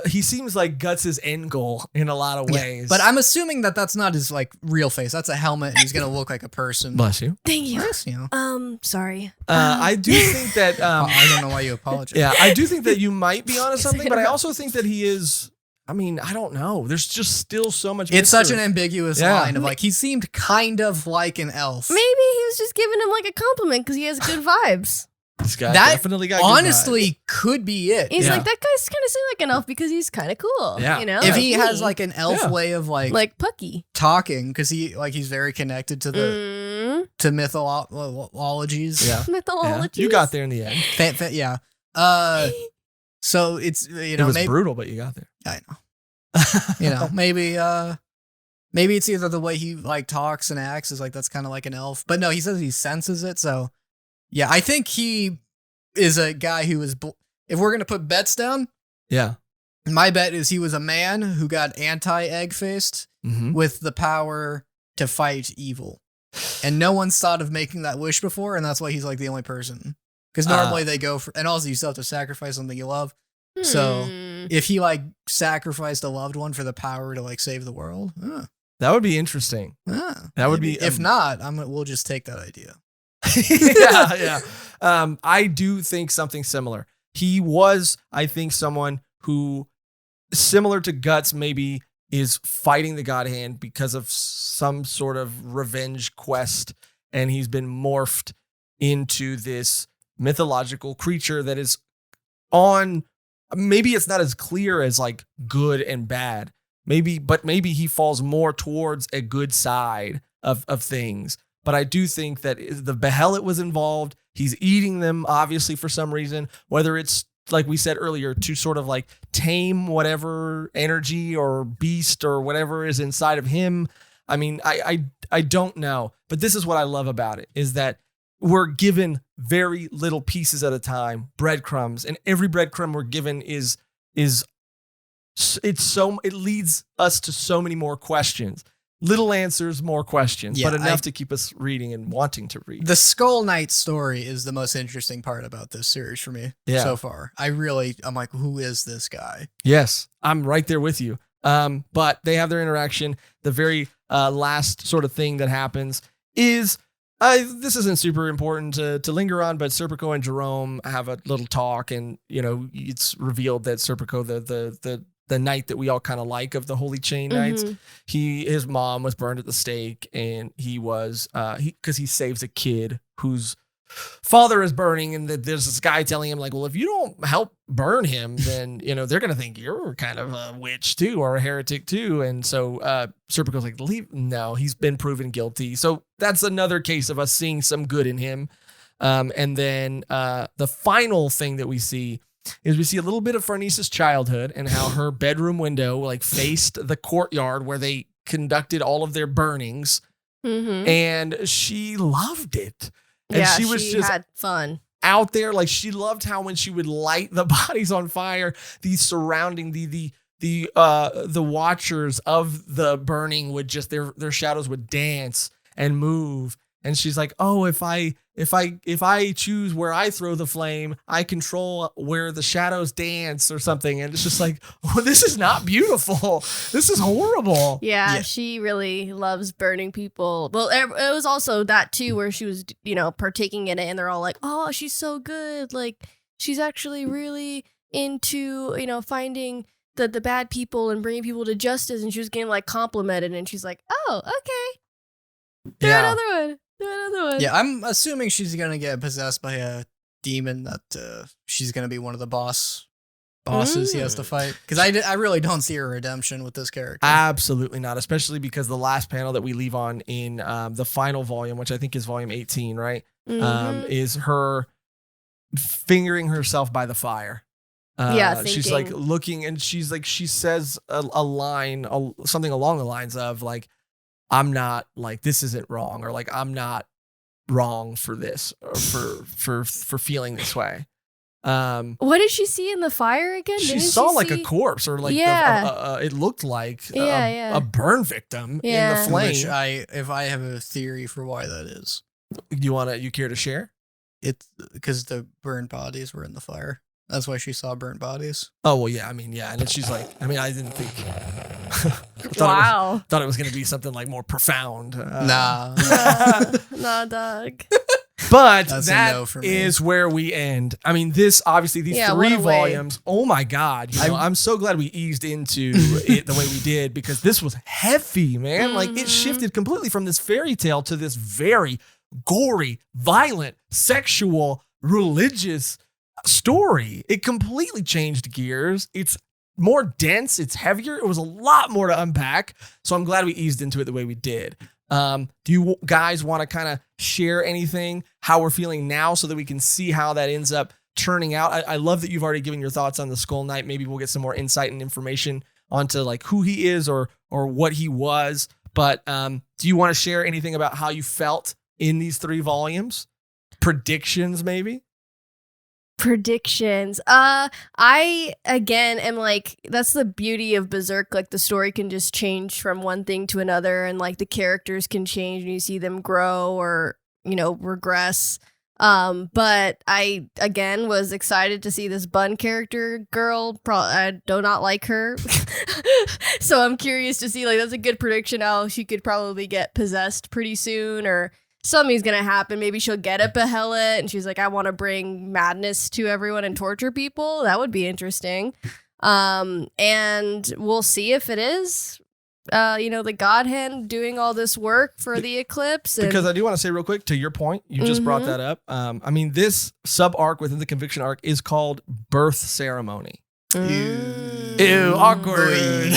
he seems like Guts' end goal in a lot of ways. But I'm assuming that that's not his like real face. That's a helmet, and he's gonna look like a person. bless you. Thank you. Yes, you know. Sorry. I do think that. I don't know why you apologize. Yeah, I do think that you might be onto something, but I hurt. also think that he is. I mean, I don't know. There's just still so much. It's such an mystery. ambiguous Yeah. line of like he seemed kind of like an elf. Maybe he was just giving him like a compliment because he has good vibes. This guy That definitely got good honestly could be it. He's Yeah. like, that guy's kind of seem like an elf because he's kind of cool. Yeah. You know? If he me. has like an elf Yeah. way of like Pucky. talking, because he's very connected to the to mythologies. Yeah. Mythology. Yeah. You got there in the end. Yeah. So it's It was brutal, but you got there. I know. Maybe it's either the way he like talks and acts is like that's kind of like an elf, but no, he says he senses it. So yeah, I think he is a guy who is. If we're gonna put bets down, Yeah. my bet is he was a man who got anti-egg faced Mm-hmm. with the power to fight evil, and no one's thought of making that wish before, and that's why he's like the only person. Because normally they go for, and also you still have to sacrifice something you love. So if he like sacrificed a loved one for the power to like save the world, That would be interesting. That would be. If not, we'll just take that idea. Yeah. I do think something similar. He was, I think, someone who, similar to Guts, maybe is fighting the God Hand because of some sort of revenge quest, and he's been morphed into this mythological creature that is on. Maybe it's not as clear as like good and bad. But maybe he falls more towards a good side of things. But I do think that the Behelit was involved. He's eating them, obviously, for some reason, whether it's, like we said earlier, to sort of like tame whatever energy or beast or whatever is inside of him. I mean, I don't know. But this is what I love about it, is that we're given very little pieces at a time, breadcrumbs, and every breadcrumb we're given it leads us to so many more questions. Little answers, more questions, but enough to keep us reading and wanting to read. The Skull Knight story is the most interesting part about this series for me so far. I'm like, who is this guy? Yes, I'm right there with you. But they have their interaction. The very last sort of thing that happens is, this isn't super important to linger on, but Serpico and Jerome have a little talk, and it's revealed that Serpico, the knight that we all kind of like of the Holy Chain Knights, his mom was burned at the stake, and he was because he saves a kid whose father is burning, and there's this guy telling him like, well, if you don't help burn him, then they're gonna think you're kind of a witch too, or a heretic too. And so Serpico's like, no, he's been proven guilty. So that's another case of us seeing some good in him. And then the final thing that we see is we see a little bit of Farnese's childhood and how her bedroom window like faced the courtyard where they conducted all of their burnings, and she loved it. And she had fun out there. Like, she loved how when she would light the bodies on fire, the surrounding the watchers of the burning would just their shadows would dance and move. And she's like, oh, if I choose where I throw the flame, I control where the shadows dance or something. And it's just like, oh, this is not beautiful. This is horrible. Yeah, she really loves burning people. Well, it was also that too, where she was, partaking in it, and they're all like, oh, she's so good. Like, she's actually really into, finding the bad people and bringing people to justice. And she was getting like complimented, and she's like, oh, okay. Do another one. Yeah, I'm assuming she's gonna get possessed by a demon that she's gonna be one of the bosses he has to fight. Because I really don't see her redemption with this character. Absolutely not, especially because the last panel that we leave on in the final volume, which I think is volume 18, right, is her fingering herself by the fire. She's like looking, and she's like, she says a line, something along the lines of like, I'm not, like, this isn't wrong, or like, I'm not wrong for this, or for feeling this way. What did she see in the fire again? She saw like a corpse, or like it looked like a burn victim in the flame. Which if I have a theory for why that is. You care to share? It's because the burned bodies were in the fire. That's why she saw burnt bodies. Oh, well, yeah. I mean, yeah. And then she's like, I didn't think. Wow. Thought it was going to be something like more profound. Nah, Doug. But that is where we end. I mean, these 3 volumes. Oh my God. I'm so glad we eased into it the way we did, because this was heavy, man. Like, it shifted completely from this fairy tale to this very gory, violent, sexual, religious story. It completely changed gears. It's more dense. It's heavier. It was a lot more to unpack. So I'm glad we eased into it the way we did. Do you guys want to kind of share anything, how we're feeling now, so that we can see how that ends up turning out. I love that you've already given your thoughts on the Skull Knight. Maybe we'll get some more insight and information onto like who he is or what he was. But do you want to share anything about how you felt in these 3 volumes? Predictions, maybe? Predictions. I again am like, that's the beauty of Berserk. Like the story can just change from one thing to another, and like the characters can change and you see them grow or, you know, regress. But I again was excited to see this Bun character girl. I do not like her. So I'm curious to see, like, that's a good prediction how she could probably get possessed pretty soon, or something's gonna happen. Maybe she'll get a Behelit and she's like, I want to bring madness to everyone and torture people. That would be interesting. And we'll see if it is the God Hand doing all this work for the eclipse. Because I do want to say real quick, to your point, you just brought that up. I mean, this sub arc within the Conviction arc is called Birth Ceremony. Ew, awkward.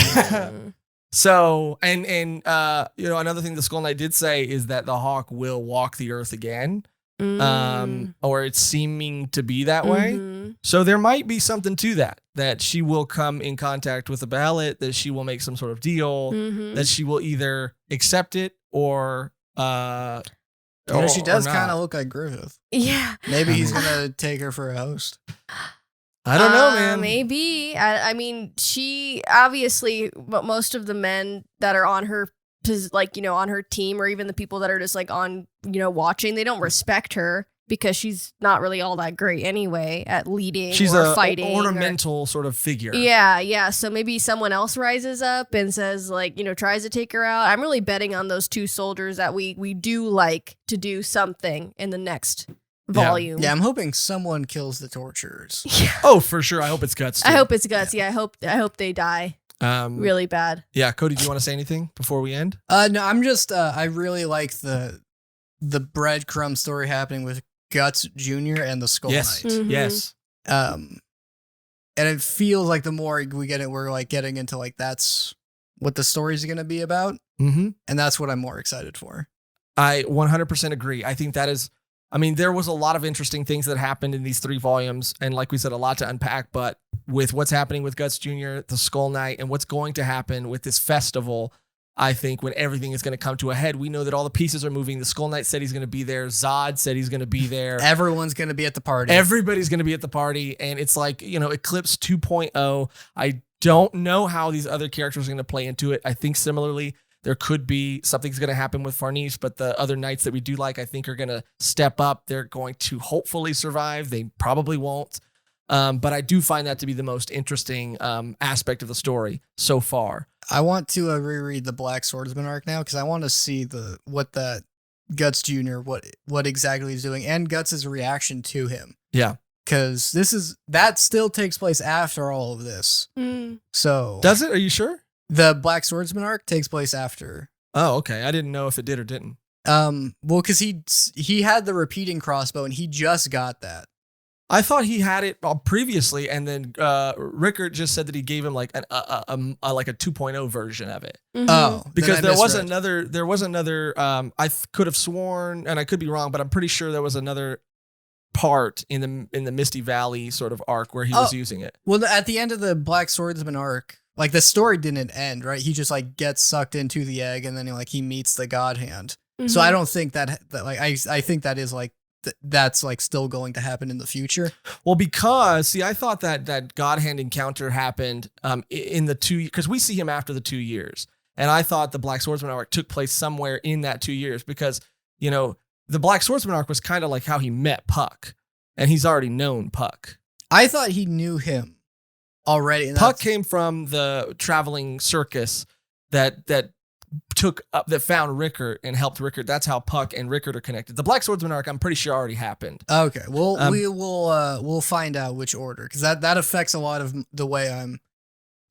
So, and another thing the Skull Knight did say is that the Hawk will walk the earth again, or it's seeming to be that way. So there might be something to that she will come in contact with a Behelit, that she will make some sort of deal, that she will either accept it or she does kind of look like Griffith. Yeah. Maybe he's going to take her for a host. I don't know, man. Maybe. I mean, she obviously, but most of the men that are on her, like, you know, on her team, or even the people that are just like on, you know, watching, they don't respect her because she's not really all that great anyway at leading. She's or fighting. Ornamental sort of figure. Yeah. So maybe someone else rises up and says, like, you know, tries to take her out. I'm really betting on those 2 soldiers that we do like to do something in the next volume. Yeah, I'm hoping someone kills the torturers. Yeah. Oh, for sure. I hope it's Guts too. I hope it's Guts. Yeah, I hope they die. Really bad. Yeah, Cody, do you want to say anything before we end? No, I'm just I really like the breadcrumb story happening with Guts Jr. and the Skull Knight. Yes. And it feels like the more we get it, we're like getting into like that's what the story's going to be about. And that's what I'm more excited for. I 100% agree. I think that is, I mean, there was a lot of interesting things that happened in these 3 volumes. And like we said, a lot to unpack, but with what's happening with Guts Jr., the Skull Knight, and what's going to happen with this festival, I think when everything is going to come to a head, we know that all the pieces are moving. The Skull Knight said he's going to be there. Zod said he's going to be there. Everyone's going to be at the party. Everybody's going to be at the party. And it's like, you know, Eclipse 2.0. I don't know how these other characters are going to play into it. I think similarly, there could be something's going to happen with Farnese, but the other knights that we do like, I think are going to step up. They're going to hopefully survive. They probably won't. But I do find that to be the most interesting aspect of the story so far. I want to reread the Black Swordsman arc now because I want to see what that Guts Jr. what exactly he's doing and Guts' reaction to him. Yeah, because that still takes place after all of this. So does it? Are you sure? The Black Swordsman arc takes place after. Oh, okay. I didn't know if it did or didn't. Well, because he had the repeating crossbow and he just got that. I thought he had it previously, and then Rickard just said that he gave him like a 2.0 version of it. Oh, because there was another. I could have sworn, and I could be wrong, but I'm pretty sure there was another part in the Misty Valley sort of arc where he was using it. Well, at the end of the Black Swordsman arc, like the story didn't end, right? He just like gets sucked into the egg, and then he meets the God Hand. So I don't think that like I think that is like. That's like still going to happen in the future. Well, because I thought that God Hand encounter happened in the 2 years, because we see him after the 2 years, and I thought the Black Swordsman arc took place somewhere in that 2 years because the Black Swordsman arc was kind of like how he met Puck, and he's already known Puck. I thought he knew him already. And Puck came from the traveling circus that found Rickard and helped Rickard. That's how Puck and Rickard are connected. The Black Swordsman arc, I'm pretty sure, already happened. Okay, well, we'll find out which order, because that affects a lot of the way I'm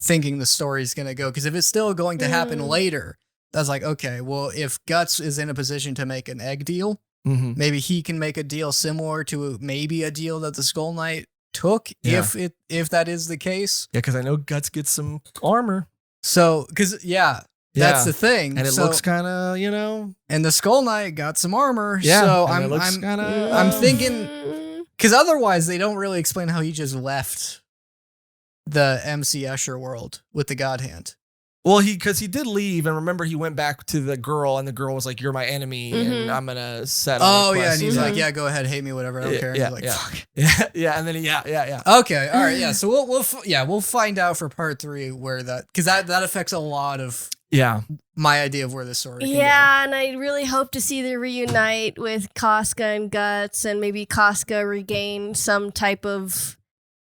thinking the story is going to go. Because if it's still going to happen later, that's like, okay, well, if Guts is in a position to make an egg deal, maybe he can make a deal similar to maybe a deal that the Skull Knight took, if that is the case. Yeah, because I know Guts gets some armor. So, that's the thing. And it looks kind of, And the Skull Knight got some armor. Yeah. So I'm I'm thinking. Because otherwise, they don't really explain how he just left the MC Escher world with the God Hand. Well, because he did leave, and remember he went back to the girl, and the girl was like, "You're my enemy, and I'm gonna set." Oh yeah, and he's like, "Yeah, go ahead, hate me, whatever, I don't care." Yeah, He's like, yeah. "Fuck." Yeah, and then yeah. Okay, all right, yeah. So we'll find out for part 3 where because that affects a lot of my idea of where this story. Can go. And I really hope to see the reunite with Casca and Guts, and maybe Casca regain some type of,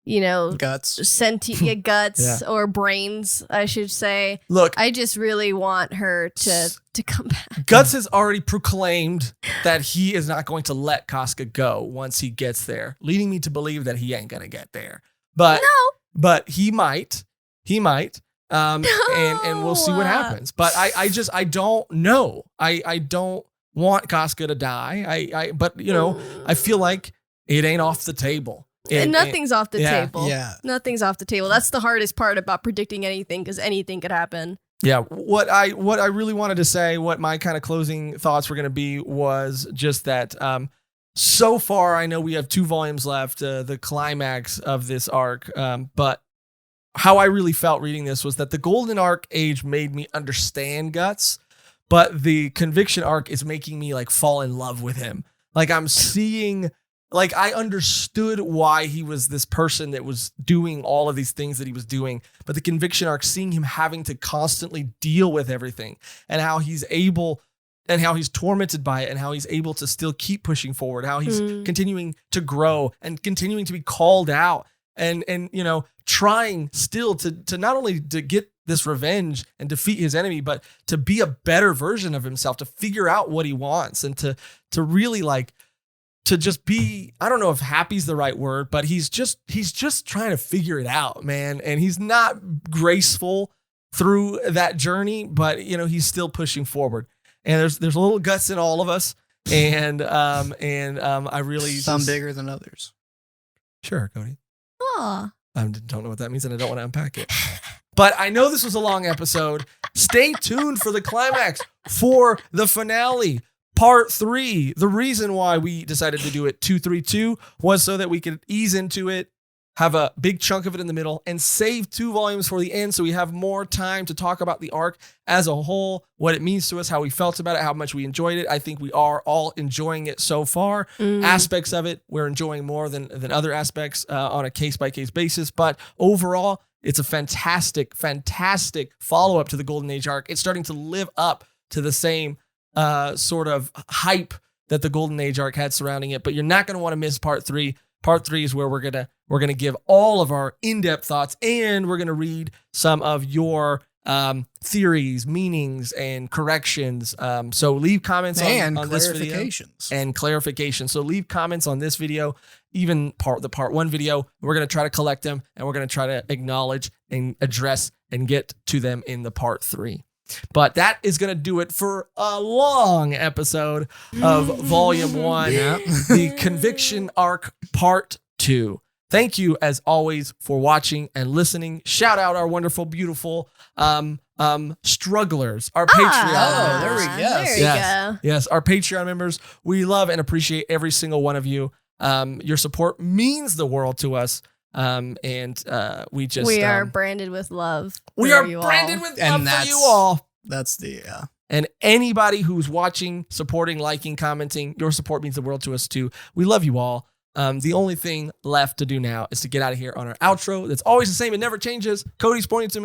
Guts, sentient guts or brains, I should say. Look, I just really want her to come back. Guts has already proclaimed that he is not going to let Casca go once he gets there, leading me to believe that he ain't gonna get there. But he might. And we'll see what happens. But I don't know. I don't want Casca to die. But I feel like it ain't off the table. And nothing's off the table. Yeah. Nothing's off the table. That's the hardest part about predicting anything, because anything could happen. Yeah. What I really wanted to say, what my kind of closing thoughts were going to be, was just that so far I know we have 2 volumes left, the climax of this arc. But how I really felt reading this was that the Golden Arc Age made me understand Guts, but the Conviction arc is making me like fall in love with him. Like I'm seeing... Like, I understood why he was this person that was doing all of these things that he was doing. But the Conviction arc, seeing him having to constantly deal with everything, and how he's able, and how he's tormented by it, and how he's able to still keep pushing forward, how he's continuing to grow and continuing to be called out, and trying still to not only to get this revenge and defeat his enemy, but to be a better version of himself, to figure out what he wants, and to really to just be, I don't know if happy's the right word, but he's just trying to figure it out, man. And he's not graceful through that journey, but he's still pushing forward. And there's a little guts in all of us. And I really some bigger than others. Sure, Cody. Aw. I don't know what that means, and I don't want to unpack it. But I know this was a long episode. Stay tuned for the climax, for the finale. Part 3, the reason why we decided to do it 2-3-2 was so that we could ease into it, have a big chunk of it in the middle, and save 2 volumes for the end so we have more time to talk about the arc as a whole, what it means to us, how we felt about it, how much we enjoyed it. I think we are all enjoying it so far. Aspects of it we're enjoying more than other aspects on a case-by-case basis, but overall, it's a fantastic follow-up to the Golden Age arc. It's starting to live up to the same sort of hype that the Golden Age arc had surrounding it, but you're not going to want to miss part 3. Part 3 is where we're gonna give all of our in-depth thoughts, and we're gonna read some of your theories, meanings, and corrections. So leave comments on this video and clarifications. So leave comments on this video, even the part 1 video. We're gonna try to collect them, and we're gonna try to acknowledge and address and get to them in the part 3. But that is going to do it for a long episode of Volume 1, the Conviction Arc Part 2. Thank you, as always, for watching and listening. Shout out our wonderful, beautiful strugglers, our Patreon members. There we go. There you go. Yes, our Patreon members. We love and appreciate every single one of you. Your support means the world to us. We are branded with love. We are branded with love for you all. That's and anybody who's watching, supporting, liking, commenting, your support means the world to us too. We love you all. The only thing left to do now is to get out of here on our outro. That's always the same. It never changes. Cody's pointing to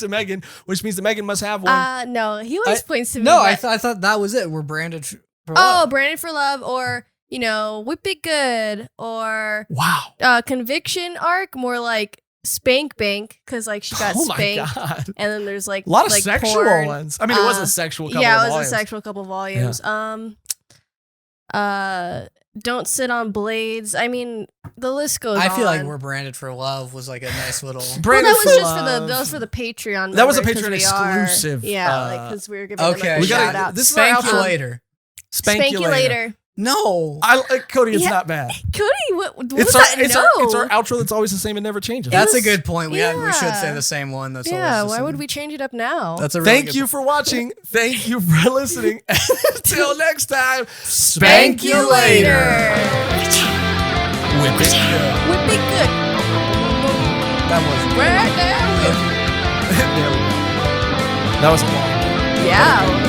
Megan, which means that Megan must have one. No, he always points to me. No, I thought that was it. We're branded for love. Branded for love, or Whip It Good, or Conviction arc, more like Spank Bank, because she got spanked. My God. And then there's a lot of sexual porn. ones. I mean, it was a sexual couple of volumes. Yeah, it was a sexual couple volumes. Yeah. Don't Sit on Blades. I mean, the list goes on. I feel like We're Branded for Love was a nice little. That was for the Patreon. That was a Patreon exclusive. Because we were giving them a shout out. This Spank you later. Spank you later. No, Cody, it's not bad. Cody, it's our outro that's always the same and never changes. That's a good point. We should say the same one. That's why would we change it up now? That's a Thank you for watching. Thank you for listening. Until next time, spank you later. Whip it. Whip it good. That was Right there. There we go. That was a long. Yeah.